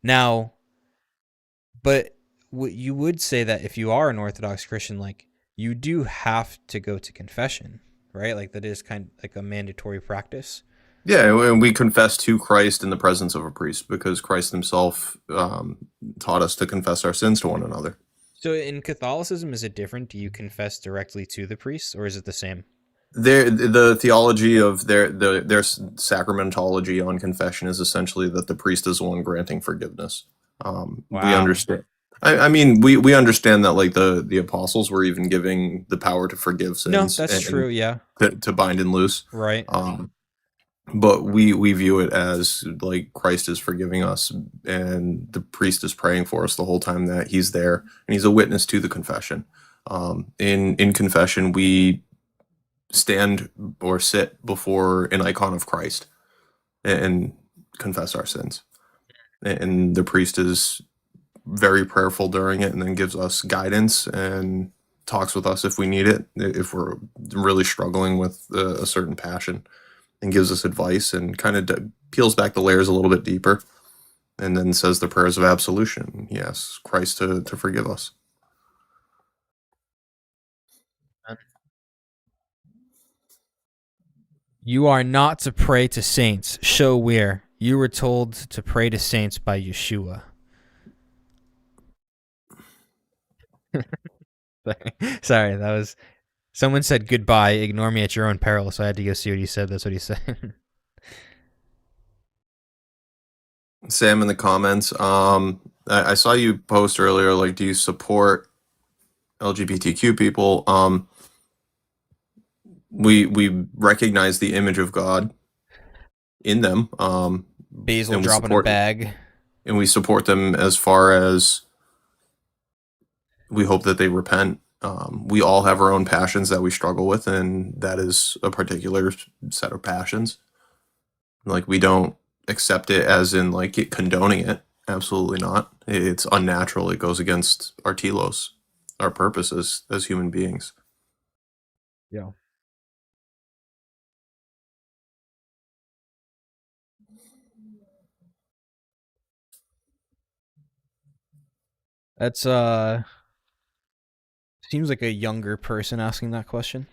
Now, but you would say that if you are an Orthodox Christian, like you do have to go to confession, right? Like that is kind of like a mandatory practice. Yeah, and we confess to Christ in the presence of a priest because Christ himself taught us to confess our sins to one another. So in Catholicism, is it different? Do you confess directly to the priest, or is it the same? The theology of their sacramentology on confession is essentially that the priest is the one granting forgiveness. We Wow. understand. I mean, we understand that like the apostles were even giving the power to forgive sins. No, that's and true. Yeah, To bind and loose. right. But we view it as like Christ is forgiving us and the priest is praying for us the whole time that he's there and he's a witness to the confession. In confession, we stand or sit before an icon of Christ and confess our sins. And the priest is very prayerful during it and then gives us guidance and talks with us if we need it, if we're really struggling with a certain passion, and gives us advice and kind of peels back the layers a little bit deeper and then says the prayers of absolution. He asks Christ to forgive us. You are not to pray to saints. Show where. You were told to pray to saints by Yeshua. Sorry, that was... Someone said goodbye, ignore me at your own peril, so I had to go see what he said. That's what he said. Sam in the comments, I saw you post earlier, like, do you support LGBTQ people? We recognize the image of God in them. Basil And we dropping a support- bag. And we support them as far as we hope that they repent. We all have our own passions that we struggle with, and that is a particular set of passions. Like, we don't accept it as in like it condoning it. Absolutely not. It's unnatural. It goes against our telos, our purposes as human beings. Yeah. That's seems like a younger person asking that question.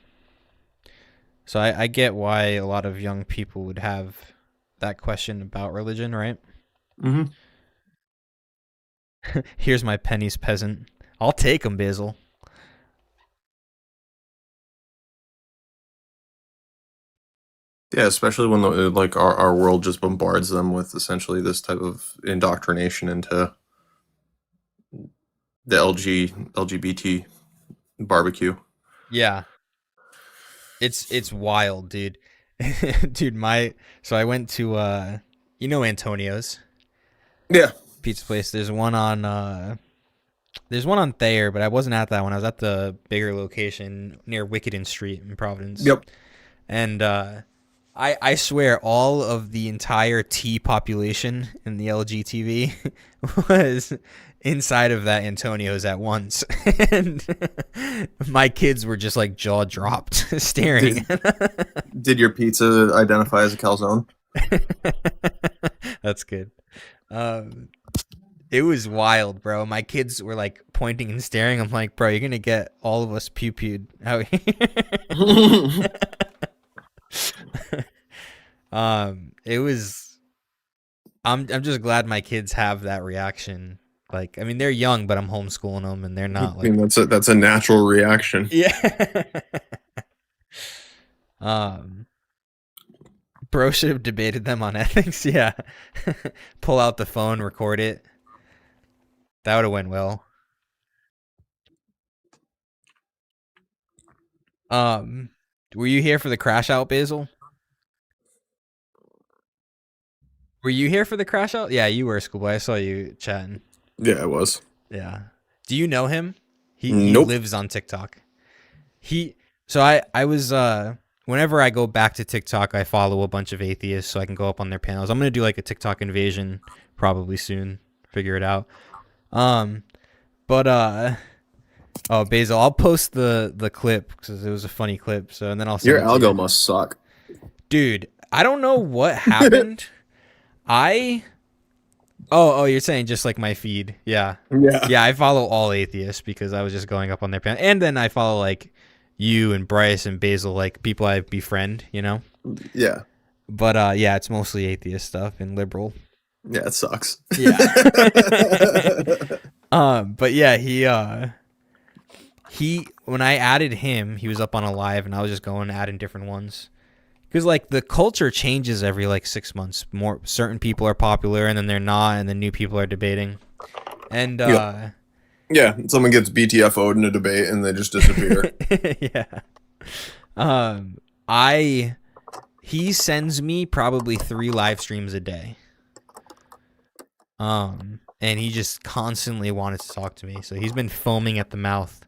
So I get why a lot of young people would have that question about religion, right? Mm-hmm. Here's my pennies, peasant. I'll take them, Basil. Yeah, especially when like our world just bombards them with essentially this type of indoctrination into the LGBT barbecue. Yeah. It's wild, dude. Dude, so I went to Antonio's Yeah. pizza place. There's one on Thayer, but I wasn't at that one. I was at the bigger location near Wickeden Street in Providence. Yep. And I swear all of the entire T population in the LGTV was inside of that Antonio's at once. And my kids were just like jaw dropped staring. Did your pizza identify as a calzone? That's good. It was wild, bro. My kids were like pointing and staring. I'm like, bro, you're gonna get all of us pew-pewed out here. It was. I'm just glad my kids have that reaction. Like, I mean, they're young, but I'm homeschooling them, and they're not I like. mean, that's a natural reaction. Yeah. Bro should have debated them on ethics. Yeah. Pull out the phone, record it. That would have went well. Were you here for the crash out, Basil? Were you here for the crash out? Yeah, you were, Schoolboy. I saw you chatting. Yeah, it was. Yeah. Do you know him? He Nope. lives on TikTok. I was whenever I go back to TikTok, I follow a bunch of atheists so I can go up on their panels. I'm gonna do like a TikTok invasion probably soon. Figure it out. Oh, Basil, I'll post the clip because it was a funny clip. So and then I'll send Your it to you. algo must suck. Dude, I don't know what happened. Oh, you're saying just like my feed. Yeah. Yeah. Yeah, I follow all atheists because I was just going up on their panel. And then I follow like you and Bryce and Basil, like people I befriend, you know? Yeah. But yeah, it's mostly atheist stuff and liberal. Yeah, it sucks. Yeah. But yeah, he when I added him, he was up on a live and I was just going adding different ones. Because like the culture changes every like 6 months. More certain people are popular and then they're not, and then new people are debating. And Yeah, someone gets BTFO'd in a debate and they just disappear. Yeah. He sends me probably 3 live streams a day. And he just constantly wanted to talk to me. So he's been foaming at the mouth.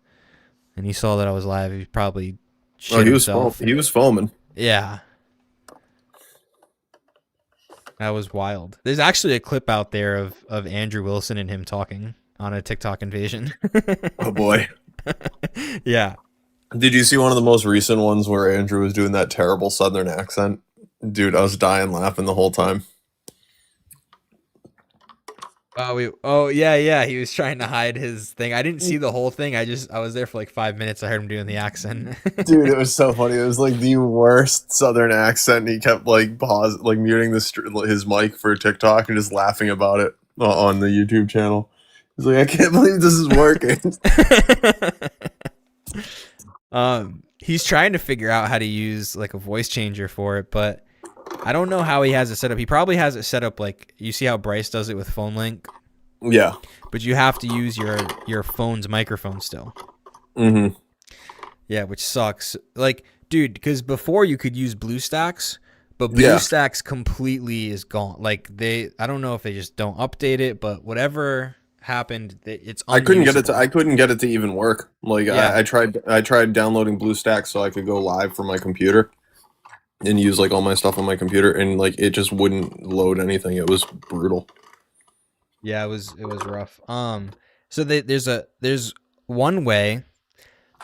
And he saw that I was live. He probably shit himself. He was foaming. Yeah. That was wild. There's actually a clip out there of Andrew Wilson and him talking on a TikTok invasion. Oh boy. Yeah. Did you see one of the most recent ones where Andrew was doing that terrible Southern accent? Dude, I was dying laughing the whole time. Oh yeah. He was trying to hide his thing. I didn't see the whole thing. I was there for like 5 minutes. I heard him doing the accent. Dude, it was so funny. It was like the worst Southern accent. And he kept like muting his mic for TikTok and just laughing about it on the YouTube channel. He's like, I can't believe this is working. He's trying to figure out how to use like a voice changer for it, but I don't know how he has it set up. He probably has it set up like you see how Bryce does it with Phone Link. Yeah. But you have to use your phone's microphone still. Mm-hmm. Yeah, which sucks. Like, dude, because before you could use BlueStacks, but BlueStacks completely is gone. Like I don't know if they just don't update it, but whatever happened, it's unusable. I couldn't get it to even work. Like Yeah. I tried downloading BlueStacks so I could go live from my computer and use like all my stuff on my computer, and like it just wouldn't load anything. It was brutal. Yeah, it was rough. So there's one way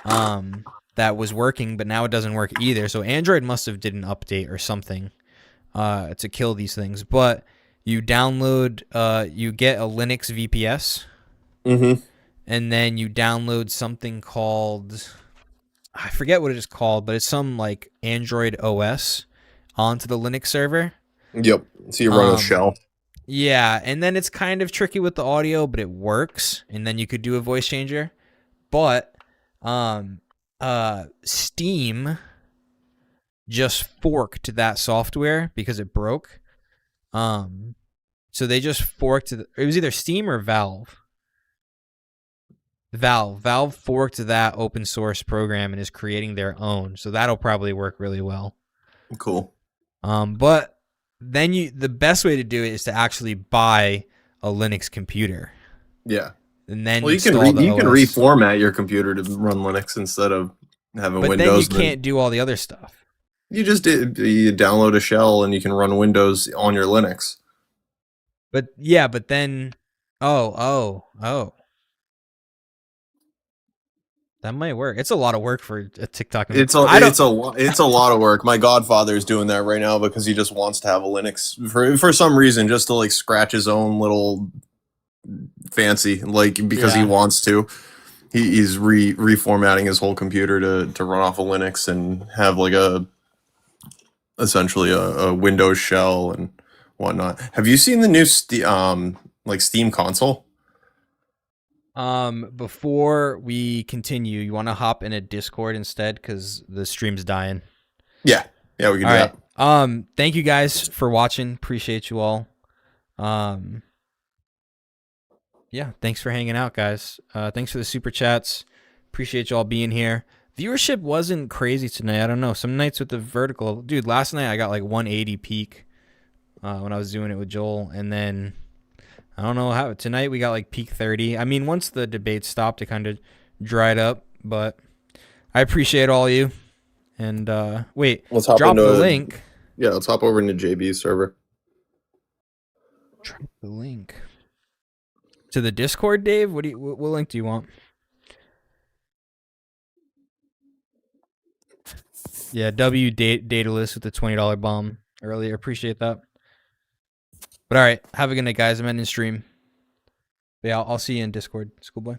that was working, but now it doesn't work either. So Android must have did an update or something to kill these things. But you download you get a Linux VPS. Mm-hmm. And then you download something called, I forget what it is called, but it's some like Android OS onto the Linux server. Yep. So you run a shell. Yeah, and then it's kind of tricky with the audio, but it works. And then you could do a voice changer. But Steam just forked that software because it broke. So they just forked it was either Steam or Valve. Valve forked that open source program and is creating their own. So that'll probably work really well. Cool. But then the best way to do it is to actually buy a Linux computer. Yeah. And then Well, you can reformat your computer to run Linux instead of having but Windows. Then you can't do all the other stuff. You download a shell and you can run Windows on your Linux. But then oh. That might work. It's a lot of work for a TikTok. It's a lot of work. My godfather is doing that right now because he just wants to have a Linux for some reason, just to like scratch his own little fancy, like because he Yeah. wants to. He's reformatting his whole computer to run off of Linux and have like essentially a Windows shell and whatnot. Have you seen the new Steam console? Before we continue, you want to hop in a Discord instead because the stream's dying. Yeah, we can do All right. that. Thank you guys for watching. Appreciate you all. Yeah, thanks for hanging out, guys. Thanks for the super chats. Appreciate you all being here. Viewership wasn't crazy tonight. I don't know. Some nights with the vertical, dude. Last night I got like 180 peak when I was doing it with Joel, and then I don't know how. Tonight we got like peak 30. I mean, once the debate stopped, it kind of dried up. But I appreciate all you. And wait, Let's hop drop into the link. Yeah, let's hop over into JB's server. Drop the link to the Discord, Dave. What link do you want? Yeah, Daedalus with the $20 bomb earlier. Appreciate that. But all right, have a good night, guys. I'm ending stream. But yeah, I'll see you in Discord, Schoolboy.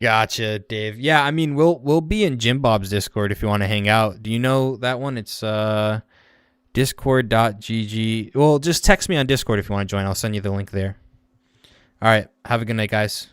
Gotcha, Dave. Yeah, I mean, we'll be in Jim Bob's Discord if you want to hang out. Do you know that one? It's discord.gg. Well, just text me on Discord if you want to join. I'll send you the link there. All right, have a good night, guys.